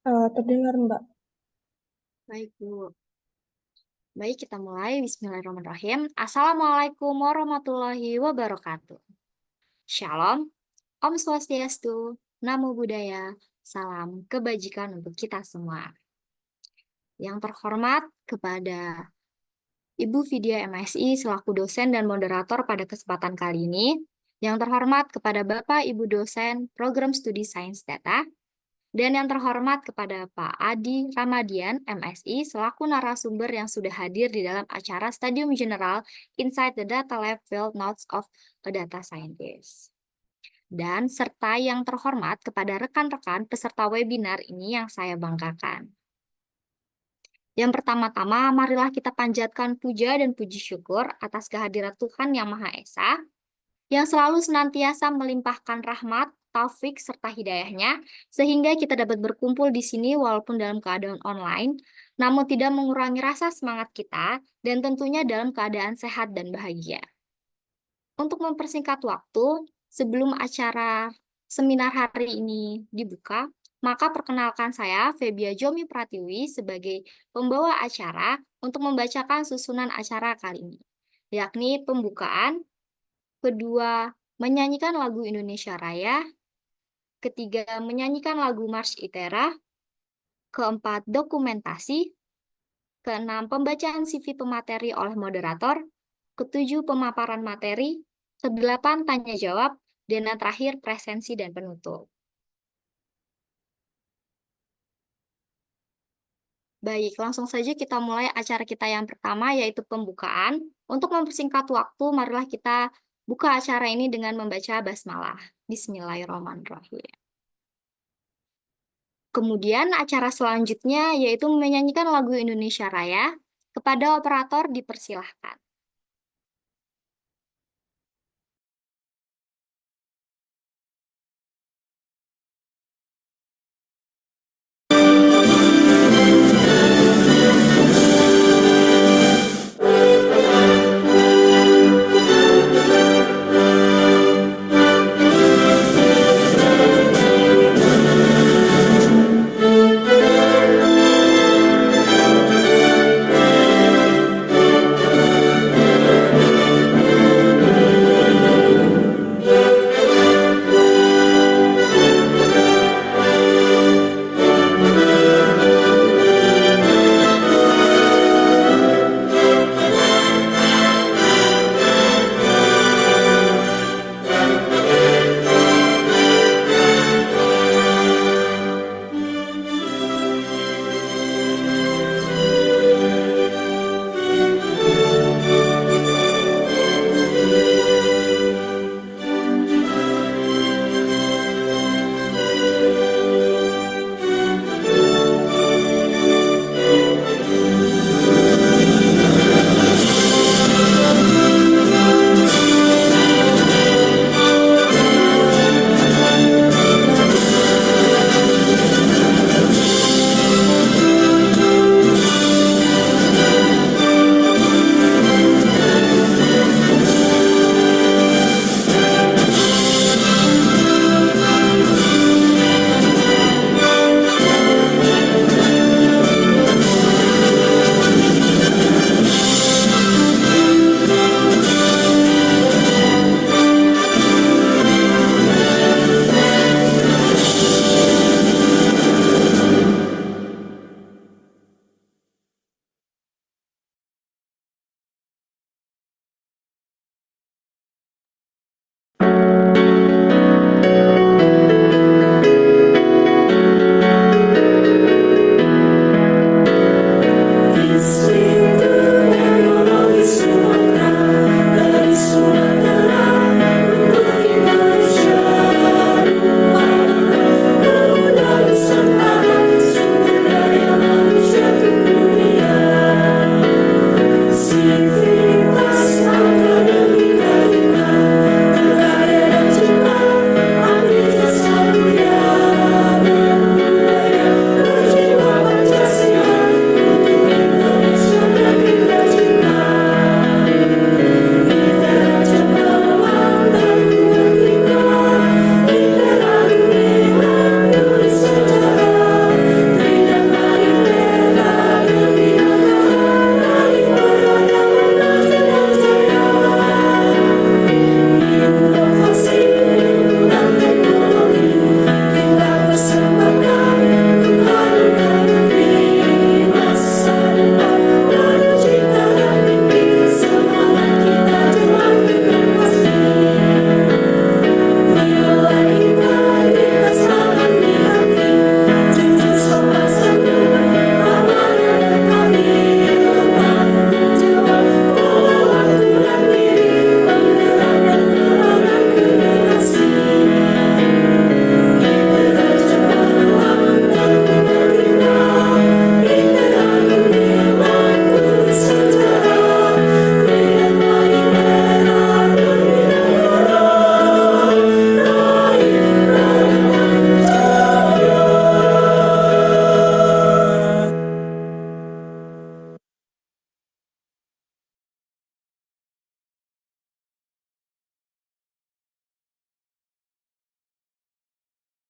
Terdengar, Mbak. Baik, Bu. Baik, kita mulai. Bismillahirrahmanirrahim. Assalamualaikum warahmatullahi wabarakatuh. Shalom, Om Swastiastu, Namo Buddhaya, salam kebajikan untuk kita semua. Yang terhormat kepada Ibu Vidya MSI selaku dosen dan moderator pada kesempatan kali ini. Yang terhormat kepada Bapak Ibu dosen Program Studi Sains Data. Dan yang terhormat kepada Pak Adi Ramadian, MSI, selaku narasumber yang sudah hadir di dalam acara Stadium General Inside the Data Lab Field Notes of a Data Scientist. Dan serta yang terhormat kepada rekan-rekan peserta webinar ini yang saya banggakan. Yang pertama-tama, marilah kita panjatkan puja dan puji syukur atas kehadiran Tuhan Yang Maha Esa, yang selalu senantiasa melimpahkan rahmat, taufik, serta hidayahnya, sehingga kita dapat berkumpul di sini walaupun dalam keadaan online, namun tidak mengurangi rasa semangat kita, dan tentunya dalam keadaan sehat dan bahagia. Untuk mempersingkat waktu, sebelum acara seminar hari ini dibuka, maka perkenalkan saya, Febia Jomi Pratiwi, sebagai pembawa acara untuk membacakan susunan acara kali ini, yakni pembukaan, kedua, menyanyikan lagu Indonesia Raya, ketiga, menyanyikan lagu Mars Itera, keempat, dokumentasi, keenam, pembacaan CV pemateri oleh moderator, ketujuh, pemaparan materi, kedelapan, tanya jawab, dan yang terakhir, presensi dan penutup. Baik, langsung saja kita mulai acara kita yang pertama, yaitu pembukaan. Untuk mempersingkat waktu, marilah kita buka acara ini dengan membaca basmalah. Bismillahirrahmanirrahim. Kemudian acara selanjutnya yaitu menyanyikan lagu Indonesia Raya. Kepada operator dipersilahkan.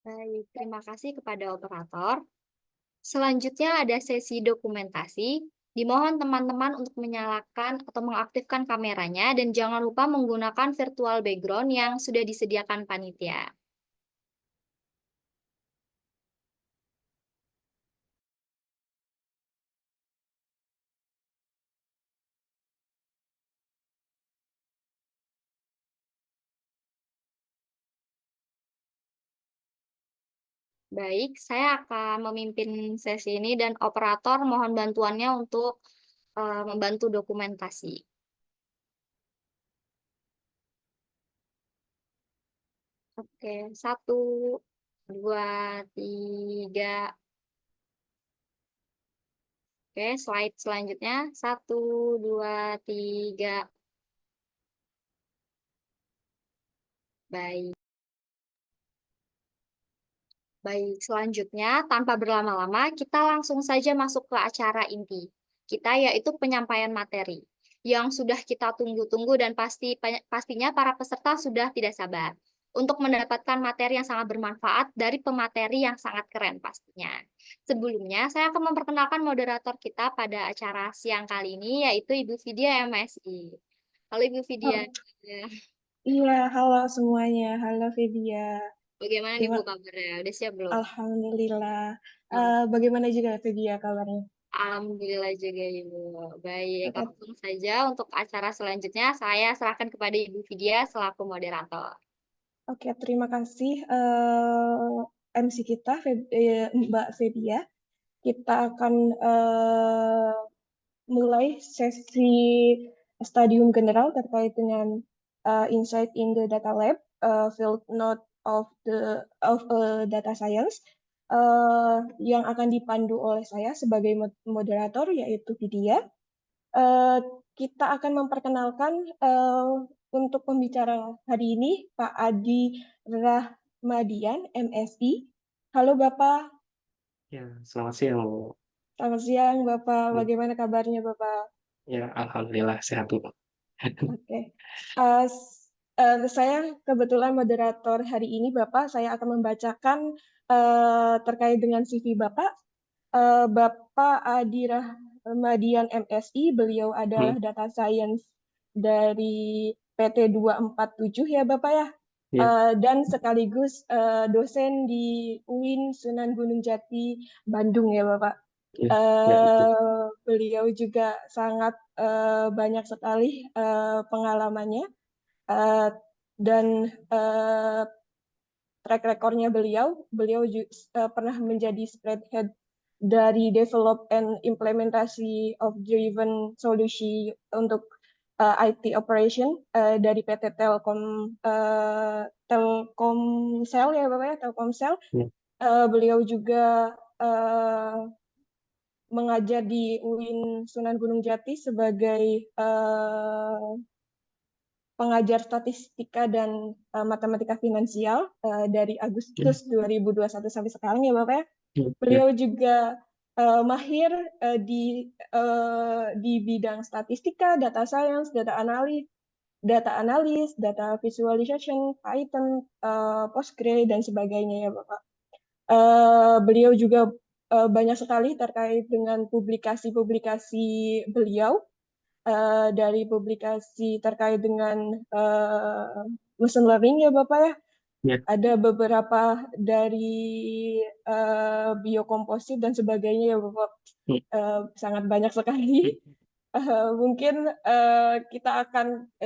Baik, terima kasih kepada operator. Selanjutnya ada sesi dokumentasi. Dimohon teman-teman untuk menyalakan atau mengaktifkan kameranya dan jangan lupa menggunakan virtual background yang sudah disediakan panitia. Baik, saya akan memimpin sesi ini dan operator mohon bantuannya untuk membantu dokumentasi. Oke, satu, dua, tiga. Oke, slide selanjutnya. Satu, dua, tiga. Baik. Baik, selanjutnya tanpa berlama-lama kita langsung saja masuk ke acara inti kita yaitu penyampaian materi yang sudah kita tunggu-tunggu dan pastinya para peserta sudah tidak sabar untuk mendapatkan materi yang sangat bermanfaat dari pemateri yang sangat keren pastinya. Sebelumnya, saya akan memperkenalkan moderator kita pada acara siang kali ini yaitu Ibu Vidya MSI. Halo Ibu Vidya. Oh, iya, halo semuanya. Halo Febia. Bagaimana nih Terima, Bu kabarnya? Udah siap belum? Alhamdulillah. Bagaimana juga Febia kabarnya? Alhamdulillah juga Ibu. Baik, Oke, langsung saja untuk acara selanjutnya saya serahkan kepada Ibu Vidya selaku moderator. oke, terima kasih MC kita, Mbak Febia. Kita akan mulai sesi stadium general terkait dengan insight in the data lab, field note of data science, yang akan dipandu oleh saya sebagai moderator yaitu Vidya. Eh, Kita akan memperkenalkan untuk pembicara hari ini Pak Adi Rahmadian, MSI. Halo Bapak, Ya, selamat siang, Bu. selamat siang Bapak. Hmm, Bagaimana kabarnya Bapak? Ya, alhamdulillah sehat, Bu. Oke. Saya kebetulan moderator hari ini Bapak. Saya akan membacakan terkait dengan CV Bapak. Bapak Adi Rahmadian MSI, beliau adalah Hmm, data science dari PT 247 ya Bapak ya. Ya, Dan sekaligus dosen di UIN Sunan Gunung Jati, Bandung ya Bapak. ya, ya, betul. Beliau juga sangat banyak sekali pengalamannya eh, dan eh, track recordnya beliau pernah menjadi spread head dari develop and implementasi of driven solution untuk IT operation dari PT Telkomsel ya Bapak ya, Telkomsel. Ya, Beliau juga mengajar di UIN Sunan Gunung Jati sebagai pengajar statistika dan matematika finansial dari ya, Agustus 2021 sampai sekarang ya Bapak ya. ya, ya, Beliau juga mahir di bidang statistika, data science, data analis, data visualization, Python, Postgre dan sebagainya ya Bapak. Beliau juga banyak sekali terkait dengan publikasi-publikasi beliau dari publikasi terkait dengan machine learning ya Bapak ya. ya, Ada beberapa dari biokomposit dan sebagainya ya Bapak. hmm, Sangat banyak sekali. Mungkin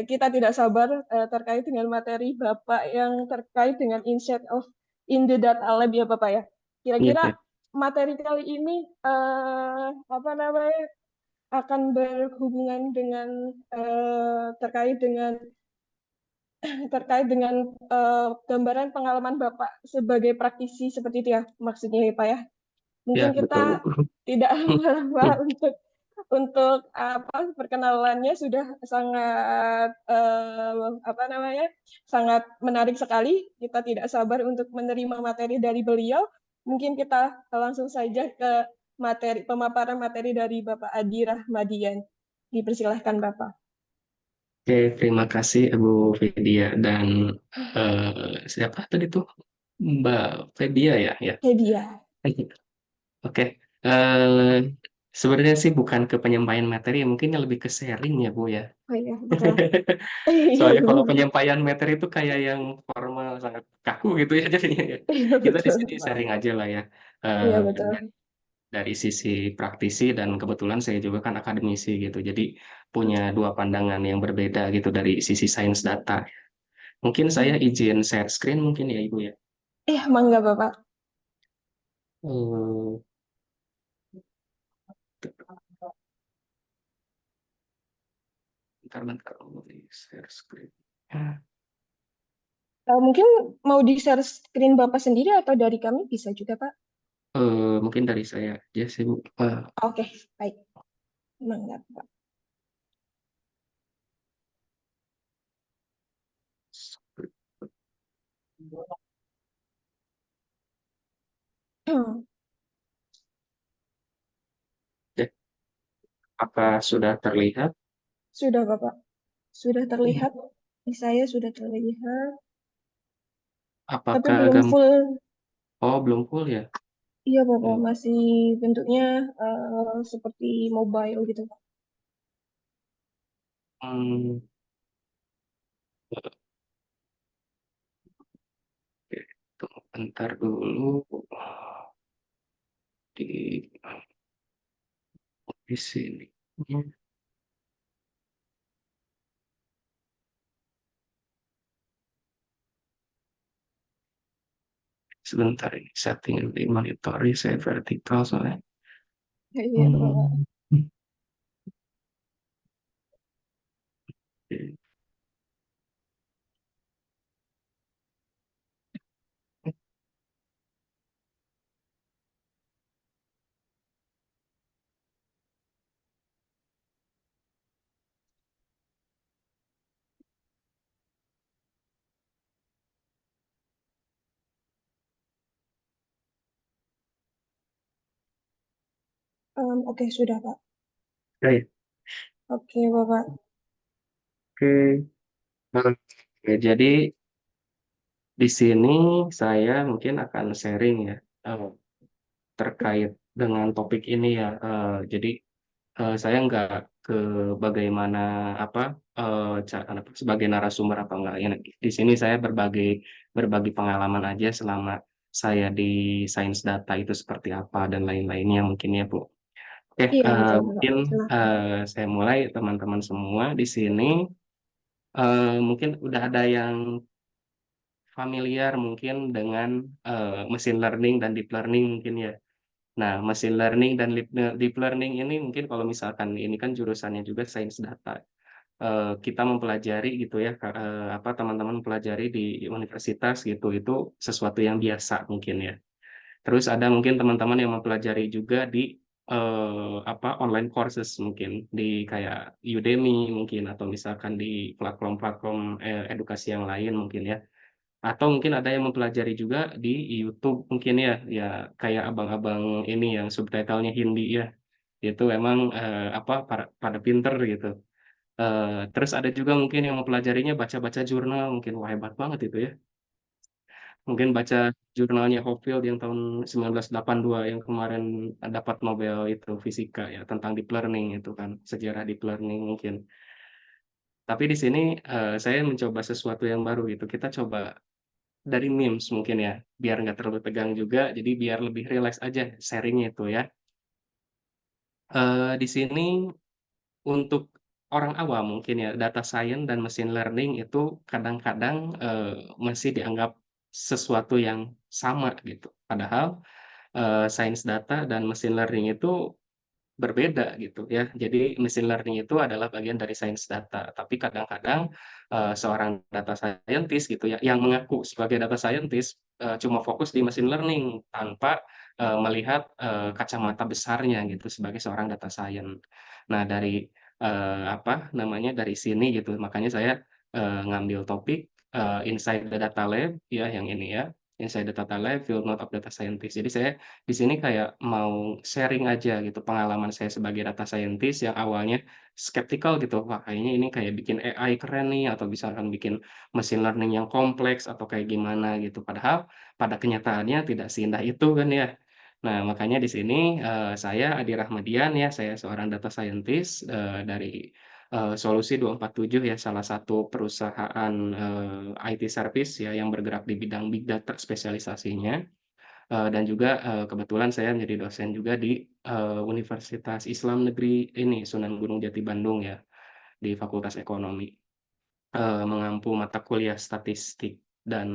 kita tidak sabar terkait dengan materi Bapak yang terkait dengan insight of in the data lab ya Bapak ya. ya, Kira-kira ya, materi kali ini apa namanya akan berhubungan dengan terkait dengan gambaran pengalaman Bapak sebagai praktisi seperti itu ya maksudnya ya Pak ya. ya, Mungkin betul, kita Bu. tidak lama Hmm, untuk apa perkenalannya sudah sangat apa namanya sangat menarik sekali. Kita tidak sabar untuk menerima materi dari beliau. Mungkin kita langsung saja ke pemaparan materi dari Bapak Adi Rahmadian. Dipersilahkan Bapak. Oke, terima kasih, Bu Vidya. Dan siapa tadi tuh? Mbak Febia ya, ya. Hediah. Oke. Eh, Sebenarnya sih bukan ke penyampaian materi, mungkin lebih ke sharing ya, Bu ya. Oh iya, betul. Iya, Soalnya iya, kalau betul. penyampaian materi itu kayak yang formal, sangat kaku gitu ya jadinya ya. Iya, Kita di betul, sini Pak. sharing aja lah ya. Iya, Eh, betul. dari sisi praktisi dan kebetulan saya juga kan akademisi gitu. Jadi punya dua pandangan yang berbeda gitu dari sisi sains data. Mungkin saya izin share screen mungkin ya Ibu ya. Iya, mangga, Bapak. Eh, bentar, mau di share screen. Mungkin mau di-share screen Bapak sendiri atau dari kami bisa juga, Pak. Mungkin dari saya aja sih Bu. Oke, baik. Mangga, Pak. Ya, apakah sudah terlihat? Sudah, Bapak. Sudah terlihat. Di saya sudah terlihat. Tapi Apakah belum gambar? full. Oh, belum full ya? Iya, Bapak. Hmm, Masih bentuknya seperti mobile gitu, Pak. hmm, oke, tunggu bentar dulu. Di di sini. Sebentar ini setting di monitor saya vertikal soalnya. Iya, Bapak. Hmm, oke. Oke, sudah, Pak. Baik, Oke, Bapak. oke. Oke, jadi di sini saya mungkin akan sharing ya terkait dengan topik ini ya. Jadi saya nggak ke bagaimana apa sebagai narasumber apa enggak ya. Di sini saya berbagi pengalaman aja selama saya di sains data itu seperti apa dan lain-lainnya mungkin ya Bu. Oke, Iya, betul, Bapak. mungkin Silakan. saya mulai teman-teman semua di sini mungkin udah ada yang familiar mungkin dengan machine learning dan deep learning mungkin ya. Nah, machine learning dan deep learning ini mungkin kalau misalkan ini kan jurusannya juga sains data. Kita mempelajari gitu ya, apa teman-teman mempelajari di universitas gitu, itu sesuatu yang biasa mungkin ya. Terus ada mungkin teman-teman yang mempelajari juga di apa online courses mungkin di kayak Udemy mungkin atau misalkan di platform-platform edukasi yang lain mungkin ya. Atau mungkin ada yang mempelajari juga di YouTube mungkin ya, ya kayak abang-abang ini yang subtitlenya Hindi ya. Itu emang apa pada pinter gitu. Terus ada juga mungkin yang mempelajarinya baca-baca jurnal, mungkin wah hebat banget itu ya. Mungkin baca jurnalnya Hopefield yang tahun 1982 yang kemarin dapat Nobel itu fisika ya tentang deep learning itu kan, sejarah deep learning mungkin. Tapi di sini saya mencoba sesuatu yang baru gitu. Kita coba dari memes mungkin ya, biar nggak terlalu tegang juga, jadi biar lebih rileks aja sharingnya itu ya. Di sini untuk orang awam mungkin ya, data science dan machine learning itu kadang-kadang, masih dianggap sesuatu yang sama gitu. Padahal, sains data dan machine learning itu berbeda gitu ya. Jadi machine learning itu adalah bagian dari sains data, tapi kadang-kadang, seorang data scientist gitu ya, yang mengaku sebagai data scientist, cuma fokus di machine learning tanpa, melihat, kacamata besarnya gitu sebagai seorang data science. Nah dari, apa namanya, dari sini gitu makanya saya, ngambil topik, Inside the Data Lab ya yang ini ya, Inside the Data Lab, Field Note of Data Scientist. Jadi saya di sini kayak mau sharing aja gitu pengalaman saya sebagai data scientist yang awalnya skeptikal gitu, wah kayaknya ini kayak bikin AI keren nih atau misalkan bikin machine learning yang kompleks atau kayak gimana gitu. Padahal pada kenyataannya tidak seindah itu kan ya. Nah, makanya di sini, saya Adi Rahmadian ya, saya seorang data scientist, dari, Solusi 247 ya, salah satu perusahaan, IT service ya yang bergerak di bidang big data spesialisasinya, dan juga, kebetulan saya menjadi dosen juga di, Universitas Islam Negeri ini, Sunan Gunung Jati Bandung ya, di Fakultas Ekonomi. Mengampu mata kuliah statistik dan,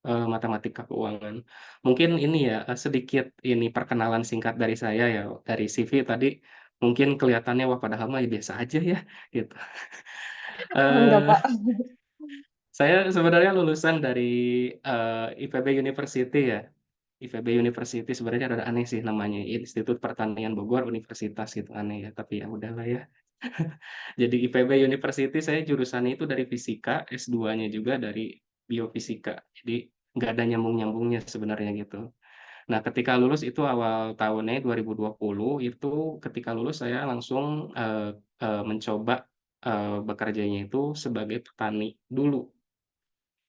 matematika keuangan. Mungkin ini ya, sedikit ini perkenalan singkat dari saya ya, dari CV tadi mungkin kelihatannya, wah padahal mah ya biasa aja ya, gitu. Enggak, Eee, Pak. saya sebenarnya lulusan dari, IPB University ya. IPB University sebenarnya rada aneh sih namanya, Institut Pertanian Bogor Universitas gitu, aneh ya, tapi ya udahlah ya. Jadi IPB University saya jurusannya itu dari fisika, S2-nya juga dari biofisika. Jadi nggak ada nyambung-nyambungnya sebenarnya gitu. Nah, ketika lulus itu awal tahunnya 2020, itu ketika lulus saya langsung, mencoba, bekerjanya itu sebagai petani dulu.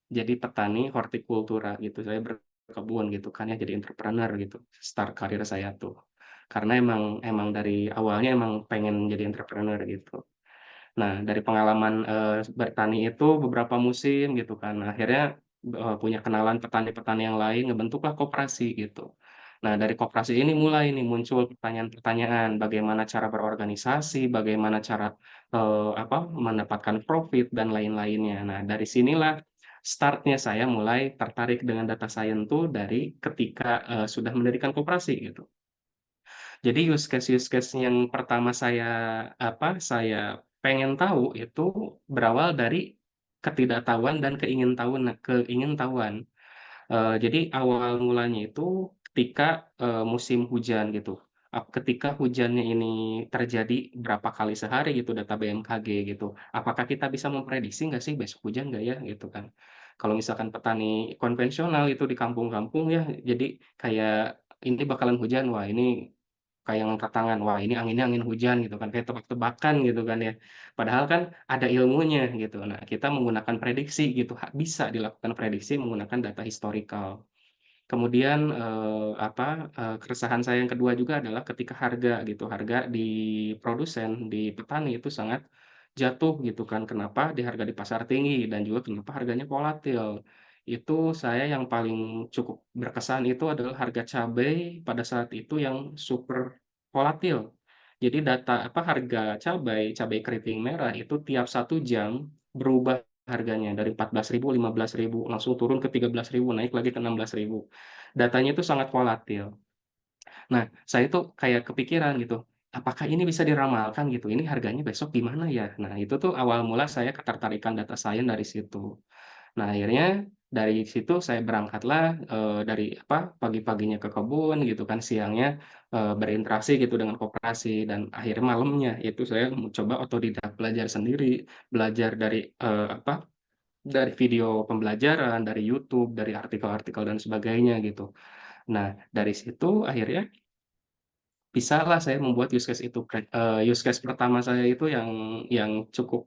Jadi petani hortikultura gitu, saya berkebun gitu kan ya, jadi entrepreneur gitu, start karir saya tuh. Karena emang dari awalnya emang pengen jadi entrepreneur gitu. Nah, dari pengalaman, bertani itu beberapa musim gitu kan, akhirnya, punya kenalan petani-petani yang lain, ngebentuklah koperasi gitu. Nah, dari koperasi ini mulai nih muncul pertanyaan-pertanyaan, bagaimana cara berorganisasi, bagaimana cara, mendapatkan profit dan lain-lainnya. Nah, dari sinilah start-nya saya mulai tertarik dengan data science tuh dari ketika, sudah mendirikan koperasi gitu. Jadi use case yang pertama saya pengen tahu itu berawal dari ketidaktahuan dan keingintahuan. Jadi awal mulanya itu ketika, musim hujan gitu. Ketika hujannya ini terjadi berapa kali sehari gitu data BMKG gitu. Apakah kita bisa memprediksi nggak sih besok hujan nggak ya gitu kan. Kalau misalkan petani konvensional itu di kampung-kampung ya, jadi kayak ini bakalan hujan, wah ini kayak ngangkat tangan, wah ini anginnya angin hujan gitu kan, kayak tebak-tebakan gitu kan ya. Padahal kan ada ilmunya gitu. Nah, kita menggunakan prediksi gitu, bisa dilakukan prediksi menggunakan data historical. Kemudian, keresahan saya yang kedua juga adalah ketika harga gitu, harga di produsen, di petani itu sangat jatuh gitu kan. Kenapa? Di harga di pasar tinggi dan juga kenapa harganya volatil. Itu saya yang paling cukup berkesan itu adalah harga cabai pada saat itu yang super volatil. Jadi harga cabai, cabai keriting merah itu tiap 1 jam berubah harganya dari 14.000, 15.000 langsung turun ke 13.000 naik lagi ke 16.000. Datanya itu sangat volatil. Nah, saya tuh kayak kepikiran gitu, apakah ini bisa diramalkan gitu, ini harganya besok gimana ya? Nah, itu tuh awal mula saya ketertarikan data science dari situ. Nah, akhirnya dari situ saya berangkatlah, pagi-paginya ke kebun gitu kan, siangnya, berinteraksi gitu dengan koperasi dan akhirnya malamnya itu saya mencoba otodidak, belajar sendiri, belajar dari video pembelajaran, dari YouTube, dari artikel-artikel dan sebagainya gitu. Nah, dari situ akhirnya bisalah saya membuat use case pertama saya itu yang cukup,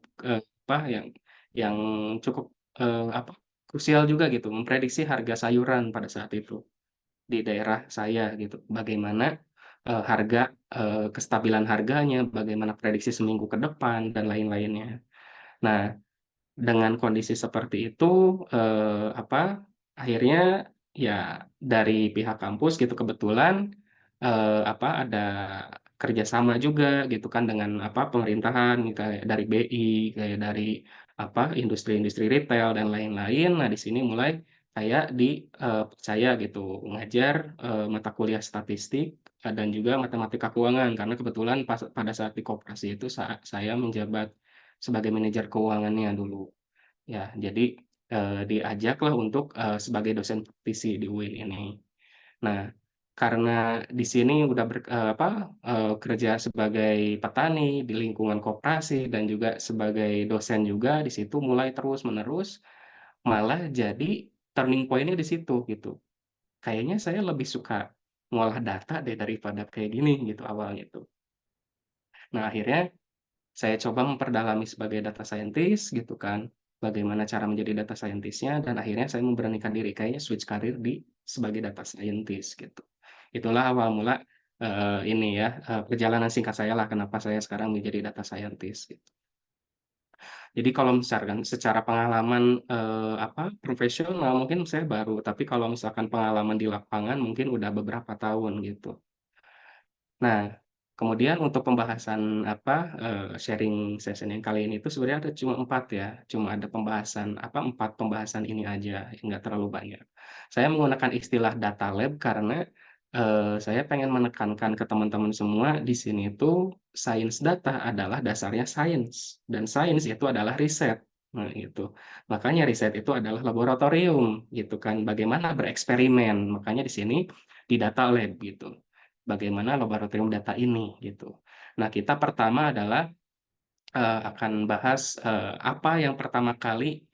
yang cukup, krusial juga gitu, memprediksi harga sayuran pada saat itu di daerah saya gitu. Bagaimana, kestabilan harganya, bagaimana prediksi seminggu ke depan dan lain-lainnya. Nah, dengan kondisi seperti itu, akhirnya ya dari pihak kampus gitu kebetulan, ada kerjasama juga gitu kan dengan pemerintahan kayak dari BI, kayak dari industri-industri retail dan lain-lain. Nah, di sini mulai kayak percaya gitu ngajar, mata kuliah statistik, dan juga matematika keuangan karena kebetulan pada saat di koperasi itu saya menjabat sebagai manajer keuangannya dulu. Ya, jadi, diajaklah untuk, sebagai dosen praktisi di UIN ini. Nah, karena di sini udah kerja sebagai petani di lingkungan koperasi dan juga sebagai dosen juga di situ mulai terus-menerus, malah jadi turning point-nya di situ gitu. Kayaknya saya lebih suka ngolah data deh daripada kayak gini gitu awalnya tuh. Nah, akhirnya saya coba memperdalami sebagai data scientist gitu kan, bagaimana cara menjadi data scientist-nya dan akhirnya saya memberanikan diri kayaknya switch karir sebagai data scientist gitu. Itulah awal mula, ini ya, perjalanan singkat saya lah kenapa saya sekarang menjadi data scientist gitu. Jadi kalau misalkan secara pengalaman, profesional mungkin saya baru, tapi kalau misalkan pengalaman di lapangan mungkin udah beberapa tahun gitu. Nah, kemudian untuk pembahasan sharing session yang kali ini itu sebenarnya ada cuma 4 ya, cuma ada 4 pembahasan ini aja, nggak terlalu banyak. Saya menggunakan istilah data lab karena, saya pengen menekankan ke teman-teman semua di sini itu sains data adalah dasarnya sains, dan sains itu adalah riset. Nah itu, makanya riset itu adalah laboratorium gitu kan, bagaimana bereksperimen, makanya di sini di data lab gitu. Bagaimana laboratorium data ini gitu. Nah, kita pertama adalah, akan bahas, apa yang pertama kali,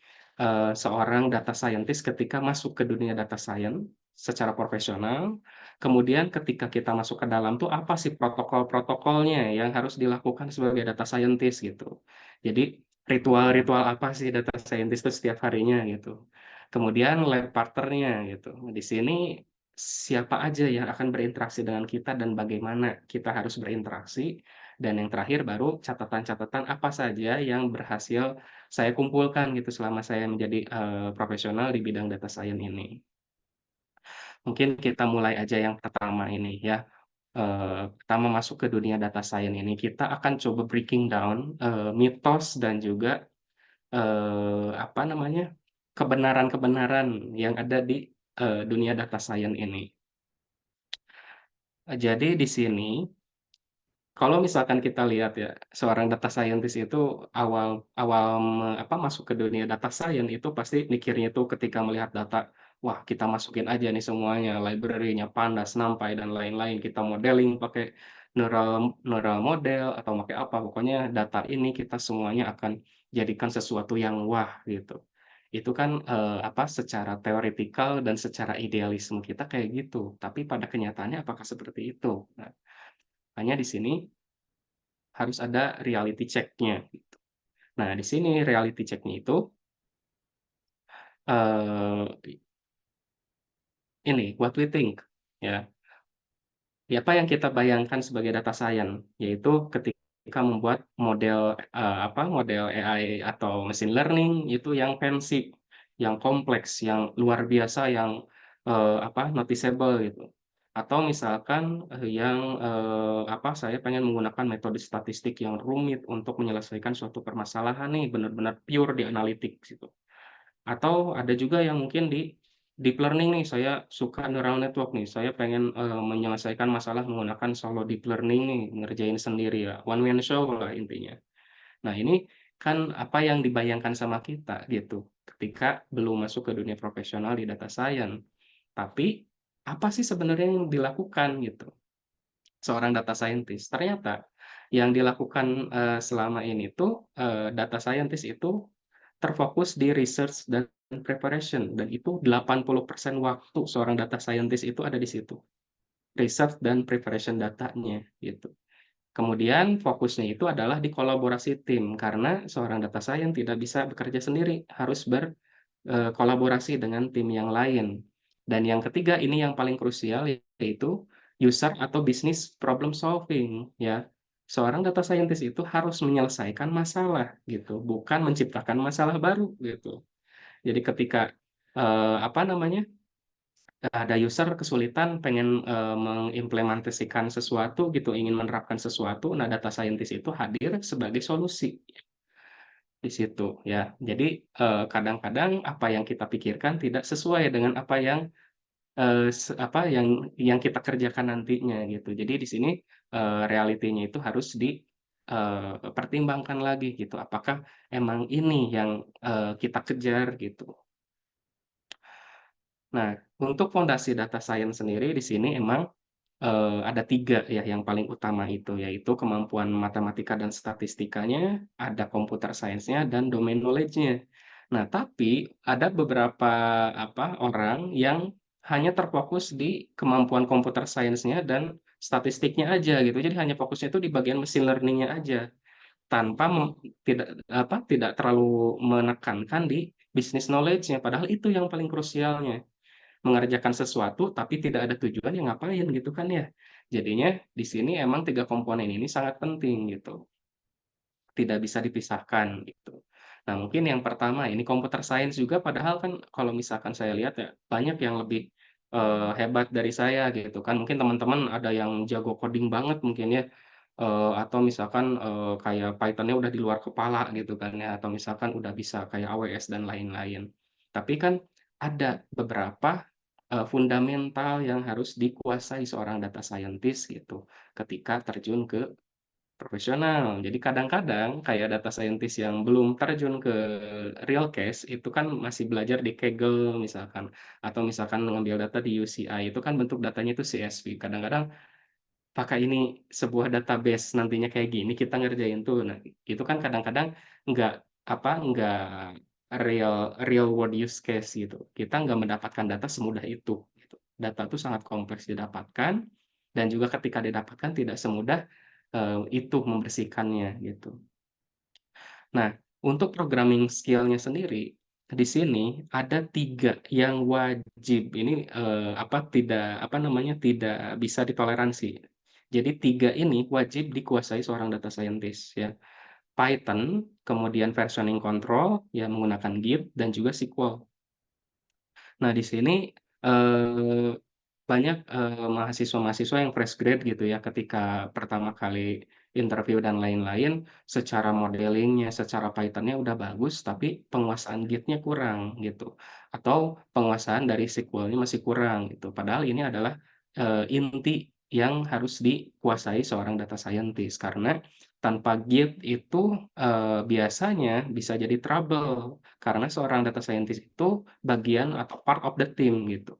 seorang data scientist ketika masuk ke dunia data science secara profesional, kemudian ketika kita masuk ke dalam tuh apa sih protokol-protokolnya yang harus dilakukan sebagai data scientist gitu. Jadi ritual-ritual apa sih data scientist itu setiap harinya gitu. Kemudian lab partner-nya gitu. Di sini siapa aja yang akan berinteraksi dengan kita dan bagaimana kita harus berinteraksi, dan yang terakhir baru catatan-catatan apa saja yang berhasil saya kumpulkan gitu selama saya menjadi, profesional di bidang data science ini. Mungkin kita mulai aja yang pertama ini ya, pertama masuk ke dunia data science ini kita akan coba breaking down, mitos dan juga, apa namanya, kebenaran-kebenaran yang ada di, dunia data science ini. Jadi di sini kalau misalkan kita lihat ya, seorang data scientist itu awal awal masuk ke dunia data science itu pasti mikirnya tuh ketika melihat data, "Wah, kita masukin aja nih semuanya, library-nya Pandas, NumPy, dan lain-lain. Kita modeling pakai neural neural model atau pakai apa, pokoknya data ini kita semuanya akan jadikan sesuatu yang wah," gitu. Itu kan, secara teoretikal dan secara idealisme kita kayak gitu, tapi pada kenyataannya apakah seperti itu? Nah, hanya di sini harus ada reality check-nya gitu. Nah, di sini reality check-nya itu, eee, ini what we think ya. Apa yang kita bayangkan sebagai data science, yaitu ketika membuat model AI atau machine learning itu yang fancy, yang kompleks, yang luar biasa, yang, noticeable gitu. Atau misalkan, saya pengen menggunakan metode statistik yang rumit untuk menyelesaikan suatu permasalahan nih, benar-benar pure di analytics gitu. Atau ada juga yang mungkin di deep learning nih, saya suka neural network nih, saya pengen, menyelesaikan masalah menggunakan solo deep learning nih, ngerjain sendiri ya, one man show lah intinya. Nah ini kan apa yang dibayangkan sama kita gitu, ketika belum masuk ke dunia profesional di data science. Tapi, apa sih sebenarnya yang dilakukan gitu, seorang data scientist? Ternyata yang dilakukan, selama ini tuh, data scientist itu terfokus di research dan preparation, dan itu 80% waktu seorang data scientist itu ada di situ, research dan preparation datanya, gitu. Kemudian fokusnya itu adalah di kolaborasi tim, karena seorang data science tidak bisa bekerja sendiri, harus kolaborasi dengan tim yang lain. Dan yang ketiga ini yang paling krusial, yaitu user atau business problem solving, ya. Seorang data scientist itu harus menyelesaikan masalah gitu, bukan menciptakan masalah baru gitu. Jadi ketika, apa namanya, ada user kesulitan pengen, mengimplementasikan sesuatu gitu, ingin menerapkan sesuatu, nah data scientist itu hadir sebagai solusi di situ ya. Jadi, kadang-kadang apa yang kita pikirkan tidak sesuai dengan apa yang, yang kita kerjakan nantinya gitu. Jadi di sini, realitinya itu harus pertimbangkan lagi gitu, apakah emang ini yang, kita kejar gitu. Nah, untuk fondasi data science sendiri di sini emang, ada 3 ya yang paling utama itu, yaitu kemampuan matematika dan statistikanya, ada computer science-nya, dan domain knowledge-nya. Nah, tapi ada beberapa orang yang hanya terfokus di kemampuan computer science-nya dan statistiknya aja gitu. Jadi hanya fokusnya itu di bagian machine learning-nya aja, tanpa tidak terlalu menekankan di business knowledge-nya, padahal itu yang paling krusialnya. Mengerjakan sesuatu tapi tidak ada tujuan, ya ngapain gitu kan ya. Jadinya di sini emang 3 komponen ini sangat penting gitu. Tidak bisa dipisahkan gitu. Nah, mungkin yang pertama ini computer science juga, padahal kan kalau misalkan saya lihat ya banyak yang lebih, hebat dari saya gitu kan. Mungkin teman-teman ada yang jago coding banget mungkin ya, atau misalkan, kayak Python-nya udah di luar kepala gitu kan ya, atau misalkan udah bisa kayak AWS dan lain-lain. Tapi kan ada beberapa, fundamental yang harus dikuasai seorang data scientist gitu, ketika terjun ke profesional. Jadi kadang-kadang kayak data scientist yang belum terjun ke real case, itu kan masih belajar di Kaggle misalkan, atau misalkan ngambil data di UCI, itu kan bentuk datanya itu CSV. Kadang-kadang, apakah ini sebuah database nantinya kayak gini kita ngerjain tuh? Nah, itu kan kadang-kadang nggak, nggak real real world use case gitu. Kita nggak mendapatkan data semudah itu, gitu. Data itu sangat kompleks didapatkan, dan juga ketika didapatkan tidak semudah, itu membersihkannya, gitu. Nah, untuk programming skill-nya sendiri, di sini ada 3 yang wajib, ini, tidak bisa ditoleransi. Jadi 3 ini wajib dikuasai seorang data scientist ya. Python, kemudian versioning control, ya menggunakan Git, dan juga SQL. Nah, di sini, eee, banyak, mahasiswa-mahasiswa yang fresh grade gitu ya, ketika pertama kali interview dan lain-lain, secara modeling-nya, secara Python-nya udah bagus, tapi penguasaan Git-nya kurang gitu, atau penguasaan dari SQL-nya masih kurang gitu. Padahal ini adalah, inti yang harus dikuasai seorang data scientist, karena tanpa Git itu, biasanya bisa jadi trouble, karena seorang data scientist itu bagian atau part of the team gitu.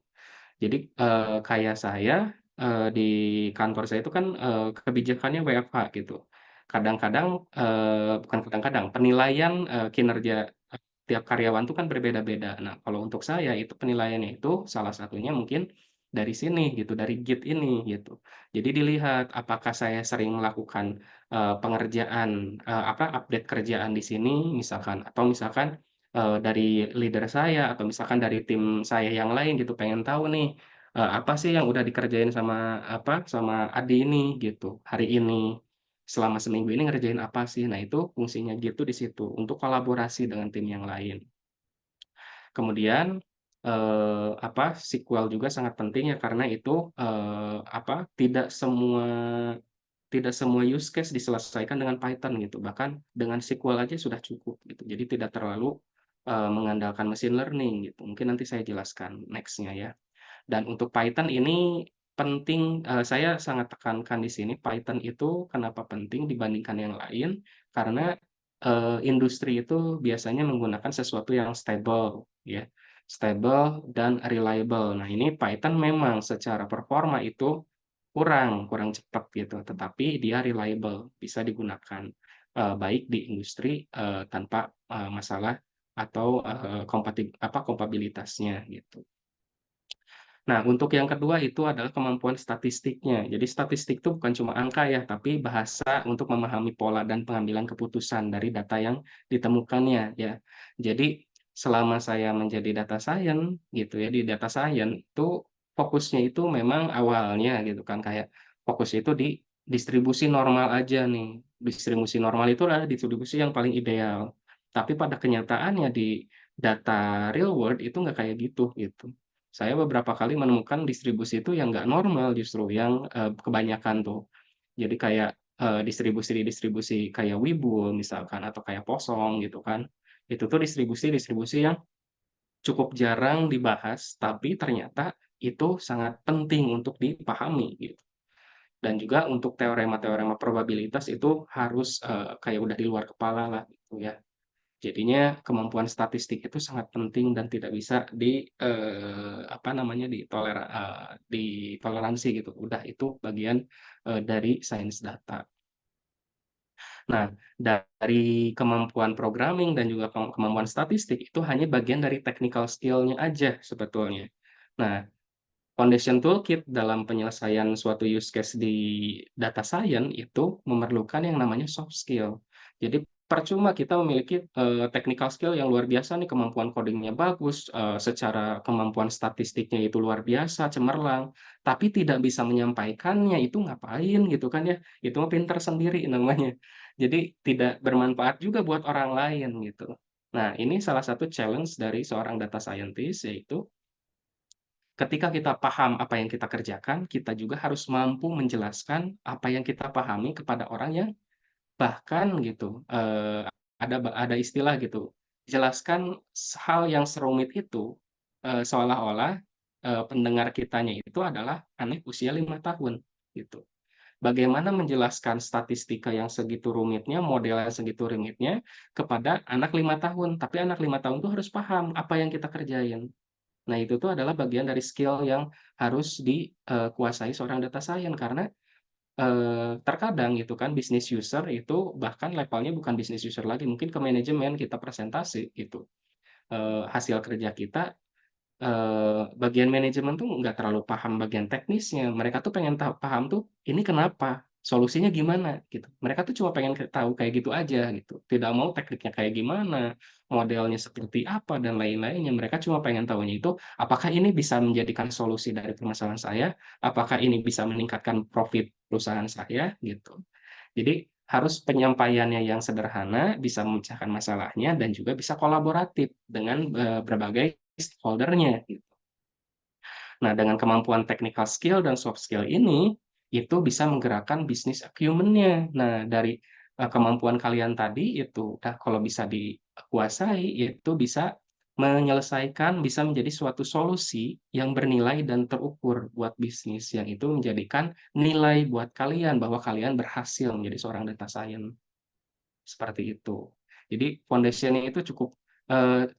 Jadi, kayak saya, di kantor saya itu kan, kebijakannya WFH gitu. Kadang-kadang, bukan kadang-kadang, penilaian, kinerja, tiap karyawan itu kan berbeda-beda. Nah, kalau untuk saya itu penilaiannya itu salah satunya mungkin dari sini gitu, dari Git ini gitu. Jadi dilihat apakah saya sering melakukan, pengerjaan, update kerjaan di sini misalkan, atau misalkan, dari leader saya atau misalkan dari tim saya yang lain gitu, pengen tahu nih, apa sih yang udah dikerjain sama sama Adi ini gitu, hari ini. Selama seminggu ini ngerjain apa sih? Nah, itu fungsinya Git tuh di situ, untuk kolaborasi dengan tim yang lain. Kemudian, SQL juga sangat penting ya, karena itu, tidak semua use case diselesaikan dengan Python gitu, bahkan dengan SQL aja sudah cukup gitu. Jadi tidak terlalu, mengandalkan machine learning gitu. Mungkin nanti saya jelaskan next-nya ya. Dan untuk Python ini penting, saya sangat tekankan di sini, Python itu kenapa penting dibandingkan yang lain, karena, industri itu biasanya menggunakan sesuatu yang stable ya, stable dan reliable. Nah, ini Python memang secara performa itu kurang kurang cepat gitu, tetapi dia reliable, bisa digunakan, baik di industri, tanpa, masalah atau, kompatibilitasnya gitu. Nah, untuk yang kedua itu adalah kemampuan statistiknya. Jadi statistik itu bukan cuma angka ya, tapi bahasa untuk memahami pola dan pengambilan keputusan dari data yang ditemukannya ya. Jadi selama saya menjadi data science gitu ya, di data science itu fokusnya itu memang awalnya gitu kan, kayak fokusnya itu di distribusi normal aja nih. Distribusi normal itu adalah distribusi yang paling ideal. Tapi pada kenyataannya di data real world itu nggak kayak gitu gitu. Saya beberapa kali menemukan distribusi itu yang nggak normal justru, yang, kebanyakan tuh. Jadi kayak, distribusi kayak Weibull misalkan atau kayak Possum gitu kan. Itu tuh distribusi-distribusi yang cukup jarang dibahas, tapi ternyata itu sangat penting untuk dipahami gitu. Dan juga untuk teorema-teorema probabilitas itu harus, kayak udah di luar kepala lah gitu ya. Jadinya kemampuan statistik itu sangat penting dan tidak bisa ditoleransi gitu, udah itu bagian, dari sains data. Nah, dari kemampuan programming dan juga kemampuan statistik itu hanya bagian dari technical skill-nya aja sebetulnya. Nah, Foundation Toolkit dalam penyelesaian suatu use case di data science itu memerlukan yang namanya soft skill. Jadi percuma kita memiliki technical skill yang luar biasa nih, kemampuan codingnya bagus, secara kemampuan statistiknya itu luar biasa, cemerlang, tapi tidak bisa menyampaikannya, itu ngapain gitu kan ya? Itu mah pinter sendiri namanya. Jadi tidak bermanfaat juga buat orang lain gitu. Nah, ini salah satu challenge dari seorang data scientist, yaitu ketika kita paham apa yang kita kerjakan, kita juga harus mampu menjelaskan apa yang kita pahami kepada orang yang bahkan gitu, ada istilah gitu, jelaskan hal yang serumit itu, seolah-olah, pendengar kitanya itu adalah anak usia 5 tahun, gitu. Bagaimana menjelaskan statistika yang segitu rumitnya, model yang segitu rumitnya kepada anak 5 tahun, tapi anak 5 tahun tuh harus paham apa yang kita kerjain. Nah, itu tuh adalah bagian dari skill yang harus dikuasai seorang data science karena, terkadang gitu kan bisnis user itu bahkan levelnya bukan bisnis user lagi, mungkin ke manajemen kita presentasi gitu, hasil kerja kita, bagian manajemen tuh nggak terlalu paham bagian teknisnya, mereka tuh pengen paham tuh, "Ini kenapa? Solusinya gimana?" Gitu. Mereka tuh cuma pengen tahu kayak gitu aja gitu, tidak mau tekniknya kayak gimana, modelnya seperti apa, dan lain-lainnya. Mereka cuma pengen tahunya itu, apakah ini bisa menjadikan solusi dari permasalahan saya? Apakah ini bisa meningkatkan profit perusahaan saya? Gitu. Jadi harus penyampaiannya yang sederhana, bisa memecahkan masalahnya, dan juga bisa kolaboratif dengan, berbagai stakeholder-nya gitu. Nah, dengan kemampuan technical skill dan soft skill ini, itu bisa menggerakkan bisnis acumen-nya. Nah, dari, kemampuan kalian tadi itu, nah kalau bisa dikuasai, itu bisa menyelesaikan, bisa menjadi suatu solusi yang bernilai dan terukur buat bisnis, yang itu menjadikan nilai buat kalian bahwa kalian berhasil menjadi seorang data science. Seperti itu. Jadi foundation-nya itu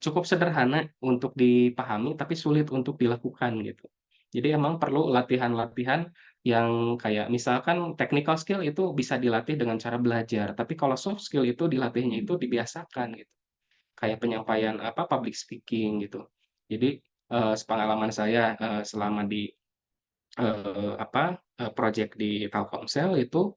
cukup sederhana untuk dipahami, tapi sulit untuk dilakukan gitu. Jadi emang perlu latihan-latihan yang kayak misalkan technical skill itu bisa dilatih dengan cara belajar, tapi kalau soft skill itu dilatihnya itu dibiasakan gitu. Kayak penyampaian apa, public speaking gitu. Jadi, sepengalaman saya, selama di, project di Telkomsel itu,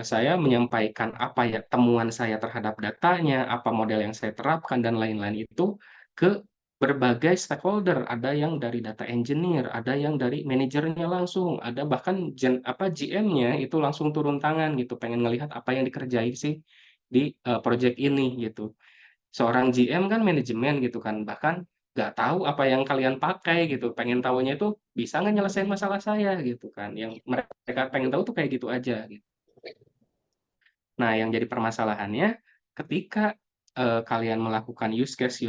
saya menyampaikan apa ya, temuan saya terhadap datanya, apa model yang saya terapkan dan lain-lain itu ke berbagai stakeholder. Ada yang dari data engineer, ada yang dari manajernya langsung, ada bahkan GM-nya itu langsung turun tangan gitu, pengen ngelihat apa yang dikerjain sih di, project ini gitu. Seorang GM kan manajemen gitu kan, bahkan nggak tahu apa yang kalian pakai gitu, pengen tahunya itu, "Bisa nggak nyelesain masalah saya?" Gitu kan, yang mereka pengen tahu tuh kayak gitu aja gitu. Nah, yang jadi permasalahannya ketika, kalian melakukan use case,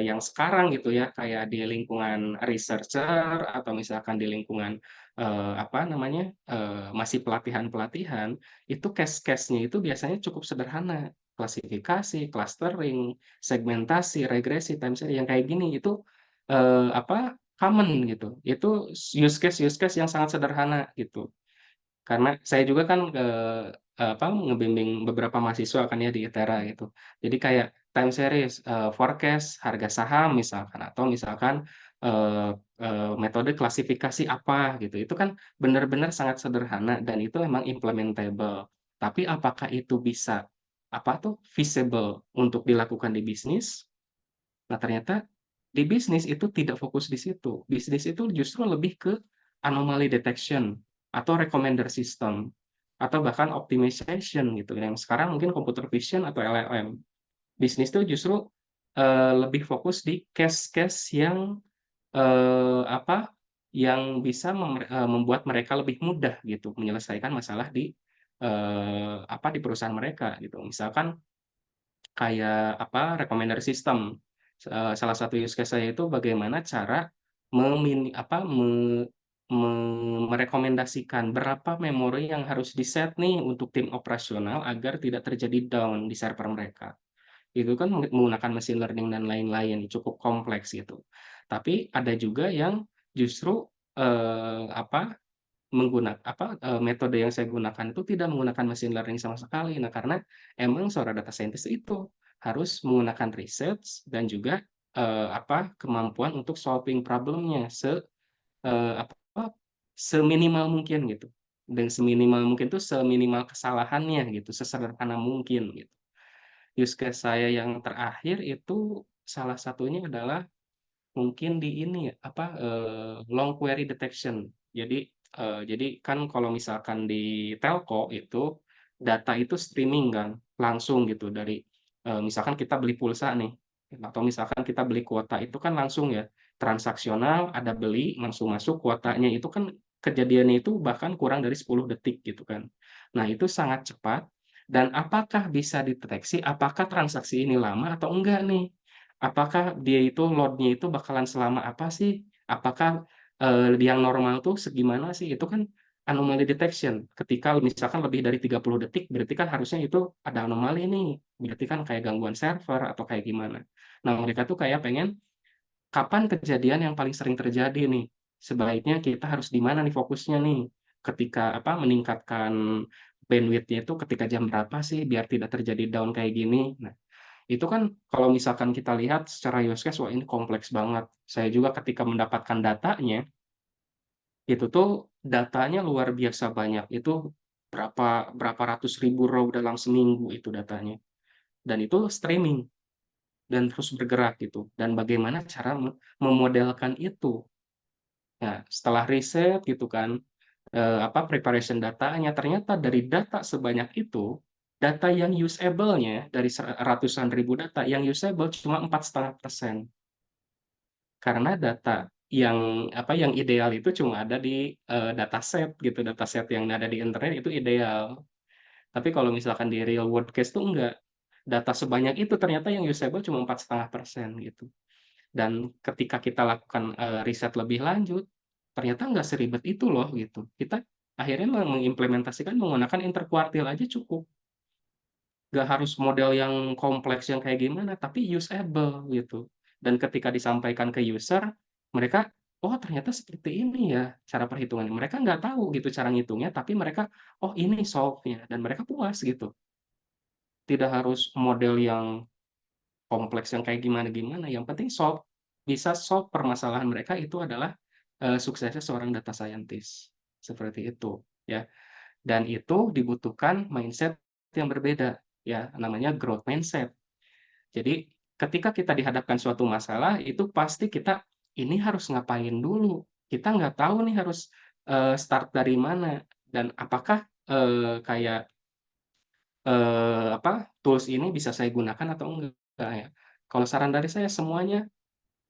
yang sekarang gitu ya, kayak di lingkungan researcher atau misalkan di lingkungan, apa namanya, masih pelatihan-pelatihan, itu case-case-nya itu biasanya cukup sederhana. Klasifikasi, clustering, segmentasi, regresi, time series, yang kayak gini itu, common gitu. Itu use case yang sangat sederhana gitu. Karena saya juga kan, ngebimbing beberapa mahasiswa kan ya di ITERA gitu. Jadi kayak time series, forecast harga saham misalkan, atau misalkan, eee eee, metode klasifikasi apa gitu. Itu kan benar-benar sangat sederhana dan itu memang implementable. Tapi apakah itu bisa, feasible untuk dilakukan di bisnis? Nah, ternyata di bisnis itu tidak fokus di situ. Bisnis itu justru lebih ke anomaly detection atau recommender system atau bahkan optimization gitu, yang sekarang mungkin computer vision atau LLM. Bisnis itu justru, lebih fokus di case-case yang, yang bisa membuat mereka lebih mudah gitu menyelesaikan masalah di perusahaan mereka gitu. Misalkan kayak recommender system. Salah satu use case saya itu bagaimana cara memini apa, me me merekomendasikan berapa memori yang harus di-set nih untuk tim operasional agar tidak terjadi down di server mereka. Itu kan menggunakan machine learning dan lain-lain, cukup kompleks gitu. Tapi ada juga yang justru, eee, apa metode yang saya gunakan itu tidak menggunakan machine learning sama sekali. Nah, karena emang seorang data scientist itu harus menggunakan research dan juga, kemampuan untuk solving problemnya seminimal mungkin gitu, dan seminimal mungkin tuh seminimal kesalahannya gitu, sesederhana mungkin gitu. Use case saya yang terakhir itu salah satunya adalah mungkin di ini ya, long query detection. Jadi kan kalau misalkan di telco itu, data itu streaming kan, langsung gitu dari, misalkan kita beli pulsa nih, atau misalkan kita beli kuota itu kan langsung ya, transaksional, ada beli, langsung masuk kuotanya, itu kan kejadiannya itu bahkan kurang dari 10 detik gitu kan. Nah, itu sangat cepat dan apakah bisa dideteksi apakah transaksi ini lama atau enggak nih? Apakah dia itu load-nya itu bakalan selama apa sih? Apakah, yang normal tuh segimana sih? Itu kan anomaly detection. Ketika misalkan lebih dari 30 detik, berarti kan harusnya itu ada anomali nih. Berarti kan kayak gangguan server atau kayak gimana. Nah, mereka tuh kayak pengen, kapan kejadian yang paling sering terjadi nih? Sebaiknya kita harus di mana nih fokusnya nih? Ketika meningkatkan bandwidth-nya itu ketika jam berapa sih biar tidak terjadi down kayak gini? Nah, itu kan kalau misalkan kita lihat secara use case, wah ini kompleks banget. Saya juga ketika mendapatkan datanya, itu tuh datanya luar biasa banyak. Itu berapa berapa ratus ribu row dalam seminggu itu datanya. Dan itu streaming dan terus bergerak gitu. Dan bagaimana cara memodelkan itu. Nah, setelah riset gitu kan, preparation datanya, ternyata dari data sebanyak itu, data yang usable-nya dari ratusan ribu data, yang usable cuma 4,5%. Karena data yang ideal itu cuma ada di, dataset gitu, dataset yang ada di internet itu ideal. Tapi kalau misalkan di real world case tuh enggak. Data sebanyak itu ternyata yang usable cuma 4,5% gitu. Dan ketika kita lakukan, riset lebih lanjut, ternyata nggak seribet itu loh gitu. Kita akhirnya mengimplementasikan menggunakan interkuartil aja cukup. Nggak harus model yang kompleks yang kayak gimana, tapi usable gitu. Dan ketika disampaikan ke user, mereka, "Oh ternyata seperti ini ya cara perhitungannya." Mereka nggak tahu gitu cara ngitungnya, tapi mereka, "Oh ini solve-nya." Dan mereka puas gitu. Tidak harus model yang kompleks yang kayak gimana-gimana, yang penting bisa solve permasalahan mereka itu adalah, suksesnya seorang data scientist, seperti itu, ya. Dan itu dibutuhkan mindset yang berbeda, ya, namanya growth mindset. Jadi ketika kita dihadapkan suatu masalah, itu pasti kita, ini harus ngapain dulu, kita nggak tahu nih harus, start dari mana dan apakah, kayak tools ini bisa saya gunakan atau enggak ya. Kalau saran dari saya semuanya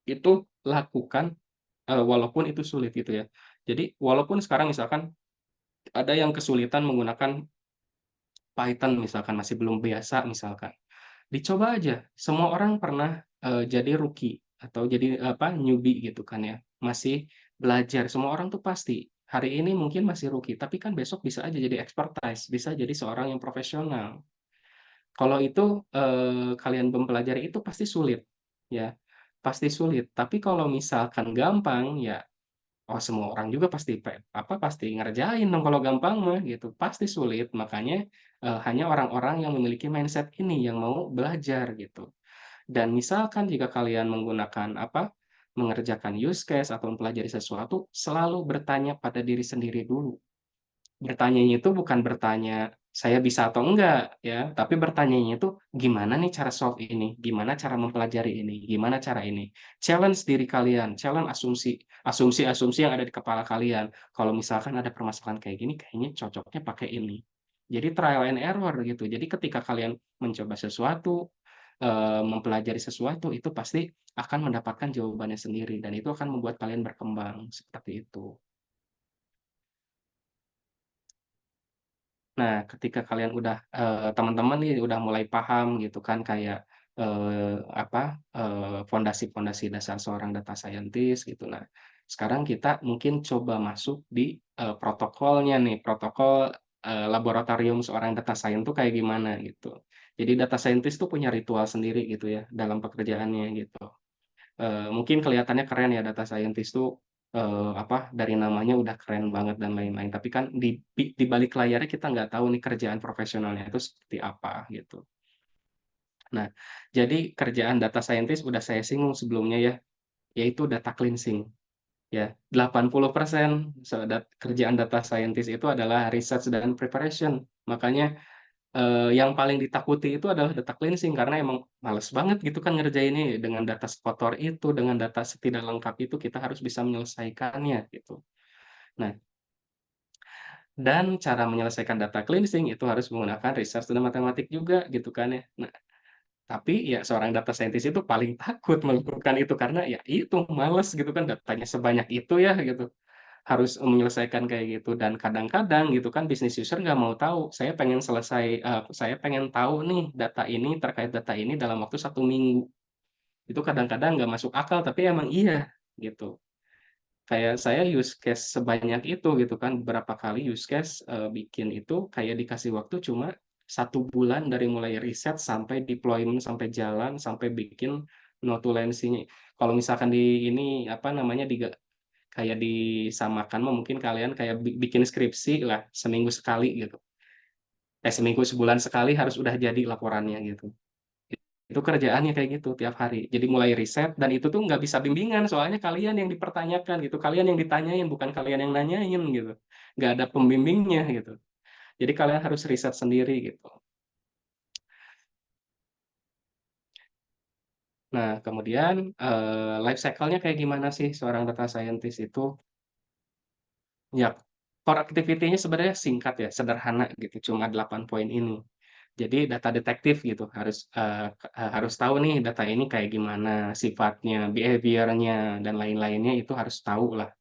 itu lakukan, walaupun itu sulit gitu ya. Jadi walaupun sekarang misalkan ada yang kesulitan menggunakan Python misalkan, masih belum biasa misalkan, dicoba aja. Semua orang pernah, jadi rookie atau jadi newbie gitu kan ya, masih belajar, semua orang tuh pasti. Hari ini mungkin masih rookie, tapi kan besok bisa aja jadi expertise, bisa jadi seorang yang profesional. Kalau itu, kalian mempelajari itu pasti sulit, ya, pasti sulit. Tapi kalau misalkan gampang, ya, oh semua orang juga pasti pasti ngerjain dong kalau gampang mah gitu, pasti sulit. Makanya, hanya orang-orang yang memiliki mindset ini yang mau belajar gitu. Dan misalkan jika kalian menggunakan mengerjakan use case atau mempelajari sesuatu, selalu bertanya pada diri sendiri dulu. Bertanyanya itu bukan bertanya, "Saya bisa atau enggak?" Ya, tapi bertanyanya itu, "Gimana nih cara solve ini? Gimana cara mempelajari ini? Gimana cara ini?" Challenge diri kalian, challenge asumsi-asumsi yang ada di kepala kalian. Kalau misalkan ada permasalahan kayak gini, kayaknya cocoknya pakai ini. Jadi trial and error gitu. Jadi ketika kalian mencoba sesuatu, mempelajari sesuatu, itu pasti akan mendapatkan jawabannya sendiri dan itu akan membuat kalian berkembang, seperti itu. Nah, ketika kalian udah, teman-teman nih udah mulai paham gitu kan kayak, fondasi-fondasi dasar seorang data scientist gitu. Nah, sekarang kita mungkin coba masuk di, protokolnya nih, protokol, laboratorium seorang data scientist tuh kayak gimana gitu. Jadi data scientist tuh punya ritual sendiri gitu ya dalam pekerjaannya gitu. Mungkin kelihatannya keren ya data scientist tuh, dari namanya udah keren banget dan lain-lain, tapi kan di balik layarnya kita nggak tahu nih kerjaan profesionalnya itu seperti apa gitu. Nah, jadi kerjaan data scientist udah saya singgung sebelumnya ya, yaitu data cleansing. Ya, 80% kerjaan data scientist itu adalah research dan preparation. Makanya yang paling ditakuti itu adalah data cleansing karena emang males banget gitu kan ngerjainnya dengan data sekotor itu, dengan data setidak lengkap itu kita harus bisa menyelesaikannya gitu. Nah, dan cara menyelesaikan data cleansing itu harus menggunakan research dan matematik juga gitu kan ya. Nah, tapi ya seorang data scientist itu paling takut melakukan itu karena ya itu males gitu kan datanya sebanyak itu ya gitu. Harus menyelesaikan kayak gitu dan kadang-kadang gitu kan bisnis user nggak mau tahu, saya pengen tahu nih data ini terkait data ini dalam waktu 1 minggu. Itu kadang-kadang nggak masuk akal tapi emang iya gitu. Kayak saya use case sebanyak itu gitu kan, beberapa kali use case, bikin itu kayak dikasih waktu cuma 1 bulan dari mulai riset sampai deployment, sampai jalan, sampai bikin notulensinya. Kalau misalkan di ini, apa namanya, kayak disamakan mah mungkin kalian kayak bikin skripsi lah seminggu sekali gitu. Seminggu, sebulan sekali harus udah jadi laporannya gitu. Itu kerjaannya kayak gitu tiap hari. Jadi mulai riset dan itu tuh nggak bisa bimbingan soalnya kalian yang dipertanyakan gitu, kalian yang ditanyain bukan kalian yang nanyain gitu. Nggak ada pembimbingnya gitu. Jadi kalian harus riset sendiri gitu. Nah kemudian, life cycle-nya kayak gimana sih seorang data scientist itu? Ya, core activity-nya sebenarnya singkat ya, sederhana gitu, cuma 8 poin ini. Jadi data detektif gitu, harus tahu nih data ini kayak gimana sifatnya, behavior-nya, dan lain-lainnya itu harus tahu lah.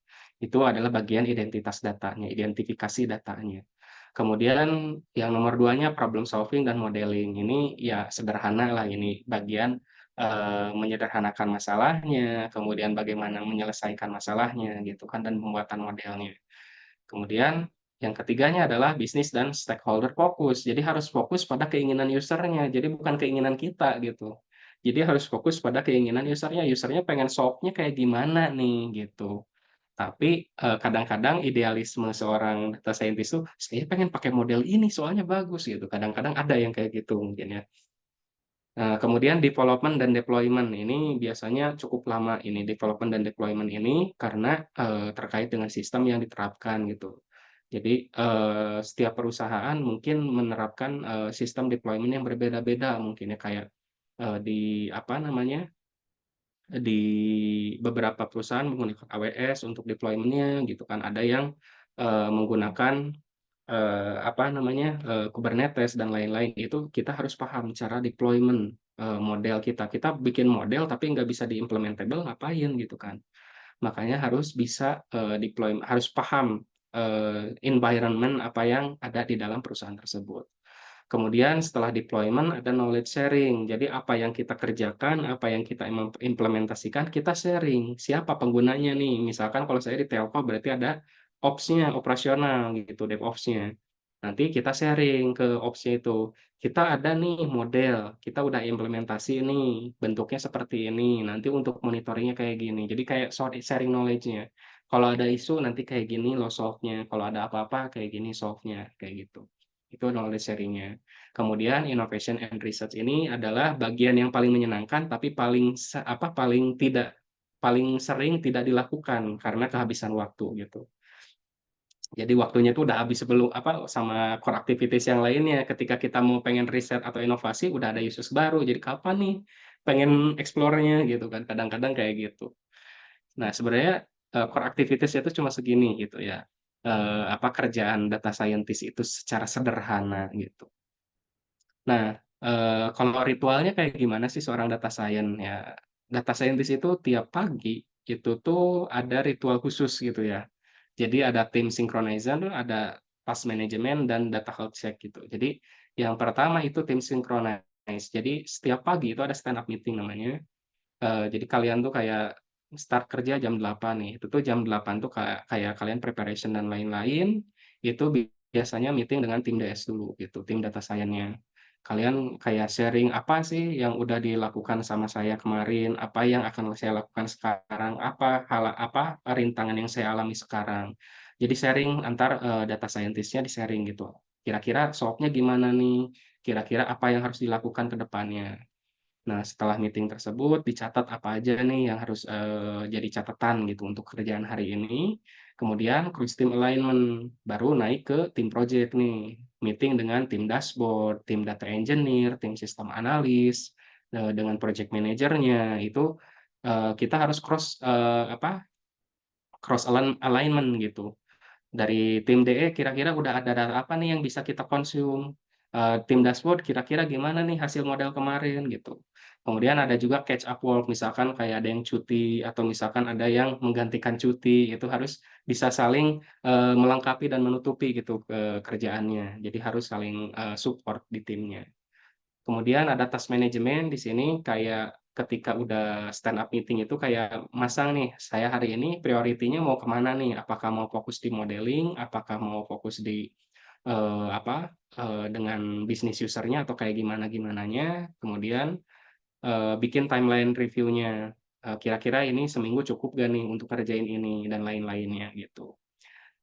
Itu adalah bagian identitas datanya, identifikasi datanya. Kemudian yang nomor 2-nya problem solving dan modeling. Ini ya sederhana lah ini, bagian, menyederhanakan masalahnya, kemudian bagaimana menyelesaikan masalahnya gitu kan, dan pembuatan modelnya. Kemudian yang ketiganya adalah bisnis dan stakeholder fokus. Jadi harus fokus pada keinginan usernya, jadi bukan keinginan kita gitu. Jadi harus fokus pada keinginan usernya, usernya pengen solve-nya kayak gimana nih gitu. Tapi, kadang-kadang idealisme seorang data scientist tuh, "Saya pengen pakai model ini soalnya bagus," gitu. Kadang-kadang ada yang kayak gitu mungkin ya. Kemudian development dan deployment ini biasanya cukup lama ini, development dan deployment ini karena, terkait dengan sistem yang diterapkan gitu. Jadi, setiap perusahaan mungkin menerapkan, sistem deployment yang berbeda-beda mungkin ya kayak, di apa namanya, di beberapa perusahaan menggunakan AWS untuk deployment-nya gitu kan, ada yang, menggunakan apa namanya, Kubernetes dan lain-lain, itu kita harus paham cara deployment, model kita. Kita bikin model tapi nggak bisa di-implementable ngapain gitu kan. Makanya harus bisa, harus paham, environment apa yang ada di dalam perusahaan tersebut. Kemudian setelah deployment ada knowledge sharing. Jadi apa yang kita kerjakan, apa yang kita implementasikan, kita sharing. Siapa penggunanya nih? Misalkan kalau saya di telco berarti ada ops-nya, operasional gitu, DevOps-nya. Nanti kita sharing ke ops-nya itu. Kita ada nih model, kita udah implementasi nih, bentuknya seperti ini. Nanti untuk monitoringnya kayak gini. Jadi kayak sharing knowledge-nya. Kalau ada isu nanti kayak gini loh solve-nya. Kalau ada apa-apa kayak gini solve-nya, kayak gitu. Itu knowledge sharing-nya. Kemudian innovation and research ini adalah bagian yang paling menyenangkan, tapi paling sering tidak dilakukan karena kehabisan waktu gitu. Jadi waktunya itu udah habis sebelum sama core activities yang lainnya. Ketika kita mau pengen riset atau inovasi, udah ada use baru. Jadi kapan nih pengen explore-nya gitu kan, kadang-kadang kayak gitu. Nah sebenarnya, core activities itu cuma segini gitu ya, kerjaan data scientist itu secara sederhana gitu. Nah, kalau ritualnya kayak gimana sih seorang data science ya, data scientist itu tiap pagi itu tuh ada ritual khusus gitu ya. Jadi ada tim synchronizer, ada task management dan data health check gitu. Jadi yang pertama itu tim synchronize. Jadi setiap pagi itu ada stand up meeting namanya. Jadi kalian tuh kayak start kerja jam 8 nih, itu tuh jam 8 tuh kayak kalian preparation dan lain-lain, itu biasanya meeting dengan tim DS dulu gitu, tim data science-nya. Kalian kayak sharing apa sih yang udah dilakukan sama saya kemarin, apa yang akan saya lakukan sekarang, apa rintangan yang saya alami sekarang. Jadi sharing antar, data scientist-nya di-sharing gitu. Kira-kira solve-nya gimana nih? Kira-kira apa yang harus dilakukan ke depannya? Nah, setelah meeting tersebut dicatat apa aja nih yang harus, jadi catatan gitu untuk kerjaan hari ini. Kemudian cross team alignment, baru naik ke tim project nih. Meeting dengan tim dashboard, tim data engineer, tim sistem analis, dengan project manajernya. Itu, kita harus cross alignment gitu. Dari tim DE kira-kira udah ada data apa nih yang bisa kita konsum, tim dashboard kira-kira gimana nih hasil model kemarin gitu. Kemudian ada juga catch up work, misalkan kayak ada yang cuti atau misalkan ada yang menggantikan cuti, itu harus bisa saling, melengkapi dan menutupi gitu, kerjaannya. Jadi harus saling, support di timnya. Kemudian ada task management di sini kayak ketika udah stand up meeting itu kayak masang nih, saya hari ini priority-nya mau kemana nih? Apakah mau fokus di modeling? Apakah mau fokus di, dengan bisnis user-nya atau kayak gimana-gimananya. Kemudian, bikin timeline review-nya, kira-kira ini seminggu cukup gak nih untuk kerjain ini dan lain-lainnya gitu.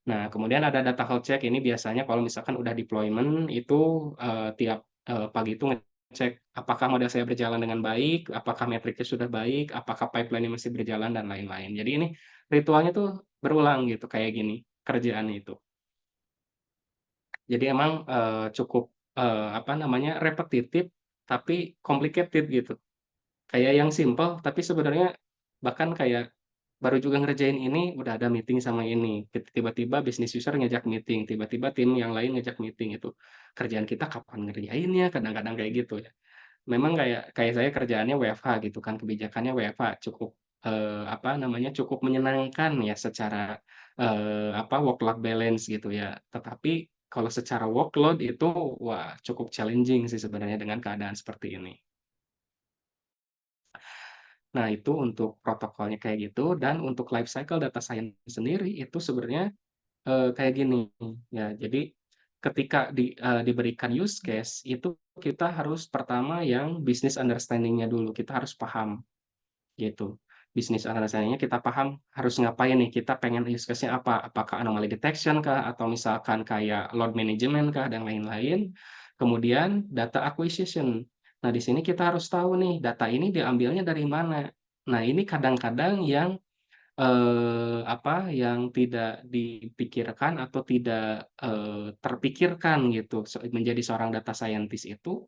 Nah, kemudian ada data health check, ini biasanya kalau misalkan udah deployment itu, tiap, pagi itu ngecek apakah model saya berjalan dengan baik, apakah metriknya sudah baik, apakah pipeline-nya masih berjalan dan lain-lain. Jadi ini ritualnya tuh berulang gitu kayak gini, kerjaannya itu. Jadi emang, cukup, repetitif tapi complicated gitu. Kayak yang simple, tapi sebenarnya bahkan kayak baru juga ngerjain ini, udah ada meeting sama ini, tiba-tiba bisnis user ngajak meeting, tiba-tiba tim yang lain ngajak meeting itu. Kerjaan kita kapan ngerjainnya, kadang-kadang kayak gitu ya. Memang kayak kayak saya kerjaannya WFH gitu kan, kebijakannya WFH cukup, cukup menyenangkan ya secara, work life balance gitu ya. Tetapi kalau secara workload itu, wah cukup challenging sih sebenarnya dengan keadaan seperti ini. Nah, itu untuk protokolnya kayak gitu dan untuk life cycle data science sendiri itu sebenarnya, kayak gini, ya. Jadi ketika diberikan use case itu kita harus pertama yang business understanding-nya dulu, kita harus paham gitu. Business understanding-nya kita paham harus ngapain nih, kita pengen use case-nya apa, apakah anomaly detection kah, atau misalkan kayak load management kah, dan lain-lain. Kemudian data acquisition. Nah, di sini kita harus tahu nih, data ini diambilnya dari mana. Nah, ini kadang-kadang yang, yang tidak dipikirkan atau tidak, terpikirkan gitu, menjadi seorang data scientist itu,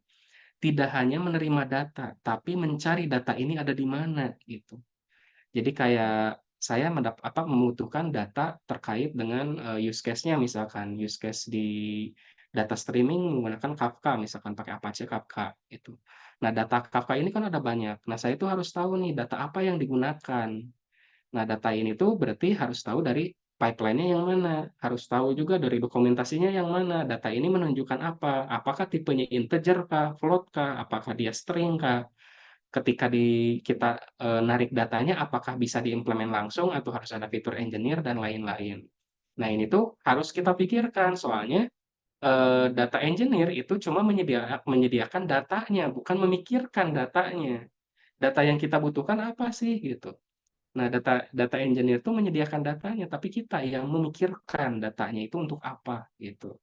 tidak hanya menerima data, tapi mencari data ini ada di mana, gitu. Jadi kayak saya membutuhkan data terkait dengan, use case-nya misalkan, use case di data streaming menggunakan Kafka, misalkan pakai Apache Kafka, gitu. Nah, data Kafka ini kan ada banyak. Nah, saya itu harus tahu nih data apa yang digunakan. Nah, data ini tuh berarti harus tahu dari pipeline-nya yang mana, harus tahu juga dari dokumentasinya yang mana, data ini menunjukkan apa, apakah tipenya integer kah, float kah, apakah dia string kah. Ketika kita, narik datanya apakah bisa diimplement langsung atau harus ada fitur engineer dan lain-lain. Nah, ini tuh harus kita pikirkan soalnya, data engineer itu cuma menyediakan datanya, bukan memikirkan datanya. Data yang kita butuhkan apa sih, gitu. Nah, data data engineer itu menyediakan datanya, tapi kita yang memikirkan datanya itu untuk apa, gitu.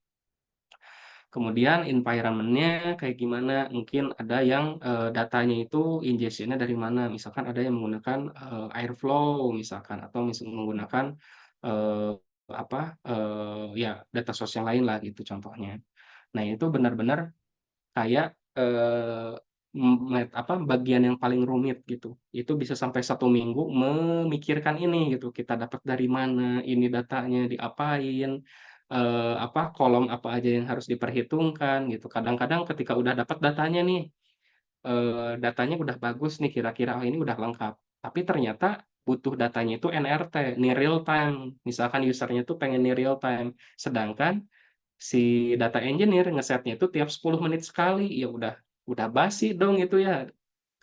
Kemudian environment-nya kayak gimana, mungkin ada yang, datanya itu ingestion-nya dari mana, misalkan ada yang menggunakan, Airflow misalkan, atau menggunakan, eee, data source yang lain lah gitu contohnya. Nah, itu benar-benar kayak, bagian yang paling rumit gitu. Itu bisa sampai 1 minggu memikirkan ini gitu, kita dapat dari mana, ini datanya diapain, kolom apa aja yang harus diperhitungkan gitu. Kadang-kadang ketika udah dapat datanya nih, datanya udah bagus nih kira-kira, oh ini udah lengkap. Tapi ternyata butuh datanya itu NRT, near real time. Misalkan user-nya tuh pengen near real time, sedangkan si data engineer ngesetnya itu tiap 10 menit sekali, ya udah basi dong itu ya.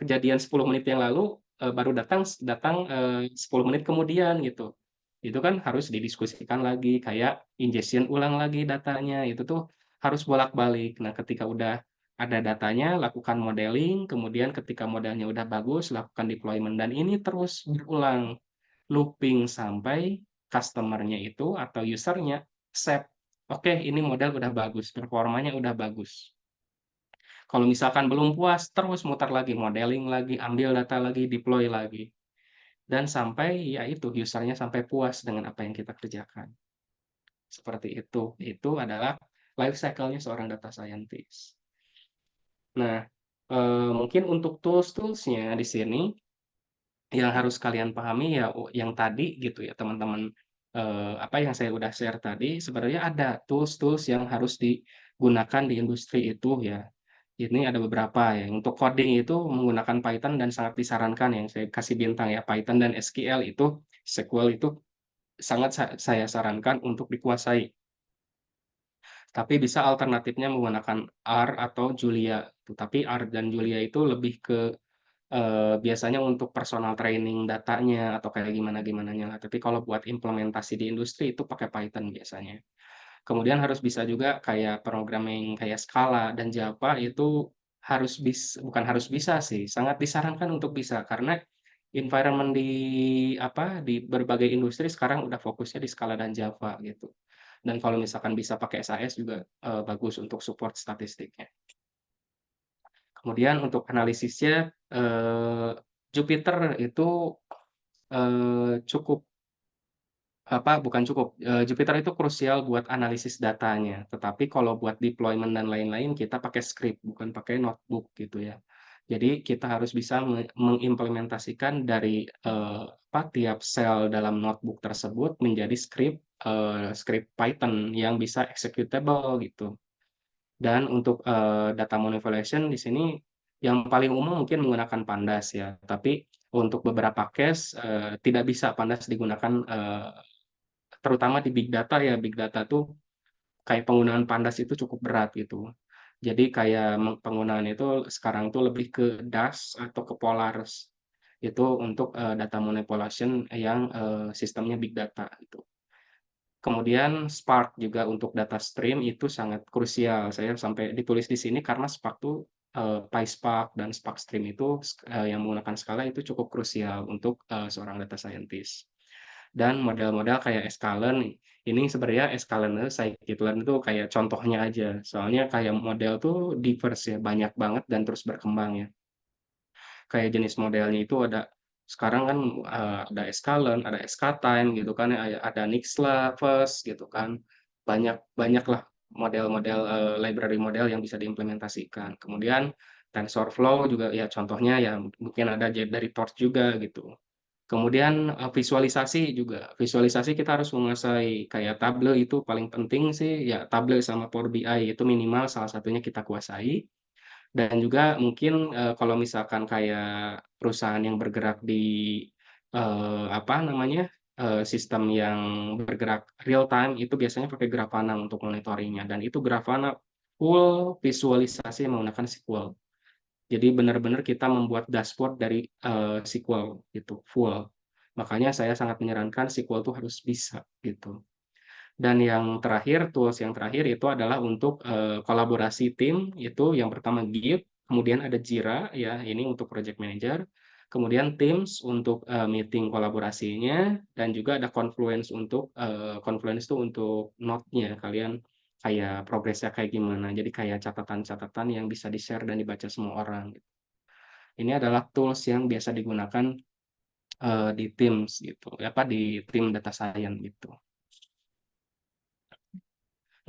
Kejadian 10 menit yang lalu, baru datang, 10 menit kemudian gitu. Itu kan harus didiskusikan lagi, kayak ingestion ulang lagi datanya, itu tuh harus bolak-balik. Nah, ketika udah ada datanya, lakukan modeling, kemudian ketika modelnya udah bagus, lakukan deployment, dan ini terus berulang, looping sampai customer-nya itu atau user-nya accept, oke ini model udah bagus, performanya udah bagus. Kalau misalkan belum puas, terus muter lagi, modeling lagi, ambil data lagi, deploy lagi. Dan sampai ya itu, user-nya sampai puas dengan apa yang kita kerjakan. Seperti itu. Itu adalah life cycle-nya seorang data scientist. Nah, mungkin untuk tools-toolsnya di sini yang harus kalian pahami ya yang tadi gitu ya teman-teman, apa yang saya udah share tadi sebenarnya ada tools-tools yang harus digunakan di industri itu ya. Ini ada beberapa ya, untuk coding itu menggunakan Python dan sangat disarankan yang saya kasih bintang ya, Python dan SQL itu sangat saya sarankan untuk dikuasai. Tapi bisa alternatifnya menggunakan R atau Julia, tapi R dan Julia itu lebih ke biasanya untuk personal training datanya atau kayak gimana-gimananya, tapi kalau buat implementasi di industri itu pakai Python biasanya. Kemudian harus bisa juga kayak programming kayak Scala dan Java itu bukan harus bisa sih, sangat disarankan untuk bisa karena environment di berbagai industri sekarang udah fokusnya di Scala dan Java gitu. Dan kalau misalkan bisa pakai SAS juga, bagus untuk support statistiknya. Kemudian untuk analisisnya, Jupyter itu, cukup bukan cukup, Jupyter itu krusial buat analisis datanya, tetapi kalau buat deployment dan lain-lain kita pakai script, bukan pakai notebook gitu ya. Jadi kita harus bisa mengimplementasikan dari, tiap sel dalam notebook tersebut menjadi script Python yang bisa executable gitu. Dan untuk, data manipulation di sini yang paling umum mungkin menggunakan Pandas ya, tapi untuk beberapa case, tidak bisa Pandas digunakan, terutama di big data ya, big data tuh kayak penggunaan Pandas itu cukup berat gitu. Jadi kayak penggunaan itu sekarang tuh lebih ke DAS atau ke Polars, itu untuk, data manipulation yang, sistemnya big data gitu. Kemudian Spark juga untuk data stream itu sangat krusial. Saya sampai ditulis di sini karena Spark tuh, PySpark dan Spark Stream itu yang menggunakan skala itu cukup krusial untuk, seorang data scientist. Dan model-model kayak Sklearn, ini sebenarnya Sklearn, Scikit-learn itu kayak contohnya aja. Soalnya kayak model tuh diverse ya, banyak banget dan terus berkembang ya. Kayak jenis modelnya itu sekarang kan, ada Sklearn, ada Sktyme gitu kan ya, ada Nixla, Fuzz gitu kan. Banyaklah model-model, library model yang bisa diimplementasikan. Kemudian TensorFlow juga ya contohnya ya mungkin ada dari Torch juga gitu. Kemudian, visualisasi kita harus menguasai kayak Tableau itu paling penting sih, ya Tableau sama Power BI itu minimal salah satunya kita kuasai. Dan juga mungkin, kalau misalkan kayak perusahaan yang bergerak di, sistem yang bergerak real time itu biasanya pakai Grafana untuk monitoring-nya dan itu Grafana full visualisasi menggunakan SQL. Jadi benar-benar kita membuat dashboard dari, SQL gitu, full. Makanya saya sangat menyarankan SQL tuh harus bisa gitu. Dan tools yang terakhir itu adalah untuk, kolaborasi tim, itu yang pertama Git, kemudian ada Jira ya, ini untuk project manager, kemudian Teams untuk, meeting kolaborasinya, dan juga ada Confluence itu untuk note-nya, kalian kayak progresnya kayak gimana, jadi kayak catatan-catatan yang bisa di-share dan dibaca semua orang. Ini adalah tools yang biasa digunakan, di Teams gitu, di tim data science gitu.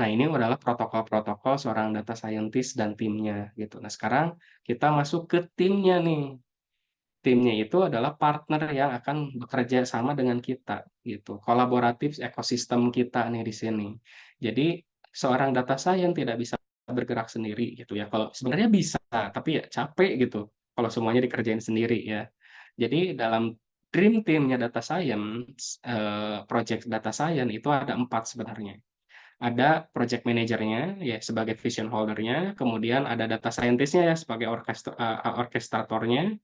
Nah, ini adalah protokol-protokol seorang data scientist dan timnya gitu. Nah, sekarang kita masuk ke timnya nih. Timnya itu adalah partner yang akan bekerja sama dengan kita gitu. Kolaboratif ekosistem kita nih di sini. Jadi seorang data science tidak bisa bergerak sendiri gitu ya. Kalau sebenarnya bisa, tapi ya capek gitu kalau semuanya dikerjain sendiri ya. Jadi dalam dream teamnya data science, project data science itu ada 4 sebenarnya. Ada project manajernya ya sebagai vision holder-nya, kemudian ada data scientist-nya ya sebagai orkestratornya,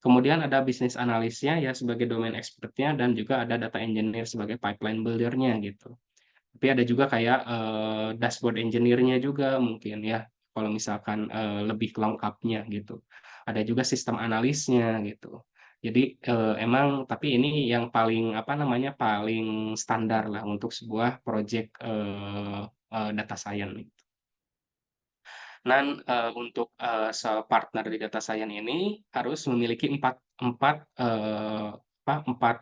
kemudian ada business analis-nya ya sebagai domain expert-nya, dan juga ada data engineer sebagai pipeline builder-nya gitu. Tapi ada juga kayak, dashboard engineer-nya juga mungkin ya, kalau misalkan lebih lengkapnya gitu. Ada juga sistem analisnya gitu. Jadi emang tapi ini yang paling apa namanya paling standar lah untuk sebuah project data science. Dan untuk partner di data science ini harus memiliki empat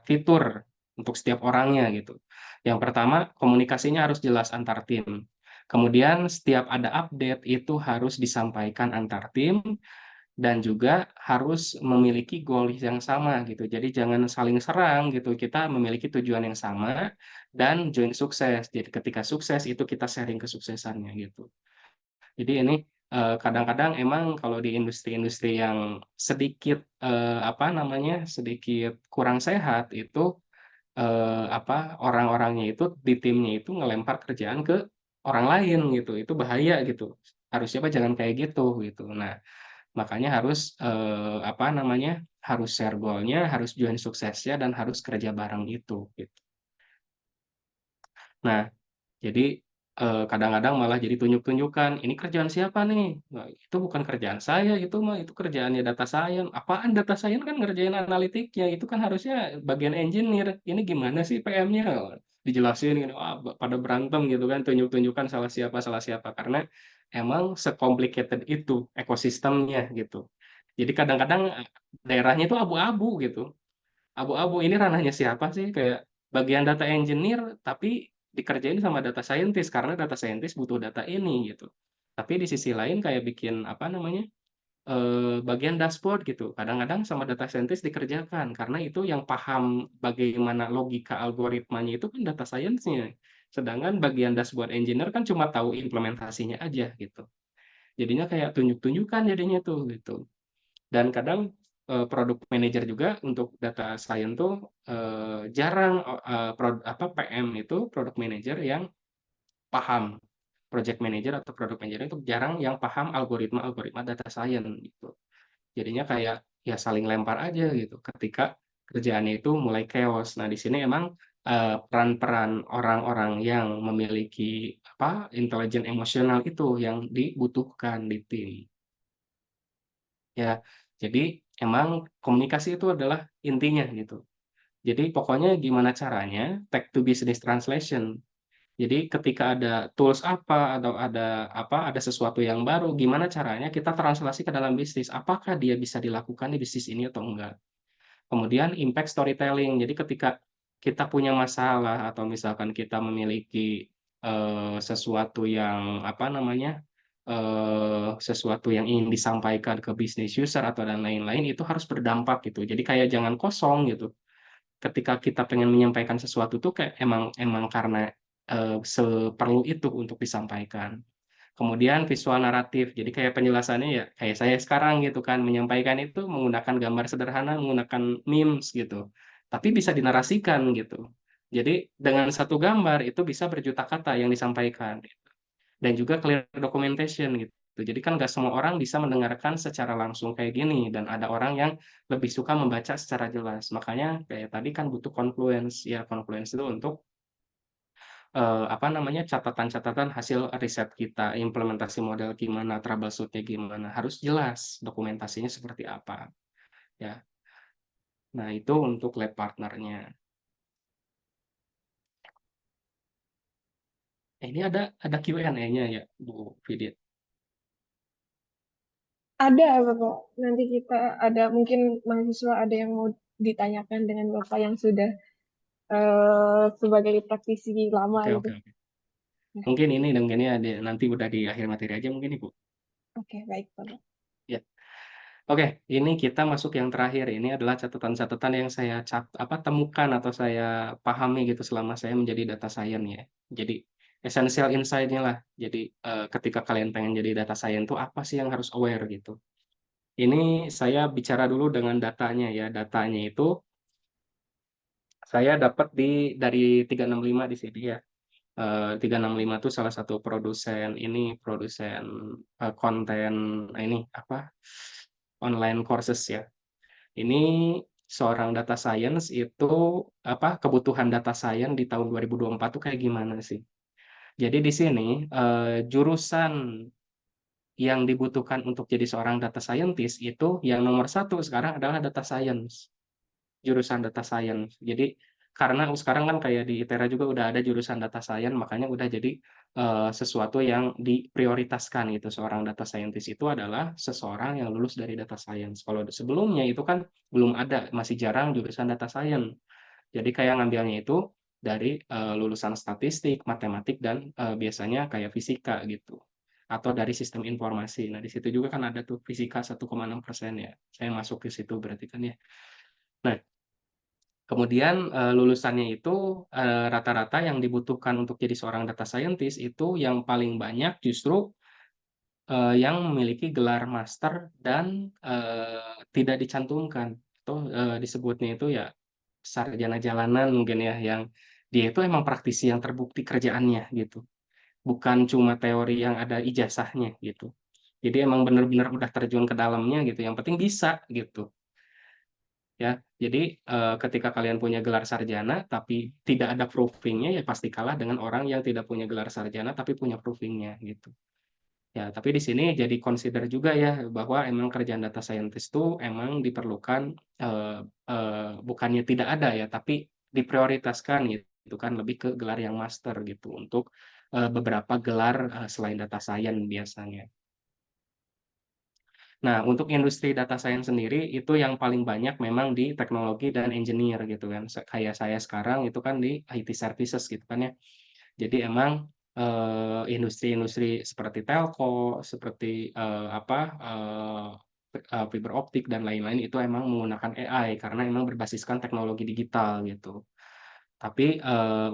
fitur untuk setiap orangnya gitu. Yang pertama, komunikasinya harus jelas antar tim. Kemudian setiap ada update itu harus disampaikan antar tim dan juga harus memiliki goal yang sama gitu. Jadi jangan saling serang gitu. Kita memiliki tujuan yang sama dan join sukses. Jadi ketika sukses itu kita sharing kesuksesannya gitu. Jadi ini kadang-kadang emang kalau di industri-industri yang sedikit apa namanya sedikit kurang sehat itu orang-orangnya itu di timnya itu ngelempar kerjaan ke orang lain gitu. Itu bahaya gitu. Harusnya apa jangan kayak gitu. Nah, makanya harus apa namanya harus share goal-nya, harus join suksesnya dan harus kerja bareng itu gitu. Nah, jadi kadang-kadang malah jadi tunjuk-tunjukkan, "Ini kerjaan siapa nih?" Nah, "Itu bukan kerjaan saya, itu mah itu kerjaannya data science." "Apaan data science kan ngerjain analitiknya, itu kan harusnya bagian engineer. Ini gimana sih PM-nya?" Dijelasin gitu, pada berantem gitu kan, tunjuk-tunjukkan salah siapa, karena emang se-complicated itu ekosistemnya gitu. Jadi kadang-kadang daerahnya itu abu-abu gitu. Abu-abu, ini ranahnya siapa sih? Kayak bagian data engineer, tapi dikerjain sama data scientist, karena data scientist butuh data ini, gitu. Tapi di sisi lain kayak bikin, apa namanya, bagian dashboard gitu, kadang-kadang sama data scientist dikerjakan, karena itu yang paham bagaimana logika algoritmanya itu kan data science-nya. Sedangkan bagian dashboard engineer kan cuma tahu implementasinya aja, gitu. Jadinya kayak tunjuk-tunjukkan jadinya tuh, gitu. Dan kadang product manager juga untuk data science tuh jarang PM itu product manager yang paham project manager atau product manager itu jarang yang paham algoritma data science gitu. Jadinya kayak ya saling lempar aja gitu ketika kerjaannya itu mulai chaos. Nah, di sini emang peran-peran orang-orang yang memiliki intelijen emosional itu yang dibutuhkan di tim. Ya, jadi emang komunikasi itu adalah intinya gitu. Jadi pokoknya gimana caranya tech to business translation. Jadi ketika ada tools apa atau ada sesuatu yang baru, gimana caranya kita translasi ke dalam bisnis. Apakah dia bisa dilakukan di bisnis ini atau enggak? Kemudian impact storytelling. Jadi ketika kita punya masalah atau misalkan kita memiliki sesuatu yang sesuatu yang ingin disampaikan ke bisnis user atau dan lain-lain itu harus berdampak gitu. Jadi kayak jangan kosong gitu. Ketika kita pengen menyampaikan sesuatu tuh kayak emang emang karena seperlu itu untuk disampaikan. Kemudian visual naratif, jadi kayak penjelasannya ya kayak saya sekarang gitu kan, menyampaikan itu menggunakan gambar sederhana, menggunakan memes gitu, tapi bisa dinarasikan gitu. Jadi dengan satu gambar itu bisa berjuta kata yang disampaikan gitu. Dan juga clear documentation gitu. Jadi kan nggak semua orang bisa mendengarkan secara langsung kayak gini dan ada orang yang lebih suka membaca secara jelas. Makanya kayak tadi kan butuh confluence, ya confluence itu untuk catatan-catatan hasil riset kita, implementasi model gimana, troubleshoot-nya gimana, harus jelas dokumentasinya seperti apa, ya. Nah, itu untuk lab partnernya. Ini ada Q&A-nya ya, Bu Vidit? Ada, Bapak. Nanti kita ada mungkin mahasiswa ada yang mau ditanyakan dengan Bapak yang sudah sebagai praktisi lama Oke, gitu. oke, oke. Mungkin ini nanti udah di akhir materi aja mungkin, Ibu. Oke, baik, Bapak. Ya. Oke, ini kita masuk yang terakhir. Ini adalah catatan-catatan yang saya temukan atau saya pahami gitu selama saya menjadi data science ya. Jadi essential insight-nya lah. Jadi ketika kalian pengen jadi data science itu apa sih yang harus aware gitu. Ini saya bicara dulu dengan datanya ya. Datanya itu saya dapat dari 365 di sini ya. 365 itu salah satu produsen konten online courses ya. Ini seorang data science itu kebutuhan data science di tahun 2024 tuh kayak gimana sih? Jadi di sini jurusan yang dibutuhkan untuk jadi seorang data scientist itu yang nomor satu sekarang adalah data science, jurusan data science. Jadi karena sekarang kan kayak di ITERA juga udah ada jurusan data science, makanya udah jadi sesuatu yang diprioritaskan gitu. Seorang data scientist itu adalah seseorang yang lulus dari data science. Kalau sebelumnya itu kan belum ada, masih jarang jurusan data science. Jadi kayak ngambilnya itu dari lulusan statistik, matematik, dan biasanya kayak fisika gitu. Atau dari sistem informasi. Nah, di situ juga kan ada tuh fisika 1,6% ya. Saya masuk ke situ berarti kan ya. Nah, kemudian lulusannya itu rata-rata yang dibutuhkan untuk jadi seorang data scientist itu yang paling banyak justru yang memiliki gelar master dan tidak dicantumkan. Atau disebutnya itu ya sarjana jalanan mungkin ya, yang dia itu emang praktisi yang terbukti kerjaannya gitu. Bukan cuma teori yang ada ijazahnya gitu. Jadi emang bener-bener udah terjun ke dalamnya gitu, yang penting bisa gitu. Ya, jadi ketika kalian punya gelar sarjana tapi tidak ada proving-nya ya pasti kalah dengan orang yang tidak punya gelar sarjana tapi punya proving-nya gitu. Ya, tapi di sini jadi consider juga ya bahwa emang kerjaan data scientist itu emang diperlukan bukannya tidak ada ya, tapi diprioritaskan gitu kan lebih ke gelar yang master gitu untuk beberapa gelar selain data science biasanya. Nah, untuk industri data science sendiri itu yang paling banyak memang di teknologi dan engineer gitu kan. Kayak saya sekarang itu kan di IT services gitu kan ya. Jadi emang industri-industri seperti telco, seperti fiber optik dan lain-lain itu emang menggunakan AI karena emang berbasiskan teknologi digital gitu. Tapi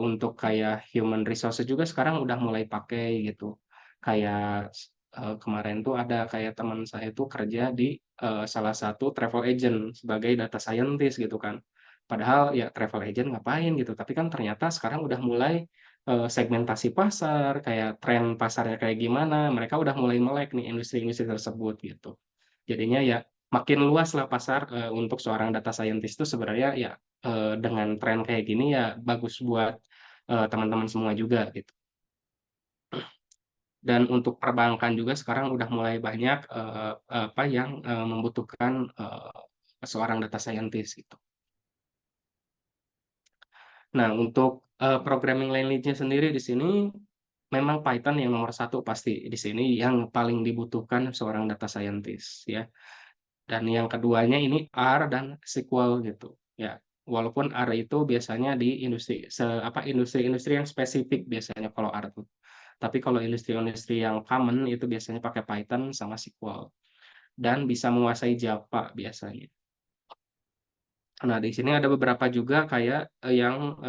untuk kayak human resources juga sekarang udah mulai pakai gitu. Kayak kemarin tuh ada kayak teman saya tuh kerja di salah satu travel agent sebagai data scientist gitu kan. Padahal ya travel agent ngapain gitu, tapi kan ternyata sekarang udah mulai segmentasi pasar, kayak tren pasarnya kayak gimana, mereka udah mulai melek nih industri-industri tersebut gitu. Jadinya ya makin luas lah pasar untuk seorang data scientist itu sebenarnya ya dengan tren kayak gini ya bagus buat teman-teman semua juga gitu. Dan untuk perbankan juga sekarang udah mulai banyak apa yang membutuhkan seorang data scientist gitu. Nah, untuk programming language-nya sendiri di sini memang Python yang nomor satu pasti di sini yang paling dibutuhkan seorang data scientist ya. Dan yang keduanya ini R dan SQL gitu. Ya, walaupun R itu biasanya di industri-industri yang spesifik biasanya kalau R tuh. Tapi kalau industri-industri yang common itu biasanya pakai Python sama SQL dan bisa menguasai Java biasanya. Nah, di sini ada beberapa juga kayak yang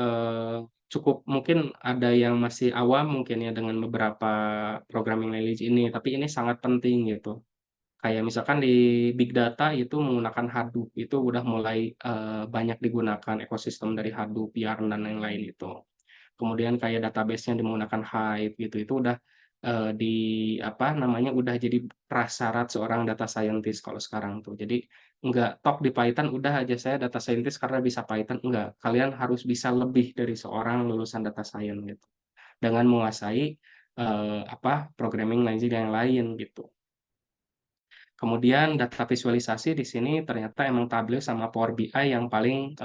cukup mungkin ada yang masih awam mungkin ya dengan beberapa programming language ini, tapi ini sangat penting gitu. Kayak misalkan di big data itu menggunakan Hadoop, itu udah mulai banyak digunakan ekosistem dari Hadoop, Yarn, dan lain-lain itu. Kemudian kayak database-nya menggunakan Hive gitu, itu udah di apa namanya udah jadi prasyarat seorang data scientist kalau sekarang tuh. Jadi nggak tok di Python udah aja saya data scientist karena bisa Python, enggak. Kalian harus bisa lebih dari seorang lulusan data science gitu. Dengan menguasai programming language yang lain gitu. Kemudian data visualisasi di sini ternyata emang Tableau sama Power BI yang paling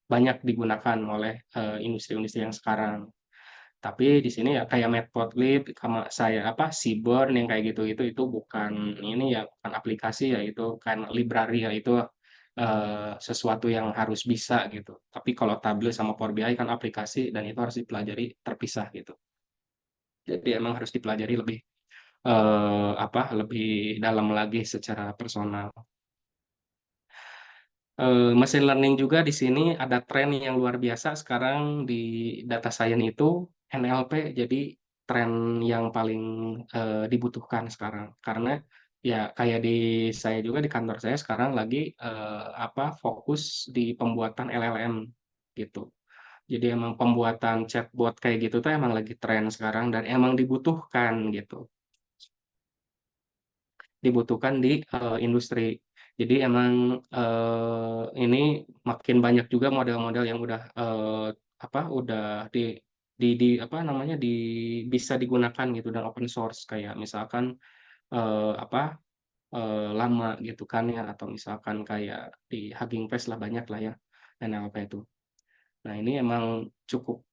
banyak digunakan oleh industri-industri yang sekarang. Tapi di sini ya kayak Matplotlib, sama saya Seaborn yang kayak gitu itu bukan ini ya bukan aplikasi ya itu kan library ya itu sesuatu yang harus bisa gitu. Tapi kalau Tableau sama Power BI kan aplikasi dan itu harus dipelajari terpisah gitu. Jadi emang harus dipelajari lebih lebih dalam lagi secara personal. Machine learning juga di sini ada tren yang luar biasa sekarang di data science itu NLP jadi tren yang paling dibutuhkan sekarang. Karena ya kayak di saya juga di kantor saya sekarang lagi fokus di pembuatan LLM gitu. Jadi emang pembuatan chatbot kayak gitu tuh emang lagi tren sekarang dan emang dibutuhkan gitu. Dibutuhkan di industri. Jadi emang ini makin banyak juga model-model yang udah udah di apa namanya bisa digunakan gitu dan open source kayak misalkan apa lama gitu kan ya, atau misalkan kayak di Hugging Face lah banyak lah ya NLP itu. Nah ini emang cukup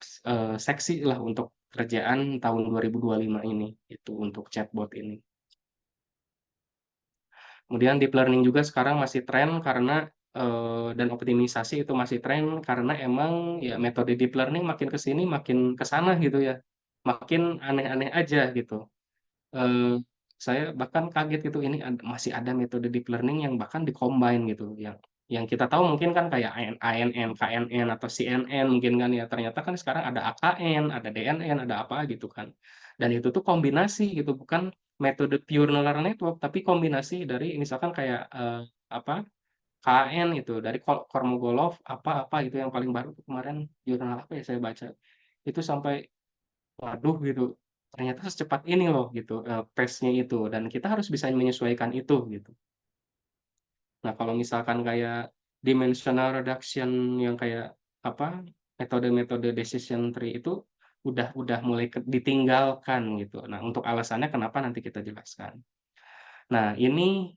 seksi lah untuk kerjaan tahun 2025 ini itu untuk chatbot ini. Kemudian deep learning juga sekarang masih tren karena dan optimisasi itu masih tren karena emang ya metode deep learning makin ke sini makin ke sana gitu ya. Makin aneh-aneh aja gitu. Eee, saya bahkan kaget gitu ini masih ada metode deep learning yang bahkan di-combine gitu, yang kita tahu mungkin kan kayak ANN, KNN, atau CNN mungkin kan ya, ternyata kan sekarang ada AKN, ada DNN, ada apa gitu kan. Dan itu tuh kombinasi gitu, bukan metode pure neural network, tapi kombinasi dari misalkan kayak, apa, KN itu, dari Kolmogorov apa itu yang paling baru tuh kemarin, jurnal apa ya saya baca, itu sampai waduh gitu, ternyata secepat ini loh gitu, pace-nya itu dan kita harus bisa menyesuaikan itu gitu. Nah kalau misalkan kayak dimensional reduction yang kayak apa, metode-metode decision tree itu udah mulai ditinggalkan gitu. Nah untuk alasannya kenapa nanti kita jelaskan. Nah ini,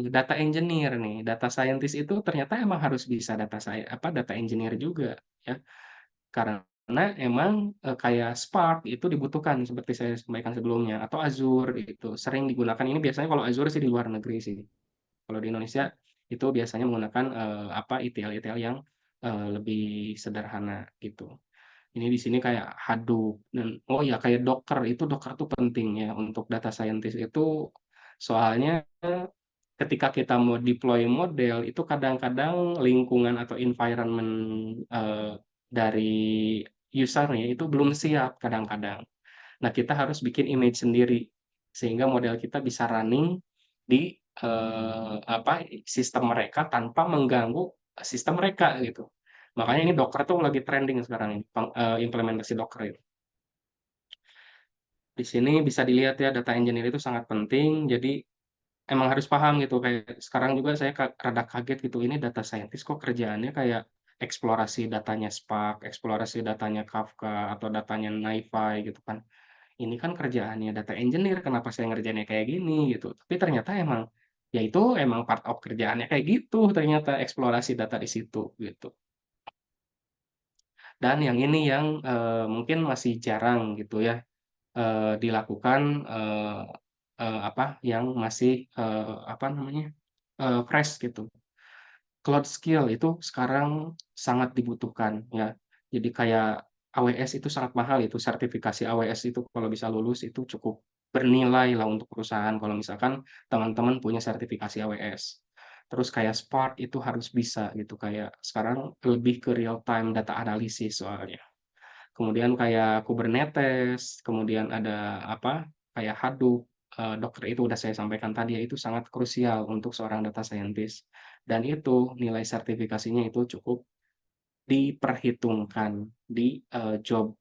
data engineer nih, data scientist itu ternyata emang harus bisa data engineer juga ya. Karena emang, kayak Spark itu dibutuhkan seperti saya sampaikan sebelumnya atau Azure gitu, sering digunakan ini biasanya kalau Azure sih di luar negeri sih. Kalau di Indonesia itu biasanya menggunakan, apa, ETL-ETL yang, lebih sederhana gitu. Ini di sini kayak Hadoop dan oh ya kayak Docker tuh penting ya untuk data scientist itu, soalnya ketika kita mau deploy model itu kadang-kadang lingkungan atau environment, dari user-nya itu belum siap kadang-kadang. Nah, kita harus bikin image sendiri, sehingga model kita bisa running di, apa, sistem mereka tanpa mengganggu sistem mereka gitu. Makanya ini Docker tuh lagi trending sekarang ini, implementasi Docker itu. Di sini bisa dilihat ya data engineer itu sangat penting, jadi emang harus paham gitu, kayak sekarang juga saya rada kaget gitu, ini data scientist kok kerjaannya kayak eksplorasi datanya Spark, eksplorasi datanya Kafka, atau datanya NiFi gitu kan. Ini kan kerjaannya data engineer, kenapa saya ngerjainnya kayak gini gitu. Tapi ternyata emang, ya itu emang part of kerjaannya kayak gitu ternyata eksplorasi data di situ gitu. Dan yang ini yang, mungkin masih jarang gitu ya, dilakukan, apa, yang masih, apa namanya, fresh gitu. Cloud skill itu sekarang sangat dibutuhkan ya. Jadi kayak AWS itu sangat mahal itu, sertifikasi AWS itu kalau bisa lulus itu cukup bernilai lah untuk perusahaan kalau misalkan teman-teman punya sertifikasi AWS. Terus kayak Spark itu harus bisa gitu, kayak sekarang lebih ke real time data analisis soalnya. Kemudian kayak Kubernetes, kemudian ada apa, kayak Hadoop, Docker itu udah saya sampaikan tadi ya, itu sangat krusial untuk seorang data scientist. Dan itu nilai sertifikasinya itu cukup diperhitungkan di, job,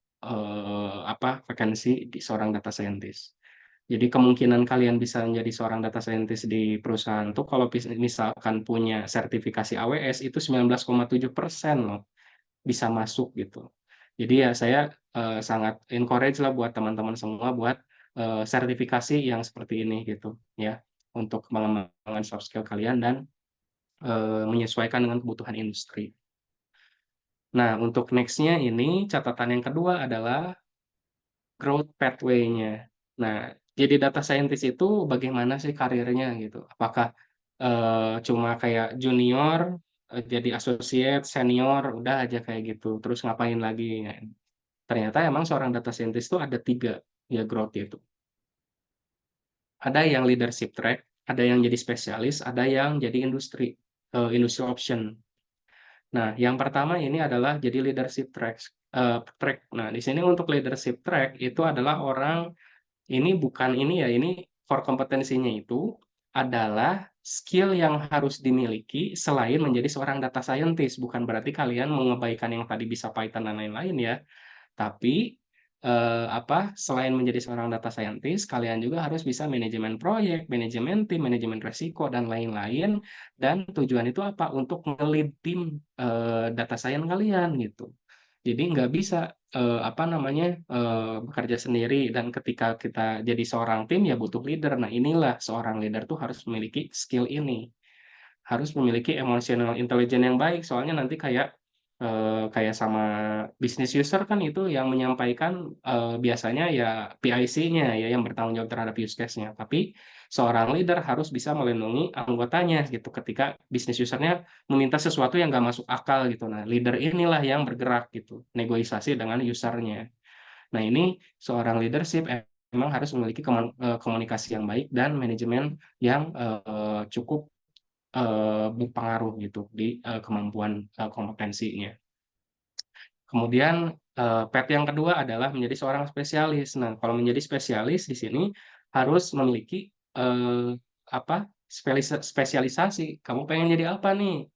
apa, vakansi di seorang data scientist. Jadi kemungkinan kalian bisa menjadi seorang data scientist di perusahaan tuh kalau misalkan punya sertifikasi AWS itu 19,7% loh. Bisa masuk gitu. Jadi ya saya, sangat encourage lah buat teman-teman semua buat, sertifikasi yang seperti ini gitu ya, untuk mengembangkan soft skill kalian dan, menyesuaikan dengan kebutuhan industri. Nah untuk next-nya ini catatan yang kedua adalah growth pathway-nya. Nah jadi data scientist itu bagaimana sih karirnya gitu? Apakah, cuma kayak junior, jadi associate, senior, udah aja kayak gitu, terus ngapain lagi? Nah ternyata emang seorang data scientist itu ada 3 ya growth itu. Ada yang leadership track, ada yang jadi spesialis, ada yang jadi industri option. Nah, yang pertama ini adalah jadi leadership track. Nah, di sini untuk leadership track itu adalah orang ini bukan ini ya, ini core kompetensinya itu adalah skill yang harus dimiliki selain menjadi seorang data scientist. Bukan berarti kalian mengebaikan yang tadi bisa Python dan lain-lain ya. Tapi, apa, selain menjadi seorang data scientist, kalian juga harus bisa manajemen proyek, manajemen tim, manajemen resiko, dan lain-lain. Dan tujuan itu apa? Untuk nge-lead tim, data science kalian gitu. Jadi nggak bisa bekerja sendiri, dan ketika kita jadi seorang tim ya butuh leader. Nah, inilah seorang leader tuh harus memiliki skill ini. Harus memiliki emotional intelligence yang baik, soalnya nanti kayak sama business user kan itu yang menyampaikan, biasanya ya PIC-nya ya yang bertanggung jawab terhadap use case-nya. Tapi seorang leader harus bisa melindungi anggotanya gitu ketika business user-nya meminta sesuatu yang nggak masuk akal gitu. Nah, leader inilah yang bergerak gitu, negosiasi dengan user-nya. Nah, ini seorang leadership memang harus memiliki komunikasi yang baik dan manajemen yang, cukup berpengaruh gitu di, kemampuan, kompetensinya. Kemudian, PET yang kedua adalah menjadi seorang spesialis. Nah, kalau menjadi spesialis di sini harus memiliki, spesialisasi. Kamu pengen jadi apa nih?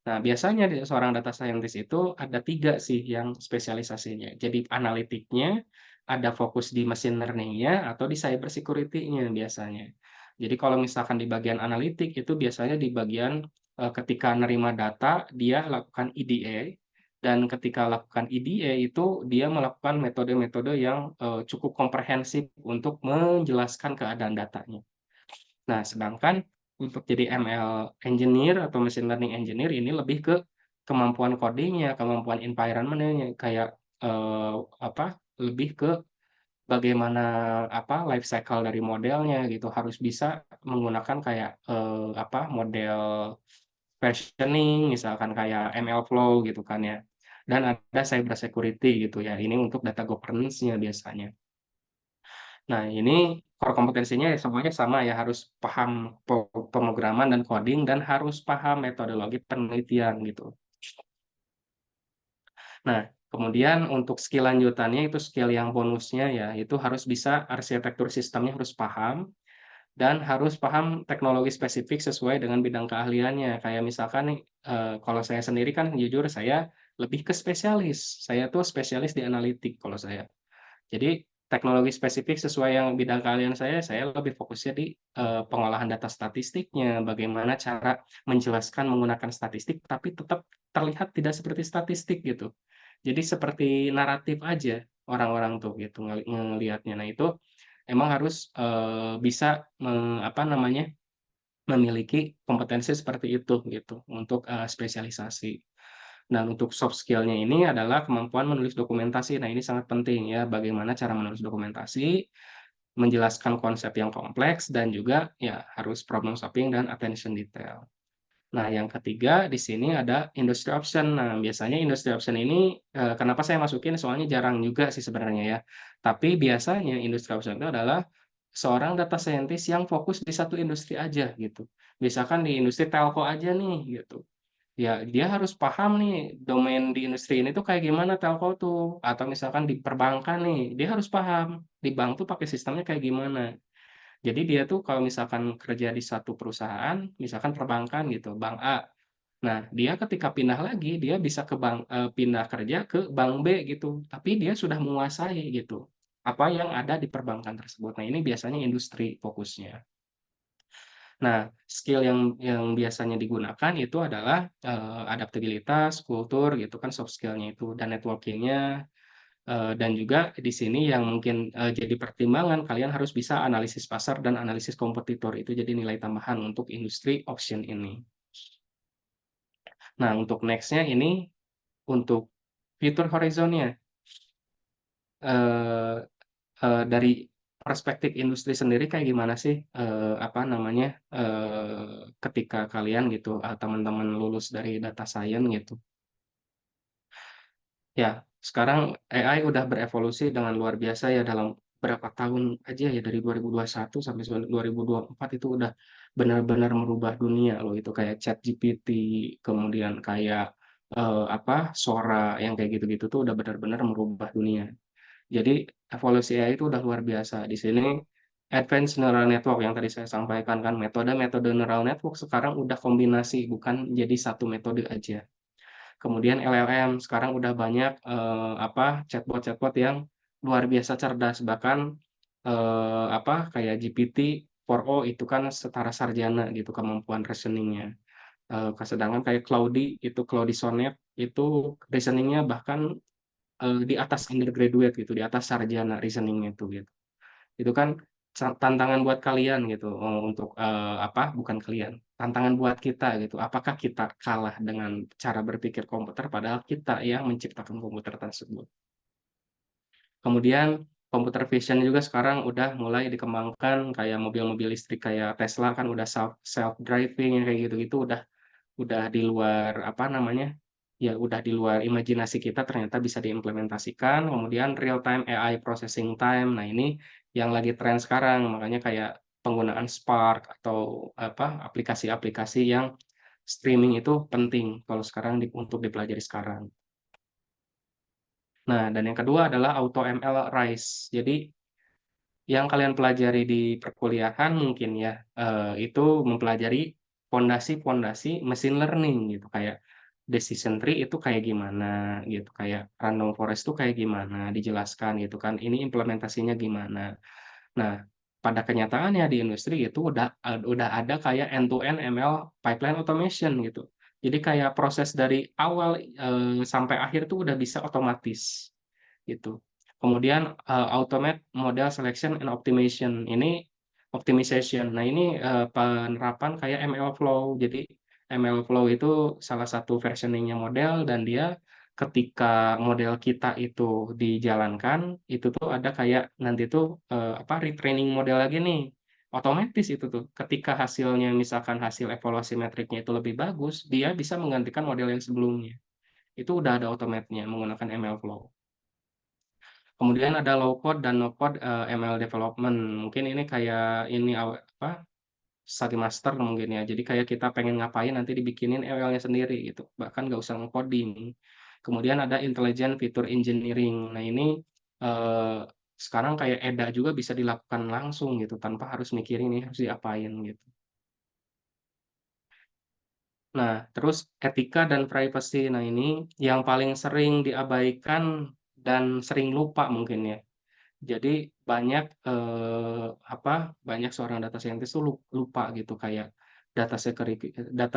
Nah, biasanya seorang data scientist itu ada 3 sih yang spesialisasinya. Jadi analitiknya, ada fokus di machine learning-nya, atau di cyber security-nya biasanya. Jadi kalau misalkan di bagian analitik itu biasanya di bagian, ketika nerima data dia lakukan EDA, dan ketika lakukan EDA itu dia melakukan metode-metode yang, cukup komprehensif untuk menjelaskan keadaan datanya. Nah, sedangkan untuk jadi ML engineer atau machine learning engineer ini lebih ke kemampuan coding-nya, kemampuan environment-nya, kayak, lebih ke bagaimana, life cycle dari modelnya gitu, harus bisa menggunakan kayak, model versioning, misalkan kayak MLflow gitu kan ya, dan ada cyber security gitu ya, ini untuk data governance-nya biasanya. Nah, ini core kompetensinya ya semuanya sama ya, harus paham pemrograman dan coding, dan harus paham metodologi penelitian gitu. Nah, kemudian untuk skill lanjutannya itu skill yang bonusnya ya, itu harus bisa arsitektur sistemnya harus paham, dan harus paham teknologi spesifik sesuai dengan bidang keahliannya. Kayak misalkan nih, kalau saya sendiri kan jujur saya lebih ke spesialis, saya tuh spesialis di analitik kalau saya. Jadi teknologi spesifik sesuai yang bidang keahlian saya lebih fokusnya di, pengolahan data statistiknya, bagaimana cara menjelaskan menggunakan statistik, tapi tetap terlihat tidak seperti statistik gitu. Jadi seperti naratif aja orang-orang tuh gitu ngelihatnya. Nah, itu emang harus, bisa memiliki kompetensi seperti itu gitu untuk, spesialisasi. Nah, untuk soft skill-nya ini adalah kemampuan menulis dokumentasi. Nah, ini sangat penting ya, bagaimana cara menulis dokumentasi, menjelaskan konsep yang kompleks, dan juga ya harus problem solving dan attention detail. Nah, yang ketiga di sini ada industry option. Nah, biasanya industry option ini, kenapa saya masukin, soalnya jarang juga sih sebenarnya ya. Tapi biasanya industry option itu adalah seorang data scientist yang fokus di satu industri aja gitu. Misalkan di industri telco aja nih gitu. Ya, dia harus paham nih domain di industri ini tuh kayak gimana telco tuh, atau misalkan di perbankan nih, dia harus paham di bank tuh pakai sistemnya kayak gimana. Jadi dia tuh kalau misalkan kerja di satu perusahaan, misalkan perbankan gitu, bank A. Nah, dia ketika pindah lagi, dia bisa pindah kerja ke bank B gitu, tapi dia sudah menguasai gitu, apa yang ada di perbankan tersebut. Nah, ini biasanya industri fokusnya. Nah, skill yang biasanya digugakan itu adalah, adaptabilitas, kultur gitu kan, soft skill-nya itu, dan networking-nya, dan juga di sini yang mungkin, jadi pertimbangan, kalian harus bisa analisis pasar dan analisis kompetitor, itu jadi nilai tambahan untuk industri option ini. Nah, untuk next-nya ini, untuk future horizon-nya, eee dari perspektif industri sendiri kayak gimana sih, ketika kalian gitu, teman-teman lulus dari data science gitu? Ya, sekarang AI udah berevolusi dengan luar biasa ya dalam berapa tahun aja ya, dari 2021 sampai 2024 itu udah benar-benar merubah dunia loh, itu kayak ChatGPT, kemudian kayak, Sora yang kayak gitu-gitu tuh udah benar-benar merubah dunia. Jadi evolusi AI itu udah luar biasa. Di sini advanced neural network yang tadi saya sampaikan kan, metode-metode neural network sekarang udah kombinasi, bukan jadi satu metode aja. Kemudian LLM sekarang udah banyak, chatbot-chatbot yang luar biasa cerdas, bahkan, kayak GPT-4o itu kan setara sarjana gitu kemampuan reasoning-nya. Sedangkan kayak Claude Sonnet itu reasoning-nya bahkan di atas undergraduate gitu, di atas sarjana reasoning itu gitu. Itu kan tantangan buat kalian gitu, untuk, bukan kalian, tantangan buat kita gitu, apakah kita kalah dengan cara berpikir komputer padahal kita yang menciptakan komputer tersebut. Kemudian computer vision juga sekarang udah mulai dikembangkan, kayak mobil-mobil listrik kayak Tesla kan udah self-driving yang kayak gitu-gitu udah di luar, ya udah di luar imajinasi kita, ternyata bisa diimplementasikan. Kemudian real time AI processing time, nah ini yang lagi tren sekarang, makanya kayak penggunaan Spark atau aplikasi-aplikasi yang streaming itu penting kalau sekarang untuk dipelajari sekarang. Nah, dan yang kedua adalah AutoML RISE. Jadi yang kalian pelajari di perkuliahan mungkin ya, itu mempelajari pondasi-pondasi machine learning gitu, kayak decision tree itu kayak gimana gitu, kayak random forest itu kayak gimana, dijelaskan gitu kan, ini implementasinya gimana. Nah, pada kenyataannya di industri itu udah ada kayak end to end ML pipeline automation gitu. Jadi kayak proses dari awal, sampai akhir tuh udah bisa otomatis gitu. Kemudian, automate model selection and optimization. Nah ini, penerapan kayak ML Flow. Jadi ML Flow itu salah satu versioning-nya model, dan dia ketika model kita itu dijalankan, itu tuh ada kayak nanti tuh, retraining model lagi nih. Otomatis itu tuh, ketika hasilnya misalkan hasil evaluasi metriknya itu lebih bagus, dia bisa menggantikan model yang sebelumnya. Itu udah ada automate-nya menggunakan ML Flow. Kemudian ada low code dan no code, ML development. Mungkin ini kayak ini study master mungkin ya. Jadi kayak kita pengen ngapain nanti dibikinin ML-nya sendiri gitu. Bahkan nggak usah nge-coding. Kemudian ada intelligent feature engineering. Nah ini, eee, sekarang kayak EDA juga bisa dilakukan langsung gitu tanpa harus mikirin ini harus diapain gitu. Nah, terus etika dan privacy. Nah ini yang paling sering diabaikan dan sering lupa mungkin ya. Jadi banyak seorang data scientist tuh lupa gitu kayak data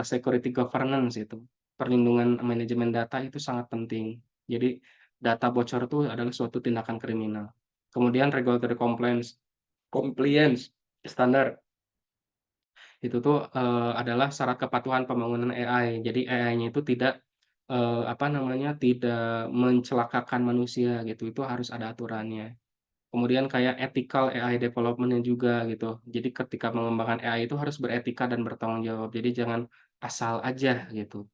security governance itu, perlindungan manajemen data itu sangat penting. Jadi data bocor itu adalah suatu tindakan kriminal. Kemudian regulatory compliance standar itu tuh, adalah syarat kepatuhan pembangunan AI. Jadi AI-nya itu tidak mencelakakan manusia gitu, itu harus ada aturannya. Kemudian kayak ethical AI development-nya juga gitu. Jadi ketika mengembangkan AI itu harus beretika dan bertanggung jawab. Jadi jangan asal aja gitu.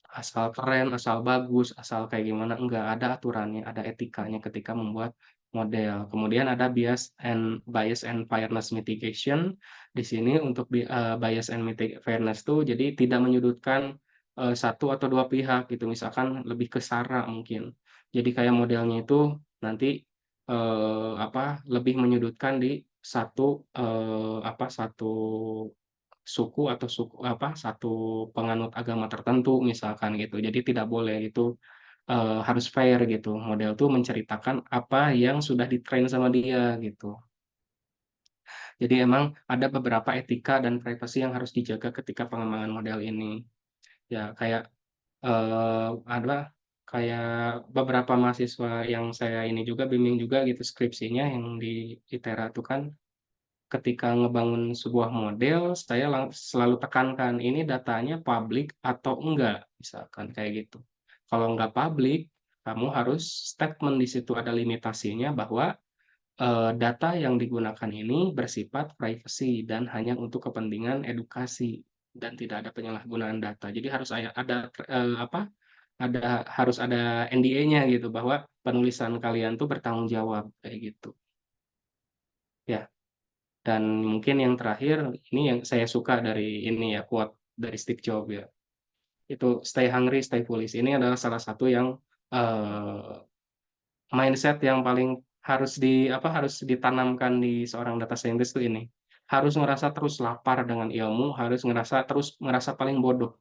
Asal keren, asal bagus, asal kayak gimana, enggak, ada aturannya, ada etikanya ketika membuat model. Kemudian ada bias and fairness mitigation. Di sini untuk bias and fairness tuh jadi tidak menyudutkan, satu atau dua pihak gitu, misalkan lebih ke SARA mungkin. Jadi kayak modelnya itu nanti, lebih menyudutkan di satu satu penganut agama tertentu misalkan gitu. Jadi tidak boleh itu, harus fair gitu. Model tuh menceritakan apa yang sudah di-train sama dia gitu. Jadi emang ada beberapa etika dan privasi yang harus dijaga ketika pengembangan model ini. Ya kayak, kayak beberapa mahasiswa yang saya ini juga bimbing juga gitu skripsinya yang di ITERA itu kan ketika ngebangun sebuah model, saya selalu tekankan, ini datanya publik atau enggak, misalkan kayak gitu. Kalau enggak publik, kamu harus statement di situ ada limitasinya bahwa, data yang digunakan ini bersifat privacy dan hanya untuk kepentingan edukasi dan tidak ada penyalahgunaan data. Jadi harus harus ada NDA-nya gitu bahwa penulisan kalian tuh bertanggung jawab, kayak gitu. Ya. Dan mungkin yang terakhir, ini yang saya suka dari ini ya, quote dari Steve Jobs ya. Itu "Stay hungry, stay foolish." Ini adalah salah satu yang, eee, mindset yang paling harus ditanamkan di seorang data scientist tuh ini. Harus ngerasa terus lapar dengan ilmu, harus terus ngerasa paling bodoh.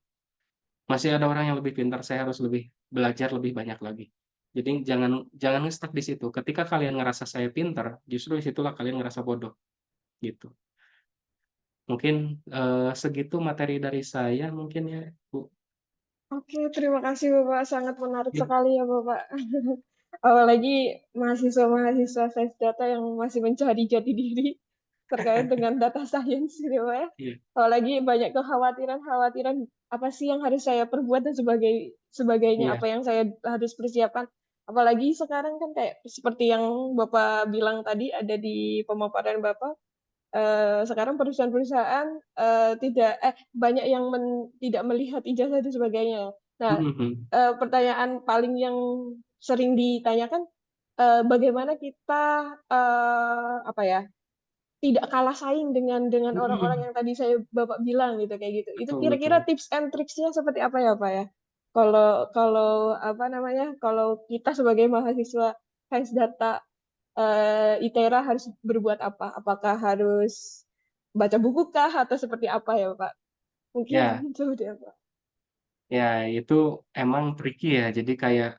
Masih ada orang yang lebih pintar, saya harus belajar lebih banyak lagi. Jadi jangan jangan nge-stuck di situ. Ketika kalian ngerasa saya pintar, justru di situlah kalian ngerasa bodoh, gitu. Mungkin, segitu materi dari saya mungkin ya, Bu. Oke, terima kasih Bapak. Sangat menarik Iya, sekali ya Bapak. Apalagi mahasiswa-mahasiswa sains data yang masih mencari jati diri terkait dengan data science gitu Pak ya. iya, Apalagi banyak kekhawatiran-khawatiran apa sih yang harus saya perbuat dan sebagainya, iya, apa yang saya harus persiapkan. Apalagi sekarang kan kayak seperti yang Bapak bilang tadi ada di pemaparan Bapak, sekarang perusahaan-perusahaan banyak yang tidak melihat ijazah dan sebagainya. Nah, mhm, pertanyaan paling yang sering ditanyakan, bagaimana kita apa ya, tidak kalah saing dengan orang-orang mhm, yang tadi Bapak bilang gitu kayak gitu. Itu betul, betul. kira-kira tips and tricksnya seperti apa ya Pak ya? Kalau kalau apa namanya? Kalau kita sebagai mahasiswa sains data ITERA harus berbuat apa? Apakah harus baca buku kah atau seperti apa ya Pak? Mungkin Ya, seperti apa? ya itu emang tricky ya. Jadi kayak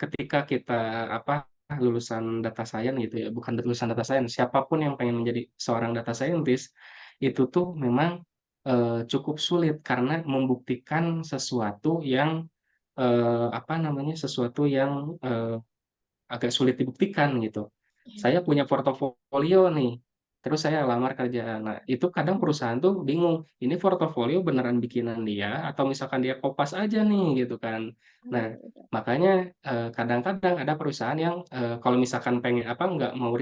ketika kita apa lulusan data science gitu ya, bukan lulusan data science, siapapun yang pengen menjadi seorang data scientist itu tuh memang cukup sulit karena membuktikan sesuatu yang apa namanya, sesuatu yang agak sulit dibuktikan gitu. Saya punya portofolio nih, terus saya lamar kerjaan. Nah, itu kadang perusahaan tuh bingung, ini portofolio beneran bikinan dia atau misalkan dia kopas aja nih gitu kan. Nah, makanya kadang-kadang ada perusahaan yang kalau misalkan pengen apa nggak mau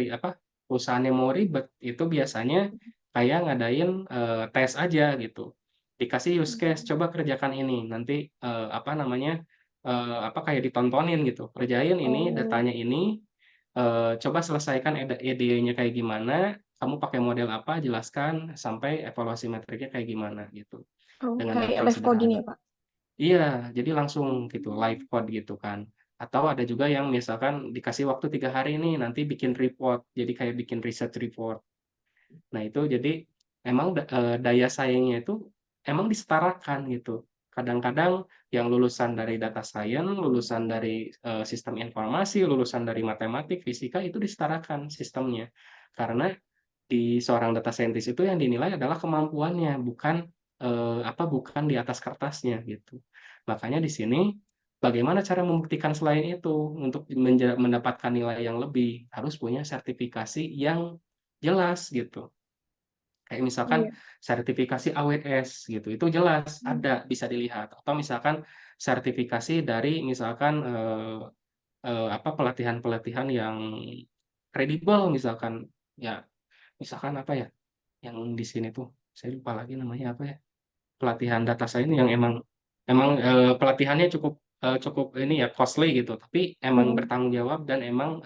perusahaan yang mau ribet itu biasanya kayak ngadain tes aja gitu. Dikasih use case, coba kerjakan ini, nanti apa namanya apa kayak ditontonin gitu, kerjain ini, Oh, datanya ini, coba selesaikan idenya kayak gimana, kamu pakai model apa, jelaskan, sampai evaluasi metriknya kayak gimana gitu, oh, dengan data kayak yang live coding sederhana. ya Pak? Iya, jadi langsung gitu, live code gitu kan. Atau ada juga yang misalkan dikasih waktu 3 hari nih, nanti bikin report, jadi kayak bikin research report. Nah itu jadi emang daya saingnya itu emang disetarakan gitu. Kadang-kadang yang lulusan dari data science, lulusan dari sistem informasi, lulusan dari matematik, fisika itu disetarakan sistemnya. Karena di seorang data scientist itu yang dinilai adalah kemampuannya, bukan di atas kertasnya gitu. Makanya di sini bagaimana cara membuktikan selain itu untuk mendapatkan nilai yang lebih, harus punya sertifikasi yang jelas gitu. Kayak misalkan Iya. sertifikasi AWS gitu, itu jelas ada, bisa dilihat. Atau misalkan sertifikasi dari misalkan, pelatihan-pelatihan yang kredibel misalkan, ya misalkan apa ya, yang di sini tuh, saya lupa lagi namanya apa ya, pelatihan data science yang emang emang, pelatihannya cukup, cukup ini ya, costly gitu, tapi emang Hmm, bertanggung jawab dan emang,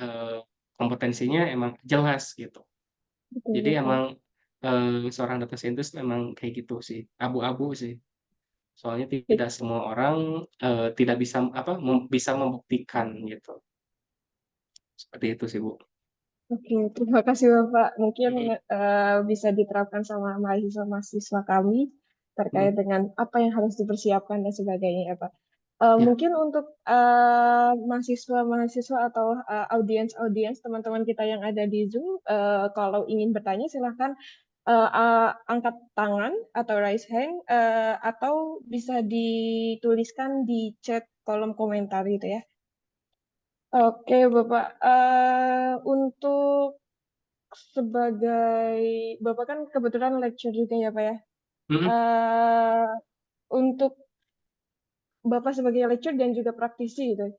kompetensinya emang jelas gitu. betul Jadi betul. emang, seorang data scientist memang kayak gitu sih, abu-abu sih. Soalnya tidak semua orang, tidak bisa bisa membuktikan gitu. Seperti itu sih, Bu. Oke, terima kasih Bapak. Mungkin Mhm, bisa diterapkan sama mahasiswa-mahasiswa kami terkait mhm, dengan apa yang harus dipersiapkan dan sebagainya ya Pak. iya, Mungkin untuk mahasiswa-mahasiswa atau audiens-audiens teman-teman kita yang ada di Zoom, kalau ingin bertanya silahkan angkat tangan atau raise hand, atau bisa dituliskan di chat kolom komentar gitu ya. Oke Bapak, untuk sebagai Bapak kan kebetulan lecture juga ya Pak ya. mhm, Eh, untuk Bapak sebagai lecturer dan juga praktisi gitu.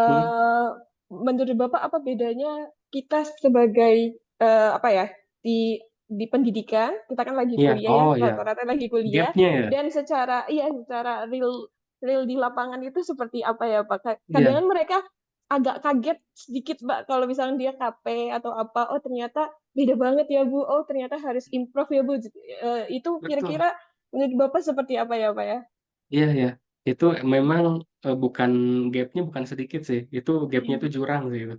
mhm, Eh, menurut Bapak apa bedanya kita sebagai apa ya di pendidikan kita kan lagi iya, kuliah ya oh iya, rata-rata lagi kuliah gap-nya ya? dan secara real real di lapangan itu seperti apa ya Pak? Iya, Kadang mereka agak kaget sedikit Pak kalau misalnya dia KP atau apa, oh ternyata beda banget ya Bu, oh ternyata harus improve ya Bu. Itu betul. kira-kira menurut Bapak seperti apa ya Pak ya? Iya, iya. Itu memang, bukan gap-nya bukan sedikit sih, itu gap-nya itu jurang sih itu.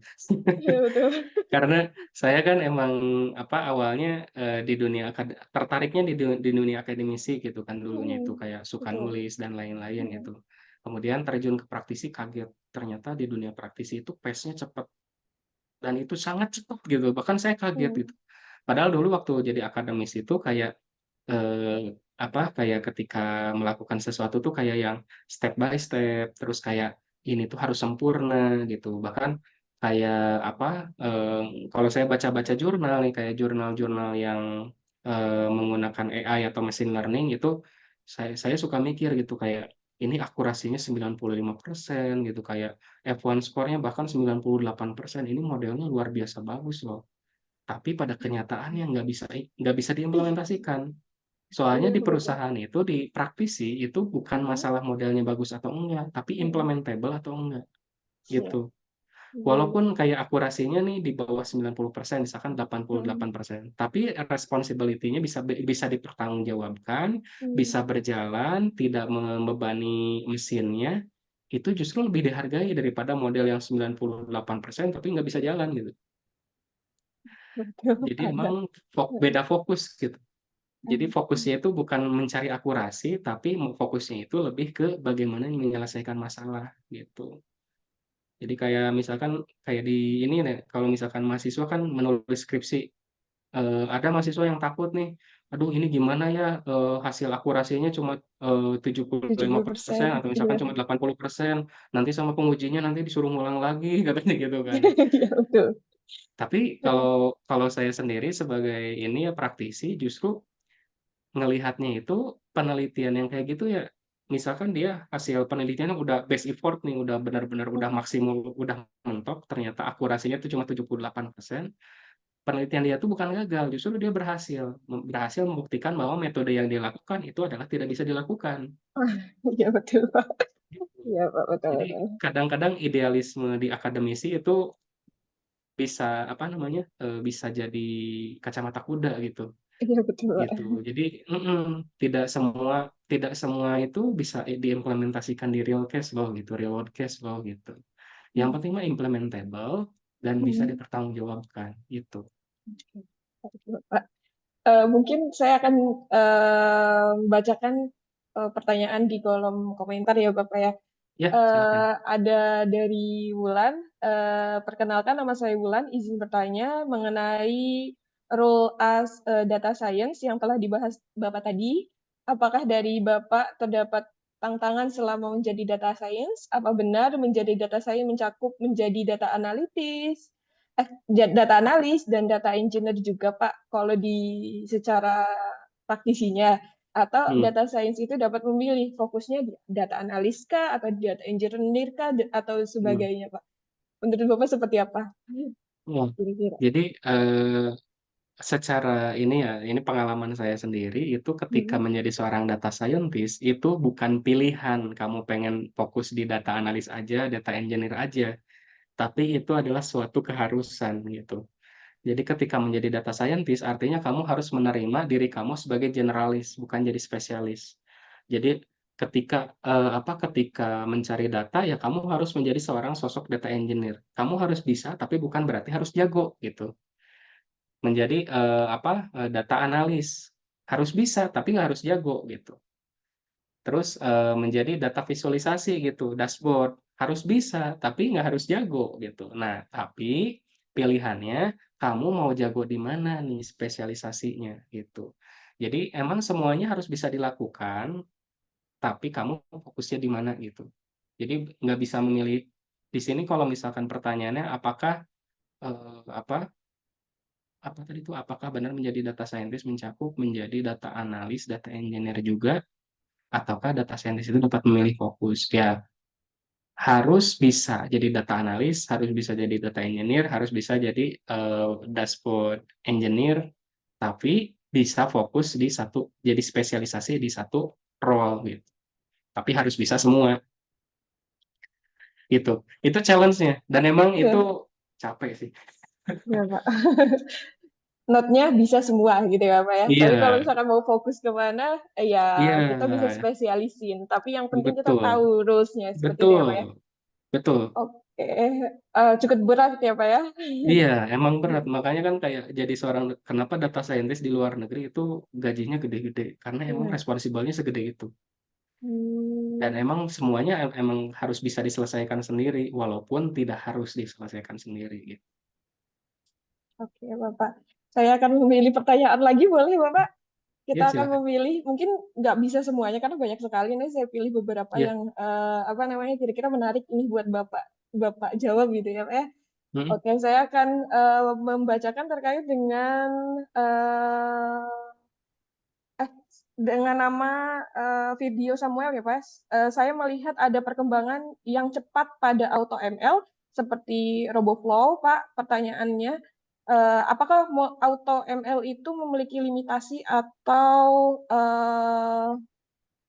Iya betul. Karena saya kan emang, awalnya, di dunia tertariknya di dunia akademisi gitu kan dulunya itu, Hmm, kayak suka betul. nulis dan lain-lain Hmm, gitu. Kemudian terjun ke praktisi kaget, ternyata di dunia praktisi itu pace-nya cepet, dan itu sangat cepet gitu, bahkan saya kaget hmm, gitu. Padahal dulu waktu jadi akademis itu kayak, kayak ketika melakukan sesuatu tuh kayak yang step by step, terus kayak ini tuh harus sempurna gitu. Bahkan kayak kalau saya baca-baca jurnal nih, kayak jurnal-jurnal yang menggunakan AI atau machine learning itu, saya suka mikir gitu kayak ini akurasinya 95% gitu, kayak F1 score-nya bahkan 98%. Ini modelnya luar biasa bagus loh. Tapi pada kenyataannya nggak bisa diimplementasikan. Soalnya Iya, di betul. perusahaan itu, di praktisi itu bukan Hmm, masalah modelnya bagus atau enggak, tapi hmm, implementable atau enggak, siap. gitu. Iya. Walaupun kayak akurasinya nih di bawah 90%, misalkan Hmm, 88%, tapi responsibility-nya bisa dipertanggungjawabkan, hmm. bisa berjalan, tidak membebani mesinnya, itu justru lebih dihargai daripada model yang 98% tapi nggak bisa jalan gitu. Betul, Jadi ada. emang beda fokus gitu. Jadi fokusnya itu bukan mencari akurasi, tapi fokusnya itu lebih ke bagaimana menyelesaikan masalah gitu. Jadi kayak misalkan kayak di ini nih, kalau misalkan mahasiswa kan menulis skripsi, ada mahasiswa yang takut nih, aduh ini gimana ya, hasil akurasinya cuma 75% 70%. atau misalkan Iya. cuma 80%, nanti sama pengujinya nanti disuruh ngulang lagi katanya gitu kan. Iya, betul. Tapi kalau kalau saya sendiri sebagai ini ya praktisi, justru ngelihatnya itu penelitian yang kayak gitu ya, misalkan dia hasil penelitiannya udah best effort nih, udah benar-benar udah maksimal, udah mentok, ternyata akurasinya itu cuma 78%, penelitian dia tuh bukan gagal, justru dia berhasil membuktikan bahwa metode yang dilakukan itu adalah tidak bisa dilakukan. Iya, betul, Pak. Gitu. Iya, Pak, betul, Jadi betul. kadang-kadang idealisme di akademisi itu bisa bisa jadi kacamata kuda gitu. Iya, betul, Pak. Gitu. Jadi tidak semua itu bisa diimplementasikan di real case loh gitu, real world case loh gitu. Yang penting mah implementable dan bisa Hmm. dipertanggungjawabkan gitu. Oke, Pak. Mungkin saya akan membacakan pertanyaan di kolom komentar ya, Bapak ya. Ya, silakan. Ada dari Wulan. Perkenalkan, nama saya Wulan. Izin bertanya mengenai role as data science yang telah dibahas Bapak tadi. Apakah dari Bapak terdapat tantangan selama menjadi data science? Apa benar menjadi data science mencakup menjadi data analis dan data engineer juga, Pak? Kalau di secara praktisinya, atau Hmm. data science itu dapat memilih fokusnya di data analis kah atau data engineer kah atau Hmm. sebagainya, Pak? Menurut Bapak seperti apa? Ya. Kira-kira. Jadi secara ini pengalaman saya sendiri itu ketika Hmm. menjadi seorang data scientist itu bukan pilihan kamu pengen fokus di data analis aja, data engineer aja, tapi itu adalah suatu keharusan gitu. Jadi ketika menjadi data scientist, artinya kamu harus menerima diri kamu sebagai generalis, bukan jadi spesialis. Jadi ketika mencari data, ya kamu harus menjadi seorang sosok data engineer. Kamu harus bisa, tapi bukan berarti harus jago gitu. Menjadi data analis, harus bisa, tapi nggak harus jago gitu. Terus menjadi data visualisasi gitu, dashboard, harus bisa, tapi nggak harus jago gitu. Nah, tapi pilihannya kamu mau jago di mana nih spesialisasinya gitu. Jadi emang semuanya harus bisa dilakukan, tapi kamu fokusnya di mana gitu. Jadi nggak bisa memilih di sini kalau misalkan pertanyaannya apakah eh, apa apa tadi itu apakah benar menjadi data scientist mencakup menjadi data analis, data engineer juga, ataukah data scientist itu dapat memilih fokus? Ya, harus bisa jadi data analis, harus bisa jadi data engineer, harus bisa jadi dashboard engineer, tapi bisa fokus di satu, jadi spesialisasi di satu role gitu. Tapi harus bisa semua gitu. Itu challenge-nya dan emang itu Ya, capek sih. ya, Pak. Not-nya bisa semua gitu ya, Pak ya. Tapi kalau Iya, misalkan mau fokus kemana, ya kita bisa iya, spesialisin. Tapi yang penting kita betul, tahu rules-nya seperti itu ya, Pak ya. betul, betul. Oke, cukup berat ya, Pak ya. Iya, emang berat. Makanya kan kayak jadi seorang, kenapa data scientist di luar negeri itu gajinya gede-gede. Karena emang Iya. responsibilnya segede itu. Dan Hmm. emang semuanya emang harus bisa diselesaikan sendiri, walaupun tidak harus diselesaikan sendiri gitu. Oke, Bapak. Saya akan memilih pertanyaan lagi, boleh, Bapak? kita akan silakan. memilih, mungkin nggak bisa semuanya karena banyak sekali nih. Saya pilih beberapa Iya. yang apa namanya kira-kira menarik ini buat Bapak jawab gitu ya, Pak ya. Mm-mm. Oke, saya akan membacakan terkait dengan dengan nama video Samuel ya, Pak. Saya melihat ada perkembangan yang cepat pada AutoML seperti RoboFlow, Pak. Pertanyaannya, apakah AutoML itu memiliki limitasi atau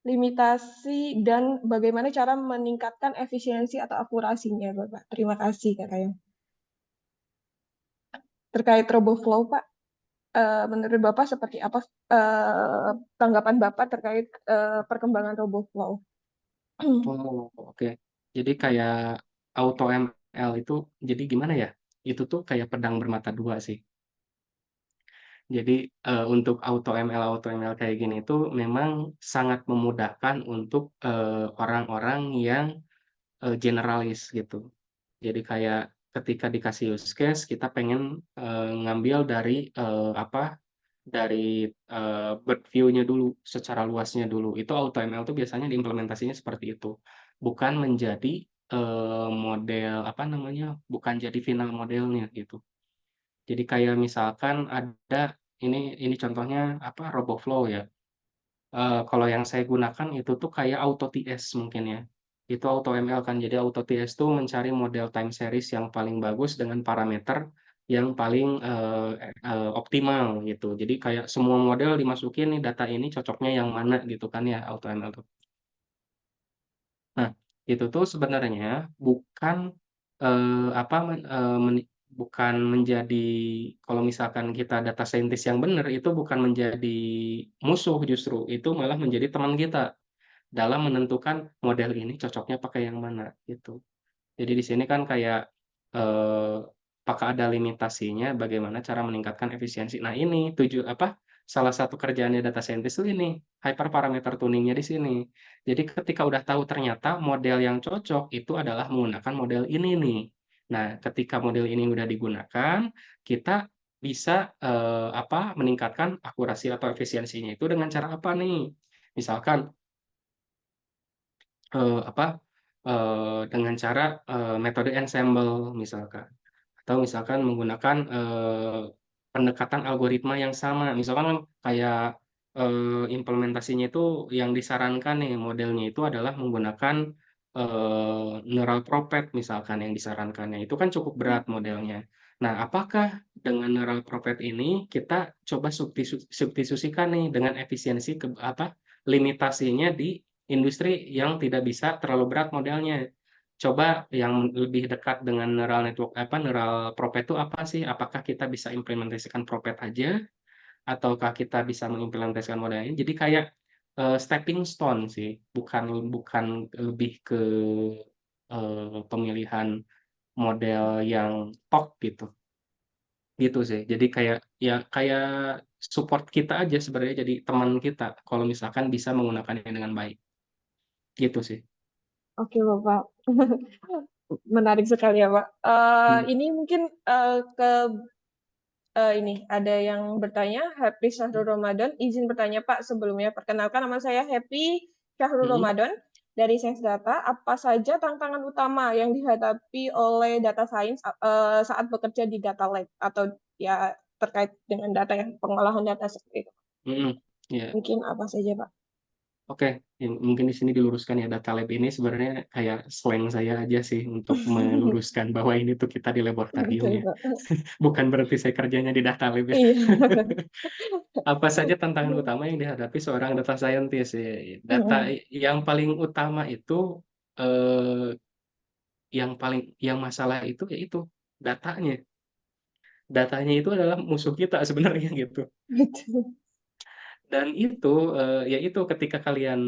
limitasi dan bagaimana cara meningkatkan efisiensi atau akurasinya, Bapak? Terima kasih, katanya. Terkait RoboFlow, Pak. Menurut Bapak seperti apa tanggapan Bapak terkait perkembangan RoboFlow? Oh, oke. Jadi kayak AutoML itu, jadi gimana ya? Itu tuh kayak pedang bermata dua sih. Jadi untuk AutoML kayak gini tuh memang sangat memudahkan untuk orang-orang yang generalis gitu. Jadi kayak ketika dikasih use case, kita pengen ngambil dari dari bird view-nya dulu, secara luasnya dulu. Itu AutoML tuh biasanya diimplementasinya seperti itu. Bukan menjadi model apa namanya, bukan jadi final modelnya gitu. Jadi kayak misalkan ada ini contohnya apa RoboFlow ya. Kalau yang saya gunakan itu tuh kayak AutoTS mungkin ya. Itu AutoML kan. Jadi AutoTS tuh mencari model time series yang paling bagus dengan parameter yang paling optimal gitu. Jadi kayak semua model dimasukin nih data ini cocoknya yang mana gitu kan ya AutoML tuh. Nah, itu tuh sebenarnya bukan bukan menjadi, kalau misalkan kita data scientist yang benar itu bukan menjadi musuh, justru itu malah menjadi teman kita dalam menentukan model ini cocoknya pakai yang mana gitu. Jadi di sini kan kayak eh, apakah ada limitasinya, bagaimana cara meningkatkan efisiensi. Nah ini salah satu kerjaannya data scientist tuh ini hyperparameter tuningnya di sini. Jadi ketika udah tahu ternyata model yang cocok itu adalah menggunakan model ini nih. Nah ketika model ini udah digunakan, kita bisa meningkatkan akurasi atau efisiensinya itu dengan cara apa nih? Misalkan dengan cara metode ensemble misalkan, atau misalkan menggunakan pendekatan algoritma yang sama. Misalkan kan kayak implementasinya itu yang disarankan nih modelnya itu adalah menggunakan neural propet misalkan yang disarankannya. Itu kan cukup berat modelnya. Nah, apakah dengan neural propet ini kita coba substitusikan nih dengan efisiensi limitasinya di industri yang tidak bisa terlalu berat modelnya. Coba yang lebih dekat dengan neural network neural propet itu apa sih? Apakah kita bisa implementasikan propet aja ataukah kita bisa mengimplementasikan model ini? Jadi kayak stepping stone sih, bukan bukan lebih ke pemilihan model yang top gitu. Gitu sih. Jadi kayak support kita aja sebenarnya, jadi teman kita kalau misalkan bisa menggunakannya dengan baik. Gitu sih. Oke, Bapak. Menarik sekali ya, Pak. Hmm. Ini mungkin ini ada yang bertanya, Happy Syahrul Ramadan. Izin bertanya, Pak, sebelumnya. Perkenalkan, nama saya Happy Syahrul Hmm. Ramadan dari Sains Data. Apa saja tantangan utama yang dihadapi oleh data science saat bekerja di data lab atau ya terkait dengan data ya, pengolahan data seperti itu? Hmm. Ya. Mungkin apa saja, Pak? Oke, mungkin di sini diluruskan ya, data lab ini sebenarnya kayak slang saya aja sih untuk meluruskan bahwa ini tuh kita di laboratorium Betul, ya. Pak. Bukan berarti saya kerjanya di data lab ya. Iya. Apa saja tantangan utama yang dihadapi seorang data scientist ya? Data yang paling utama itu eh, yang masalah itu yaitu datanya. Datanya itu adalah musuh kita sebenarnya gitu. Betul. Dan itu, ya itu ketika kalian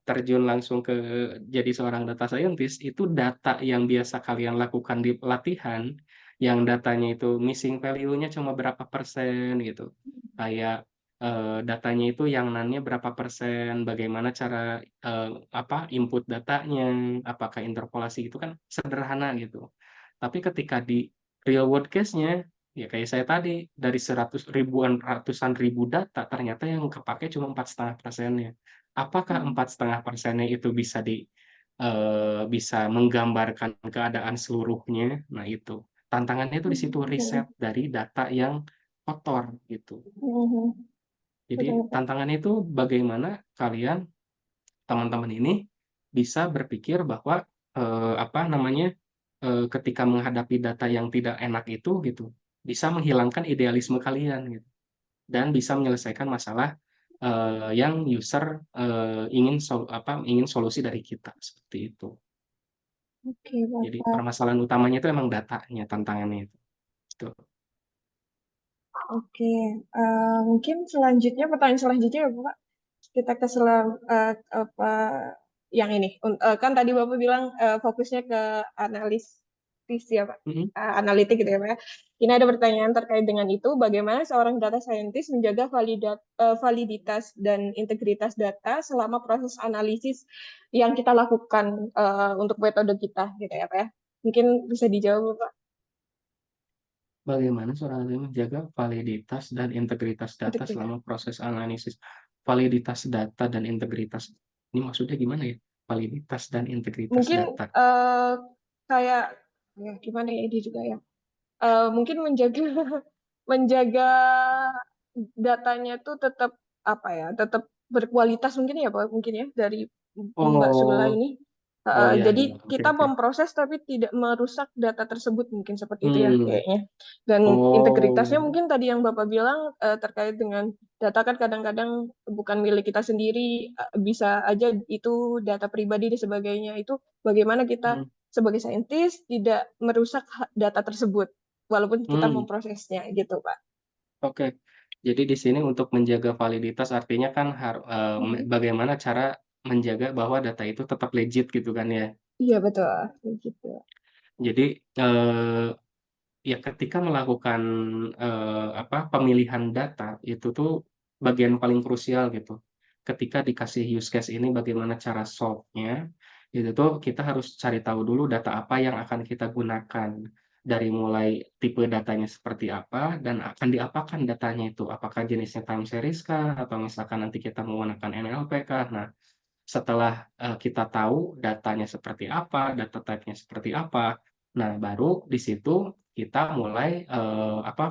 terjun langsung ke jadi seorang data scientist, itu data yang biasa kalian lakukan di pelatihan, yang datanya itu missing value-nya cuma berapa persen gitu. Kayak datanya itu yang none-nya berapa persen, bagaimana cara input datanya, apakah interpolasi itu kan sederhana gitu. Tapi ketika di real world case-nya Ya kayak saya tadi, dari ratusan ribu data, ternyata yang kepake cuma 4,5%-nya. Apakah 4,5%-nya itu bisa menggambarkan keadaan seluruhnya? Nah itu, tantangannya itu di situ, riset dari data yang kotor gitu. Jadi Betul, Pak. tantangannya itu bagaimana kalian, teman-teman ini, bisa berpikir bahwa, ketika menghadapi data yang tidak enak itu gitu, bisa menghilangkan idealisme kalian gitu, dan bisa menyelesaikan masalah, yang user, ingin solusi dari kita, seperti itu. Oke, Jadi Bapak. permasalahan utamanya itu emang datanya, tantangannya itu. Gitu. Oke, mungkin selanjutnya pertanyaan selanjutnya ya, Bapak. Kita ke apa yang ini. Kan tadi Bapak bilang fokusnya ke analisis ya, Pak. Mhm. Analitik gitu ya, Pak, ya. Ini ada pertanyaan terkait dengan itu. Bagaimana seorang data scientist menjaga validitas dan integritas data selama proses analisis yang kita lakukan untuk metode kita gitu ya, Pak, ya. Mungkin bisa dijawab, Pak. Bagaimana seorang ahli menjaga validitas dan integritas data Integritas. selama proses analisis? Validitas data dan integritas, ini maksudnya gimana ya? Validitas dan integritas Mungkin data. kayak ya gimana ya ini juga ya. Mungkin menjaga menjaga datanya tuh tetap apa ya, tetap berkualitas mungkin ya Pak, mungkin ya dari Mbak Sula Oh, ini. oh ya, Jadi ya, oke, kita oke. memproses tapi tidak merusak data tersebut mungkin seperti itu ya Hmm, kayaknya. Dan integritasnya oh, mungkin tadi yang Bapak bilang terkait dengan data kan kadang-kadang bukan milik kita sendiri, bisa aja itu data pribadi dan sebagainya. Itu bagaimana kita hmm, sebagai saintis tidak merusak data tersebut walaupun kita hmm, memprosesnya gitu, Pak. oke. Jadi di sini untuk menjaga validitas artinya kan Mhm. bagaimana cara menjaga bahwa data itu tetap legit gitu kan ya. Iya betul, gitu. Jadi ya ketika melakukan pemilihan data itu tuh bagian paling krusial gitu. Ketika dikasih use case ini bagaimana cara solve-nya, itu tuh kita harus cari tahu dulu data apa yang akan kita gunakan. Dari mulai tipe datanya seperti apa dan akan diapakan datanya itu. Apakah jenisnya time series kah atau misalkan nanti kita menggunakan NLP kah. Nah, setelah, kita tahu datanya seperti apa, data type-nya seperti apa, nah baru di situ kita mulai,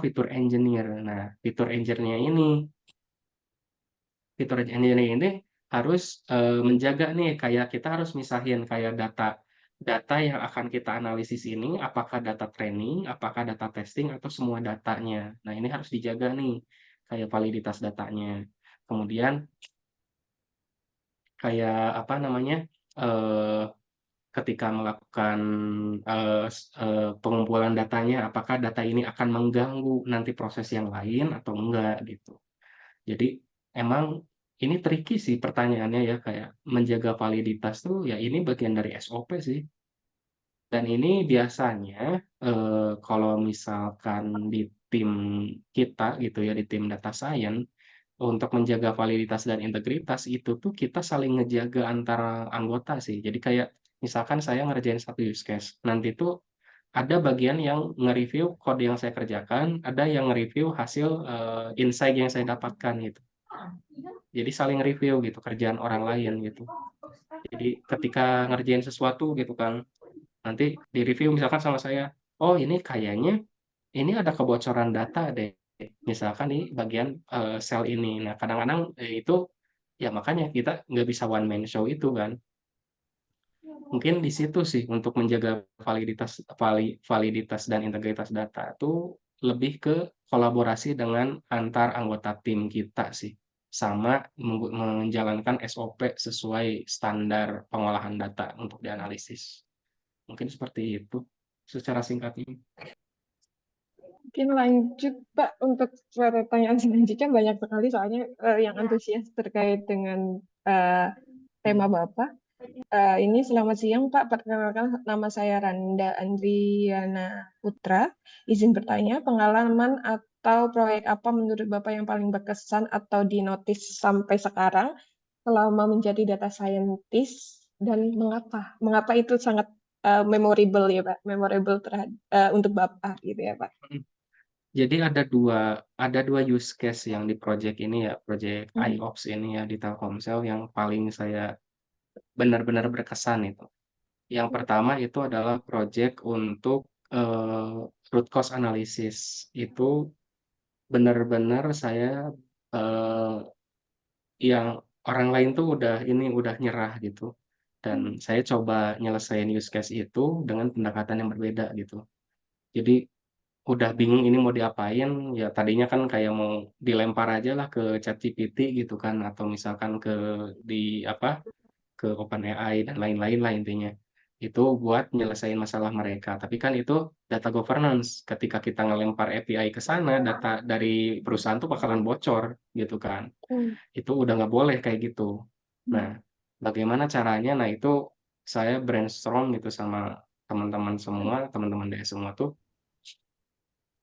fitur engineer. Nah, fitur engineer ini harus, menjaga nih, kayak kita harus misahin kayak data data yang akan kita analisis ini, apakah data training, apakah data testing, atau semua datanya. Nah, ini harus dijaga nih, kayak validitas datanya. Kemudian kayak eee ketika melakukan, pengumpulan datanya, apakah data ini akan mengganggu nanti proses yang lain atau enggak, gitu. Jadi emang ini tricky sih pertanyaannya ya, kayak menjaga validitas tuh ya ini bagian dari SOP sih. Dan ini biasanya, kalau misalkan di tim kita gitu ya, di tim data science, untuk menjaga validitas dan integritas itu tuh kita saling ngejaga antara anggota sih. Jadi kayak misalkan saya ngerjain satu use case, nanti tuh ada bagian yang nge-review kode yang saya kerjakan, ada yang nge-review hasil, insight yang saya dapatkan gitu. Jadi saling review gitu kerjaan orang lain gitu. Jadi ketika ngerjain sesuatu gitu kan, nanti di-review misalkan sama saya, "Oh ini kayaknya ini ada kebocoran data deh." Misalkan di bagian, sel ini. Nah kadang-kadang, itu ya makanya kita nggak bisa one man show itu kan. Mungkin di situ sih untuk menjaga validitas dan integritas data tuh lebih ke kolaborasi dengan antar anggota tim kita sih, sama menjalankan SOP sesuai standar pengolahan data untuk dianalisis. Mungkin seperti itu secara singkatnya. Mungkin lanjut Pak untuk pertanyaan selanjutnya banyak sekali soalnya yang antusias terkait dengan tema Bapak. Ini selamat siang Pak, perkenalkan nama saya Randa Andriana Putra. Izin bertanya, pengalaman atau proyek apa menurut Bapak yang paling berkesan atau dinotis sampai sekarang selama menjadi data scientist dan mengapa? Mengapa itu sangat memorable ya Pak, memorable untuk Bapak gitu ya Pak. Jadi ada dua use case yang di project ini ya, project IOPS ini ya di Telkomsel yang paling saya benar-benar berkesan itu. Yang pertama itu adalah project untuk root cause analysis. Itu benar-benar saya eh, yang orang lain tuh udah nyerah gitu. Dan saya coba nyelesain use case itu dengan pendekatan yang berbeda gitu. Jadi udah bingung ini mau diapain, ya tadinya kan kayak mau dilempar aja lah ke ChatGPT gitu kan, atau misalkan di apa ke OpenAI dan lain-lain lah intinya. Itu buat nyelesain masalah mereka. Tapi kan itu data governance. Ketika kita ngelempar API ke sana, data dari perusahaan tuh bakalan bocor gitu kan. Itu udah nggak boleh kayak gitu. Nah, bagaimana caranya? Nah, itu saya brainstorm gitu sama teman-teman semua, teman-teman DS semua tuh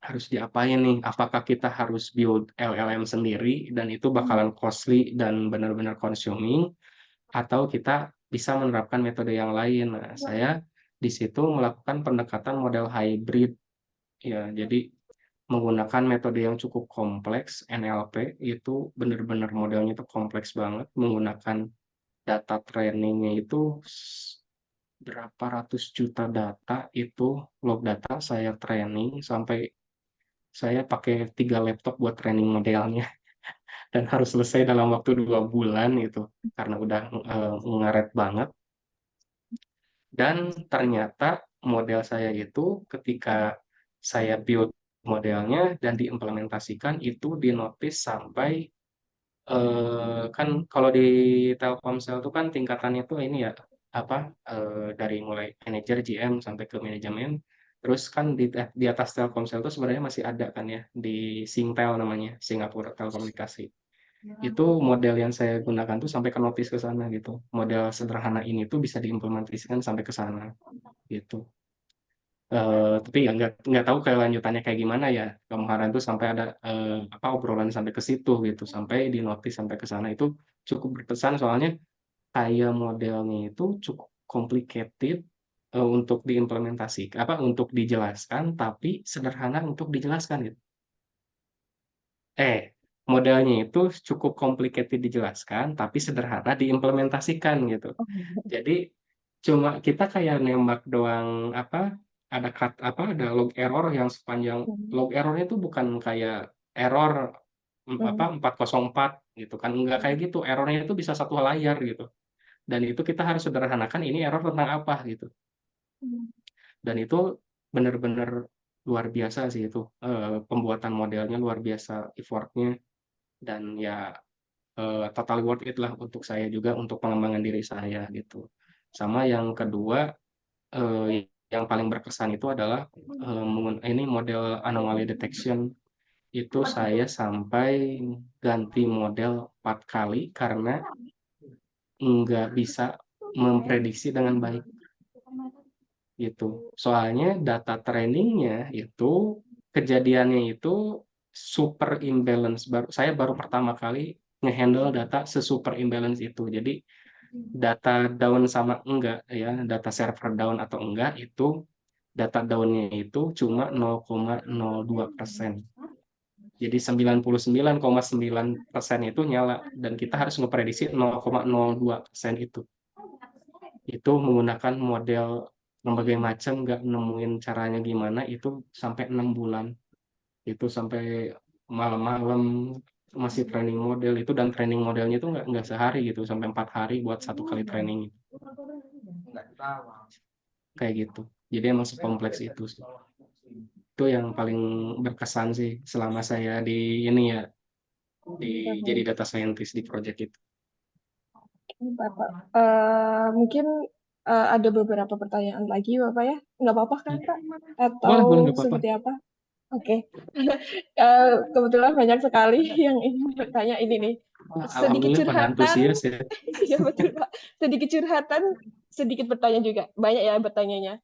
harus diapain nih? Apakah kita harus build LLM sendiri dan itu bakalan costly dan benar-benar consuming, atau kita bisa menerapkan metode yang lain? Nah, saya di situ melakukan pendekatan model hybrid ya. Jadi menggunakan metode yang cukup kompleks, NLP itu benar-benar modelnya itu kompleks banget, menggunakan data trainingnya itu berapa ratus juta data itu log data saya training sampai saya pakai 3 laptop buat training modelnya dan harus selesai dalam waktu 2 bulan itu karena udah ngaret banget. Dan ternyata model saya itu ketika saya build modelnya dan diimplementasikan itu dinotis sampai kan kalau di Telkomsel itu kan tingkatannya tuh ini ya apa dari mulai manajer GM sampai ke manajemen. Terus kan di atas Telkomsel itu sebenarnya masih ada kan ya di Singtel namanya, Singapura Telekomunikasi. Itu model yang saya gunakan tuh sampai ke notis ke sana gitu. Model sederhana ini tuh bisa diimplementasikan sampai ke sana gitu. Tapi ya nggak tahu kelanjutannya kayak gimana ya. Kemarin tuh sampai ada apa obrolan sampai ke situ gitu, sampai di notis sampai ke sana itu cukup berpesan soalnya kayak modelnya itu cukup complicated untuk diimplementasikan, apa untuk dijelaskan, tapi sederhana untuk dijelaskan gitu. Modelnya itu cukup complicated dijelaskan, tapi sederhana diimplementasikan gitu. Jadi cuma kita kayak nembak doang apa ada log error yang sepanjang log errornya itu bukan kayak error apa 404 gitu kan, enggak kayak gitu, errornya itu bisa satu layar gitu, dan itu kita harus sederhanakan ini error tentang apa gitu, dan itu benar-benar luar biasa sih itu pembuatan modelnya luar biasa effortnya, dan ya totally worth it lah untuk saya juga untuk pengembangan diri saya gitu. Sama yang kedua yang paling berkesan itu adalah ini model anomaly detection. Itu saya sampai ganti model 4 kali karena nggak bisa memprediksi dengan baik gitu. Soalnya data trainingnya itu kejadiannya itu super imbalance. Saya baru pertama kali ngehandle data sesuper imbalance itu. Jadi data down sama enggak ya, data server down atau enggak itu data downnya itu cuma 0,02%. Jadi 99,9% itu nyala dan kita harus ngeprediksi 0,02% itu. Itu menggunakan model berbagai macam, nggak nemuin caranya gimana, itu sampai 6 bulan. Itu sampai malam-malam masih training model itu, dan training modelnya itu nggak sehari gitu, sampai 4 hari buat satu kali training kayak gitu. Jadi emang sekompleks itu sih. Itu yang paling berkesan sih selama saya di ini ya jadi data scientist di project itu. Bapak, mungkin ada beberapa pertanyaan lagi, Bapak ya? Nggak apa-apa kan, Kak? Atau Boleh nggak apa-apa. seperti apa? Oke. Kebetulan banyak sekali yang ingin bertanya ini nih. Sedikit Alhamdulillah pada curhatan. antusias ya. Iya, betul, Pak. Sedikit curhatan, sedikit bertanya juga. Banyak ya bertanyanya.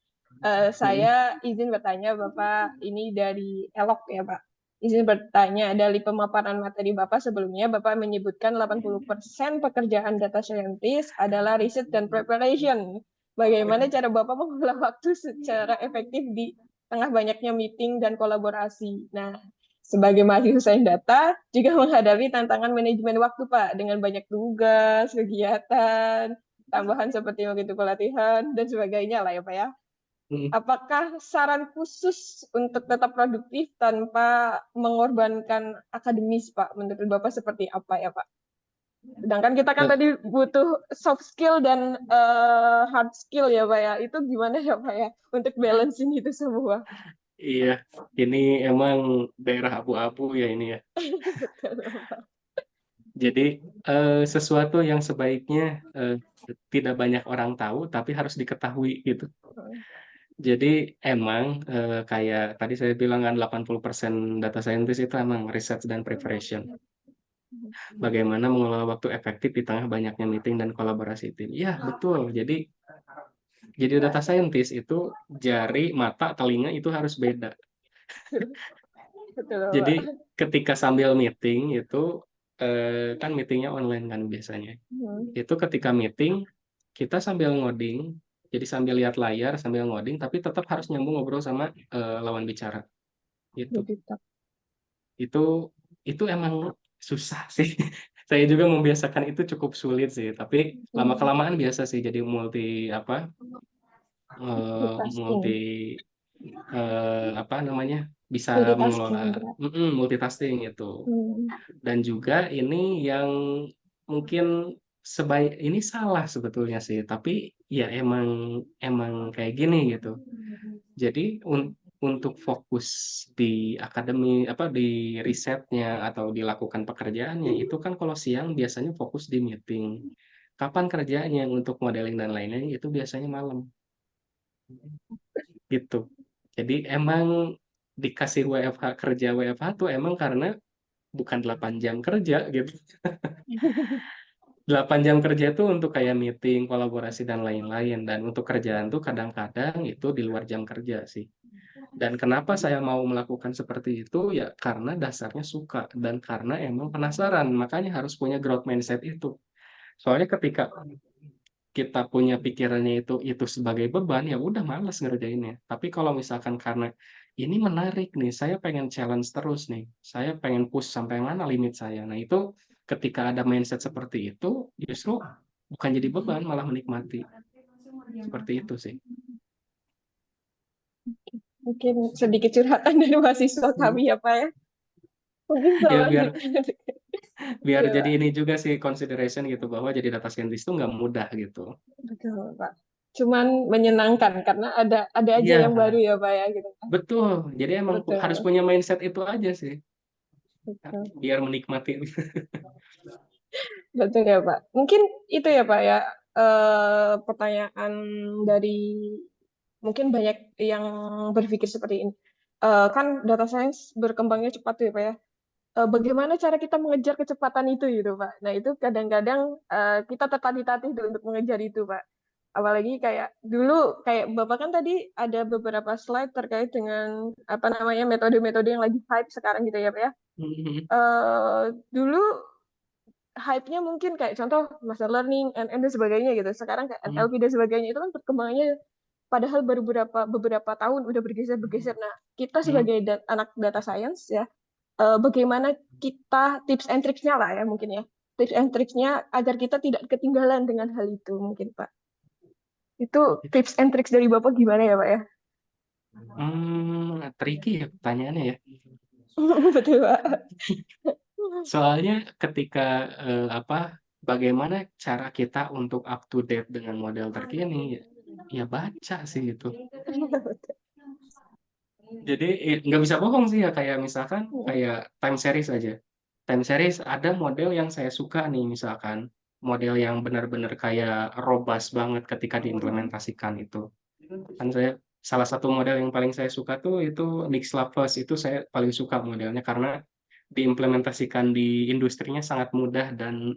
Saya izin bertanya, Bapak, ini dari Elok ya, Pak. Izin bertanya, dari pemaparan materi Bapak sebelumnya, Bapak menyebutkan 80% pekerjaan data scientist adalah research dan preparation. Bagaimana cara Bapak mengolah waktu secara efektif di tengah banyaknya meeting dan kolaborasi. Nah, sebagai mahasiswa sains data, juga menghadapi tantangan manajemen waktu, Pak, dengan banyak tugas, kegiatan, tambahan seperti begitu pelatihan, dan sebagainya lah ya, Pak ya. Hmm. Apakah saran khusus untuk tetap produktif tanpa mengorbankan akademis, Pak? Menurut Bapak seperti apa ya, Pak? Sedangkan kita kan Eh, tadi butuh soft skill dan hard skill ya, Pak ya. Itu gimana ya, Pak ya? Untuk balancing itu semua. Iya, ini emang daerah abu-abu ya ini ya. Betul, Pak. Jadi sesuatu yang sebaiknya tidak banyak orang tahu, tapi harus diketahui gitu. Jadi emang kayak tadi saya bilang kan 80% data scientist itu emang research dan preparation. Bagaimana mengelola waktu efektif di tengah banyaknya meeting dan kolaborasi tim. Ya, betul. Jadi data scientist itu jari, mata, telinga itu harus beda. Betul, Pak. Jadi ketika sambil meeting itu kan meetingnya online kan biasanya. Itu ketika meeting kita sambil ngoding, jadi sambil lihat layar, sambil ngoding, tapi tetap harus nyambung ngobrol sama lawan bicara. Itu Jadi tak. itu itu emang susah sih. Saya juga membiasakan itu cukup sulit sih, tapi lama kelamaan biasa sih jadi multi Multitasking. apa namanya bisa Multitasking, mengelola berat. multitasking itu. Hmm. Dan juga ini yang mungkin sebaik ini salah sebetulnya sih, tapi ya emang emang kayak gini gitu. Jadi untuk fokus di akademi di risetnya atau dilakukan pekerjaannya itu kan kalau siang biasanya fokus di meeting. Kapan kerjanya untuk modeling dan lainnya itu biasanya malam gitu. Jadi emang dikasih WFH kerja WFH tuh emang karena bukan 8 jam kerja gitu. 8 jam kerja itu untuk kayak meeting, kolaborasi dan lain-lain, dan untuk kerjaan tuh kadang-kadang itu di luar jam kerja sih. Dan kenapa saya mau melakukan seperti itu ya karena dasarnya suka dan karena emang penasaran, makanya harus punya growth mindset itu. Soalnya ketika kita punya pikirannya itu sebagai beban ya udah malas ngerjainnya. Tapi kalau misalkan karena ini menarik nih, saya pengen challenge terus nih, saya pengen push sampai mana limit saya. Nah itu ketika ada mindset seperti itu justru bukan jadi beban malah menikmati. Seperti itu sih. Mungkin sedikit curhatan dari mahasiswa Hmm. kami ya, Pak ya. Mungkin Ya biar selanjutnya. biar Iya, jadi Pak. ini juga sih consideration gitu bahwa jadi data scientist itu nggak mudah gitu. Betul, Pak. Cuman menyenangkan karena ada aja Iya, yang baru ya, Pak ya, gitu kan. betul. Jadi emang harus Betul, punya mindset itu aja sih betul. biar menikmati. Betul ya, Pak. Mungkin itu ya, Pak ya. Pertanyaan dari mungkin banyak yang berpikir seperti ini. Kan data science berkembangnya cepat tuh ya, Pak ya. Bagaimana cara kita mengejar kecepatan itu gitu, Pak? Nah, itu kadang-kadang kita tertatih-tatih tuh untuk mengejar itu, Pak. Apalagi kayak dulu, kayak Bapak kan tadi ada beberapa slide terkait dengan apa namanya metode-metode yang lagi hype sekarang gitu ya, Pak ya. Dulu hype-nya mungkin kayak contoh machine learning, NN dan sebagainya gitu. Sekarang kayak NLP dan sebagainya itu kan perkembangannya padahal baru beberapa tahun udah bergeser-bergeser. Nah, kita sebagai anak data science ya, bagaimana kita tips and tricksnya lah ya mungkin ya. Tips and tricksnya agar kita tidak ketinggalan dengan hal itu mungkin Pak. Itu tips and tricks dari Bapak gimana ya Pak ya? Tricky ya pertanyaannya ya. Betul Pak. Soalnya ketika bagaimana cara kita untuk up to date dengan model terkini, ya baca sih itu. Jadi nggak bisa bohong sih ya kayak misalkan kayak time series aja. Time series ada model yang saya suka nih misalkan model yang benar-benar kayak robust banget ketika diimplementasikan itu. Kan saya salah satu model yang paling saya suka tuh itu Nixlabs itu saya paling suka modelnya karena diimplementasikan di industrinya sangat mudah dan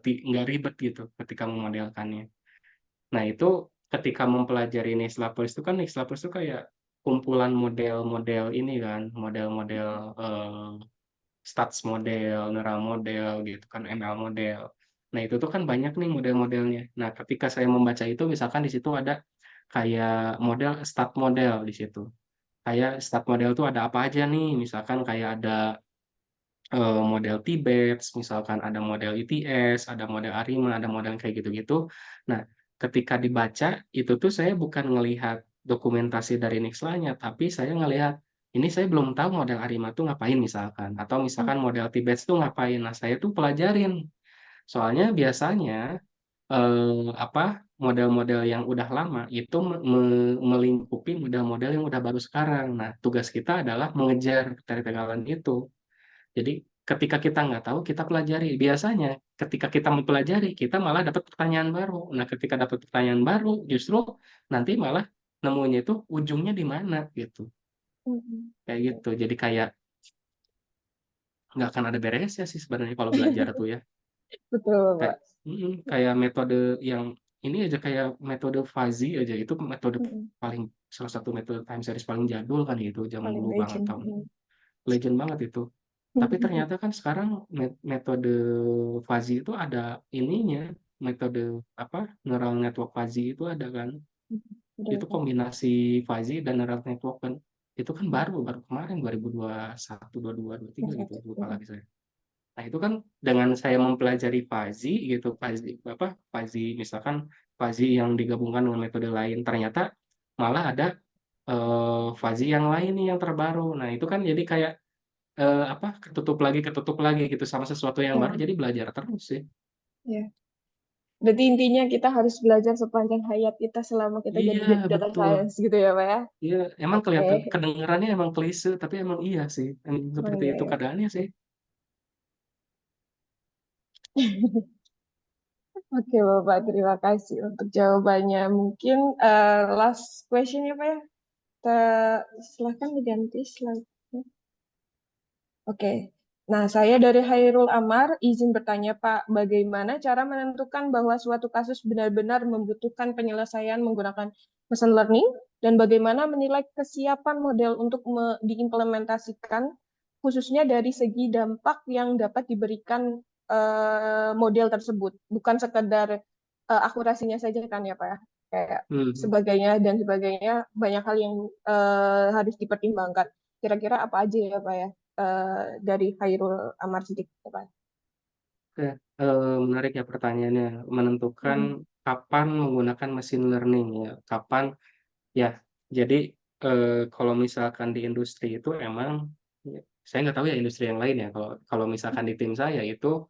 nggak ribet gitu ketika memodelkannya. Nah itu ketika mempelajari Nixlabs itu kan Nixlabs itu kayak kumpulan model-model ini kan, model-model stats model, neural model gitu kan, ML model. Nah itu tuh kan banyak nih model-modelnya. Nah ketika saya membaca itu misalkan di situ ada kayak model stat model di situ. kayak start model tuh ada apa aja nih, misalkan kayak ada model T-Bats, misalkan ada model ETS, ada model ARIMA, ada model kayak gitu-gitu. Nah, ketika dibaca itu tuh saya bukan ngelihat dokumentasi dari Nexla-nya, tapi saya ngelihat ini saya belum tahu model ARIMA tuh ngapain misalkan, atau misalkan model T-Bats tuh ngapain. Nah, saya tuh pelajarin. Soalnya biasanya model-model yang udah lama itu melingkupi model-model yang udah baru sekarang. Nah, tugas kita adalah mengejar ketertinggalan itu. Jadi ketika kita nggak tahu, kita pelajari. Biasanya ketika kita mempelajari, kita malah dapat pertanyaan baru. Nah, ketika dapat pertanyaan baru, justru nanti malah nemunya itu ujungnya di mana gitu. Kayak gitu. Jadi kayak nggak akan ada beresnya sih sebenarnya kalau belajar tuh ya. Betul, Kayak, Pak. kayak metode yang ini aja kayak metode fuzzy aja itu metode paling salah satu metode time series paling jadul kan gitu, zaman Paling dulu banget legend. tahun legend banget itu. Tapi ternyata kan sekarang metode fuzzy itu ada ininya, metode apa neural network fuzzy itu ada kan. Udah, Itu Pak. kombinasi fuzzy dan neural network kan. Itu kan baru kemarin 2021, 22, 23 gitu lupa lagi saya. Nah, itu kan dengan saya mempelajari fuzzy gitu, fuzzy misalkan fuzzy yang digabungkan dengan metode lain, ternyata malah ada fuzzy yang lain nih yang terbaru. Nah, itu kan jadi kayak ketutup lagi gitu sama sesuatu yang baru, Ya, jadi belajar terus sih. ya. Berarti intinya kita harus belajar sepanjang hayat kita selama kita jadi Iya, data betul. science gitu ya, Pak ya? Iya, emang Oke. kelihatan kedengarannya emang klise, tapi emang iya sih. Emang Emang seperti iya itu ya. keadaannya sih. Oke, Bapak, terima kasih untuk jawabannya. Mungkin last question ya, Pak ya. Silahkan diganti slide. Oke. Nah, saya dari Hairul Amar, izin bertanya, Pak, bagaimana cara menentukan bahwa suatu kasus benar-benar membutuhkan penyelesaian menggunakan machine learning, dan bagaimana menilai kesiapan model untuk diimplementasikan, khususnya dari segi dampak yang dapat diberikan model tersebut, bukan sekedar akurasinya saja kan ya, Pak ya? Kayak Hmm. sebagainya dan sebagainya, banyak hal yang harus dipertimbangkan. Kira-kira apa aja ya, Pak ya? Dari Khairul Amar Sidik, Pak. Oke, menarik ya pertanyaannya. Menentukan Mm-mm. kapan menggunakan machine learning ya, kapan ya. Jadi kalau misalkan di industri itu emang, ya, saya nggak tahu ya industri yang lain ya. Kalau kalau misalkan di tim saya itu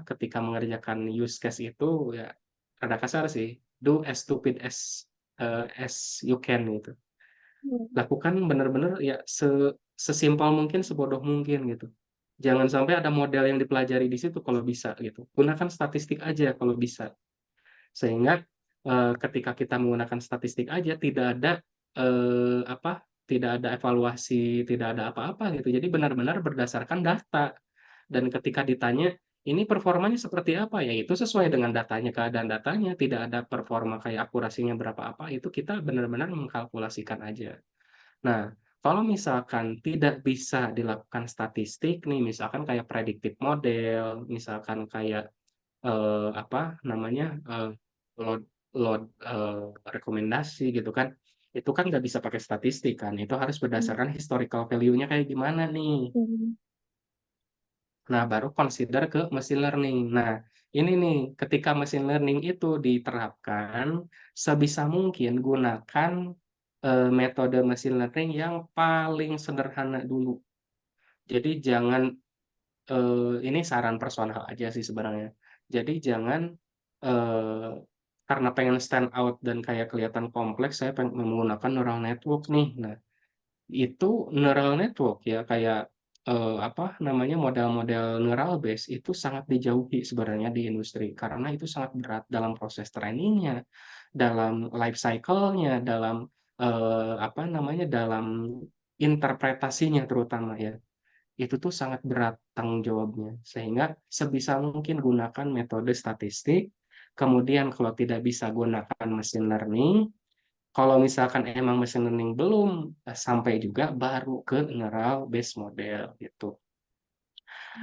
ketika mengerjakan use case itu ya rada kasar sih. Do as stupid as you can gitu. Lakukan benar-benar ya sesimpel mungkin, sebodoh mungkin gitu. Jangan sampai ada model yang dipelajari di situ kalau bisa gitu. Gunakan statistik aja kalau bisa. Sehingga ketika kita menggunakan statistik aja tidak ada tidak ada evaluasi, tidak ada apa-apa gitu. Jadi benar-benar berdasarkan data. Dan ketika ditanya, ini performanya seperti apa? Ya itu sesuai dengan datanya, keadaan datanya, tidak ada performa kayak akurasinya berapa apa, itu kita benar-benar mengkalkulasikan aja. Nah, kalau misalkan tidak bisa dilakukan statistik nih, misalkan kayak predictive model, misalkan kayak apa namanya load load rekomendasi gitu kan, itu kan nggak bisa pakai statistik kan, itu harus berdasarkan historical value-nya kayak gimana nih. Nah, baru consider ke machine learning. Nah, ini nih, ketika machine learning itu diterapkan, sebisa mungkin gunakan metode machine learning yang paling sederhana dulu. Jadi jangan, ini saran personal aja sih sebenarnya. Jadi jangan, eee, karena pengen stand out dan kayak kelihatan kompleks, saya menggunakan neural network nih. Nah, itu neural network ya kayak, model-model neural base itu sangat dijauhi sebenarnya di industri, karena itu sangat berat dalam proses training-nya, dalam life cycle-nya, dalam, dalam interpretasinya terutama ya. Itu tuh sangat berat tanggung jawabnya, sehingga sebisa mungkin gunakan metode statistik, kemudian kalau tidak bisa gunakan machine learning, kalau misalkan emang machine learning belum sampai juga, baru ke neural base model gitu.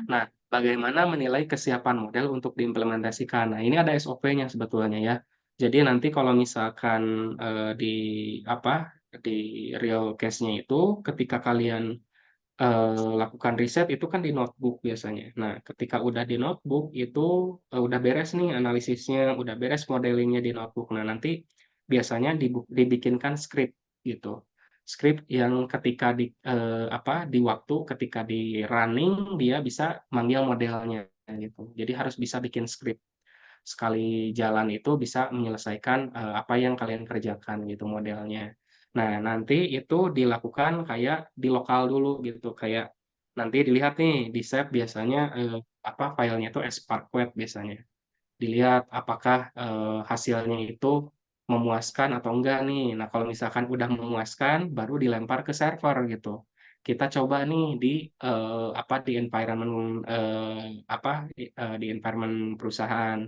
Nah, bagaimana menilai kesiapan model untuk diimplementasikan? Nah, ini ada SOP-nya sebetulnya ya. Jadi nanti kalau misalkan di apa di real case-nya itu ketika kalian lakukan riset itu kan di notebook biasanya. Nah, ketika udah di notebook itu udah beres nih analisisnya, udah beres modelingnya di notebook. Nah, nanti biasanya dibikinkan script gitu. Script yang ketika di waktu ketika di running dia bisa manggil modelnya gitu. Jadi harus bisa bikin script. Sekali jalan itu bisa menyelesaikan apa yang kalian kerjakan gitu modelnya. Nah, nanti itu dilakukan kayak di lokal dulu gitu, kayak nanti dilihat nih di save biasanya filenya itu Spark Web biasanya. Dilihat apakah hasilnya itu memuaskan atau enggak nih. Nah, kalau misalkan udah memuaskan, baru dilempar ke server gitu. Kita coba nih di environment di environment perusahaan.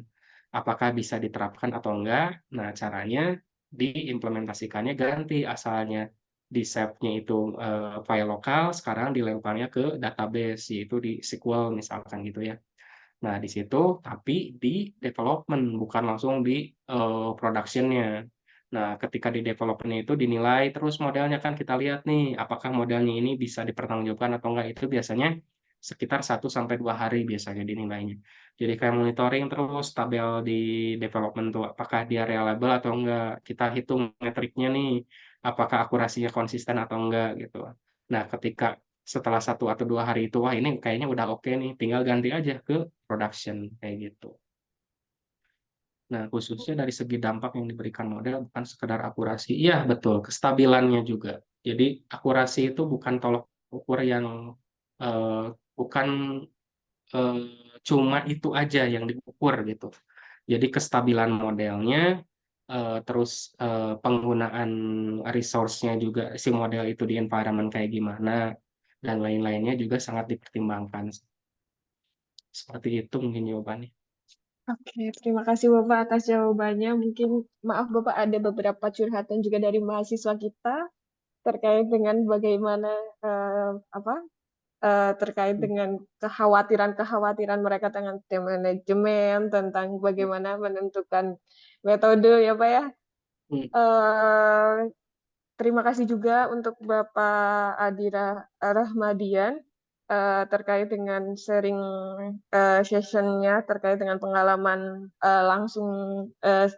Apakah bisa diterapkan atau enggak? Nah, caranya diimplementasikannya ganti asalnya di save-nya itu file lokal, sekarang dilemparnya ke database yaitu di SQL misalkan gitu ya. Nah, di situ tapi di development, bukan langsung di production-nya. Nah, ketika di development itu dinilai terus modelnya kan kita lihat nih, apakah modelnya ini bisa dipertanggungjawabkan atau enggak, itu biasanya sekitar 1 sampai 2 hari biasanya dinilainya. Jadi kayak monitoring terus tabel di development tuh, apakah dia reliable atau enggak, kita hitung metriknya nih, apakah akurasinya konsisten atau enggak gitu. Nah, ketika setelah 1 atau 2 hari itu, wah ini kayaknya udah oke nih, tinggal ganti aja ke production kayak gitu. Nah, khususnya dari segi dampak yang diberikan model bukan sekedar akurasi. Iya, betul, kestabilannya juga. Jadi akurasi itu bukan tolok ukur yang bukan cuma itu aja yang diukur gitu. Jadi kestabilan modelnya, terus penggunaan resource-nya juga si model itu di environment kayak gimana, dan lain-lainnya juga sangat dipertimbangkan. Seperti itu mungkin jawabannya. Oke, terima kasih Bapak atas jawabannya. Mungkin maaf Bapak ada beberapa curhatan juga dari mahasiswa kita terkait dengan bagaimana eh, apa terkait dengan kekhawatiran-kekhawatiran mereka tentang tim manajemen, tentang bagaimana menentukan metode ya Pak ya. Hmm, Eh, Terima kasih juga untuk Bapak Adira Rahmadian terkait dengan sharing sessionnya terkait dengan pengalaman langsung eh,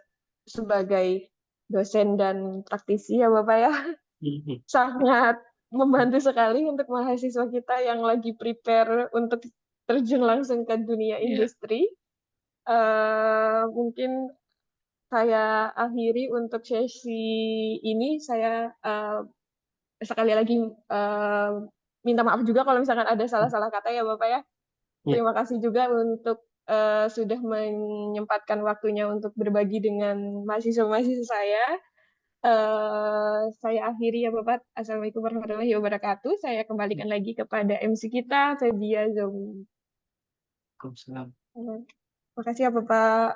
sebagai dosen dan praktisi ya Bapak ya. hmm, Sangat membantu sekali untuk mahasiswa kita yang lagi prepare untuk terjun langsung ke dunia iya, industri. Mungkin saya akhiri untuk sesi ini. Saya sekali lagi eh, minta maaf juga kalau misalkan ada salah-salah kata ya Bapak ya. iya. Terima kasih juga untuk sudah menyempatkan waktunya untuk berbagi dengan mahasiswa-mahasiswa saya. Saya akhiri ya Bapak. Assalamualaikum warahmatullahi wabarakatuh. Saya kembalikan lagi kepada MC kita, Fedia Zomi. Waalaikumsalam. Terima kasih ya Bapak.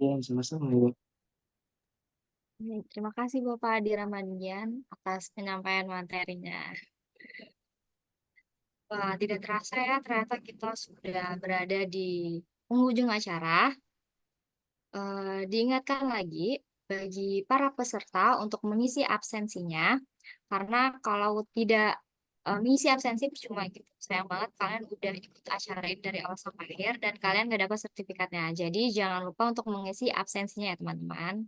Iya, sama-sama ya, Bu. Baik, terima kasih Bapak Adi Ramadhan atas penyampaian materinya. Wah, tidak terasa ya, ternyata kita sudah berada di penghujung acara. Diingatkan lagi bagi para peserta untuk mengisi absensinya, karena kalau tidak mengisi absensi percuma gitu. Sayang banget kalian udah ikut acara ini dari awal sampai akhir dan kalian nggak dapat sertifikatnya. Jadi jangan lupa untuk mengisi absensinya ya teman-teman.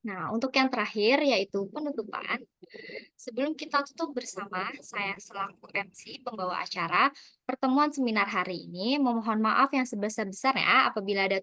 Nah, untuk yang terakhir yaitu penutupan. Sebelum kita tutup bersama, saya selaku MC pembawa acara pertemuan seminar hari ini memohon maaf yang sebesar-besarnya apabila ada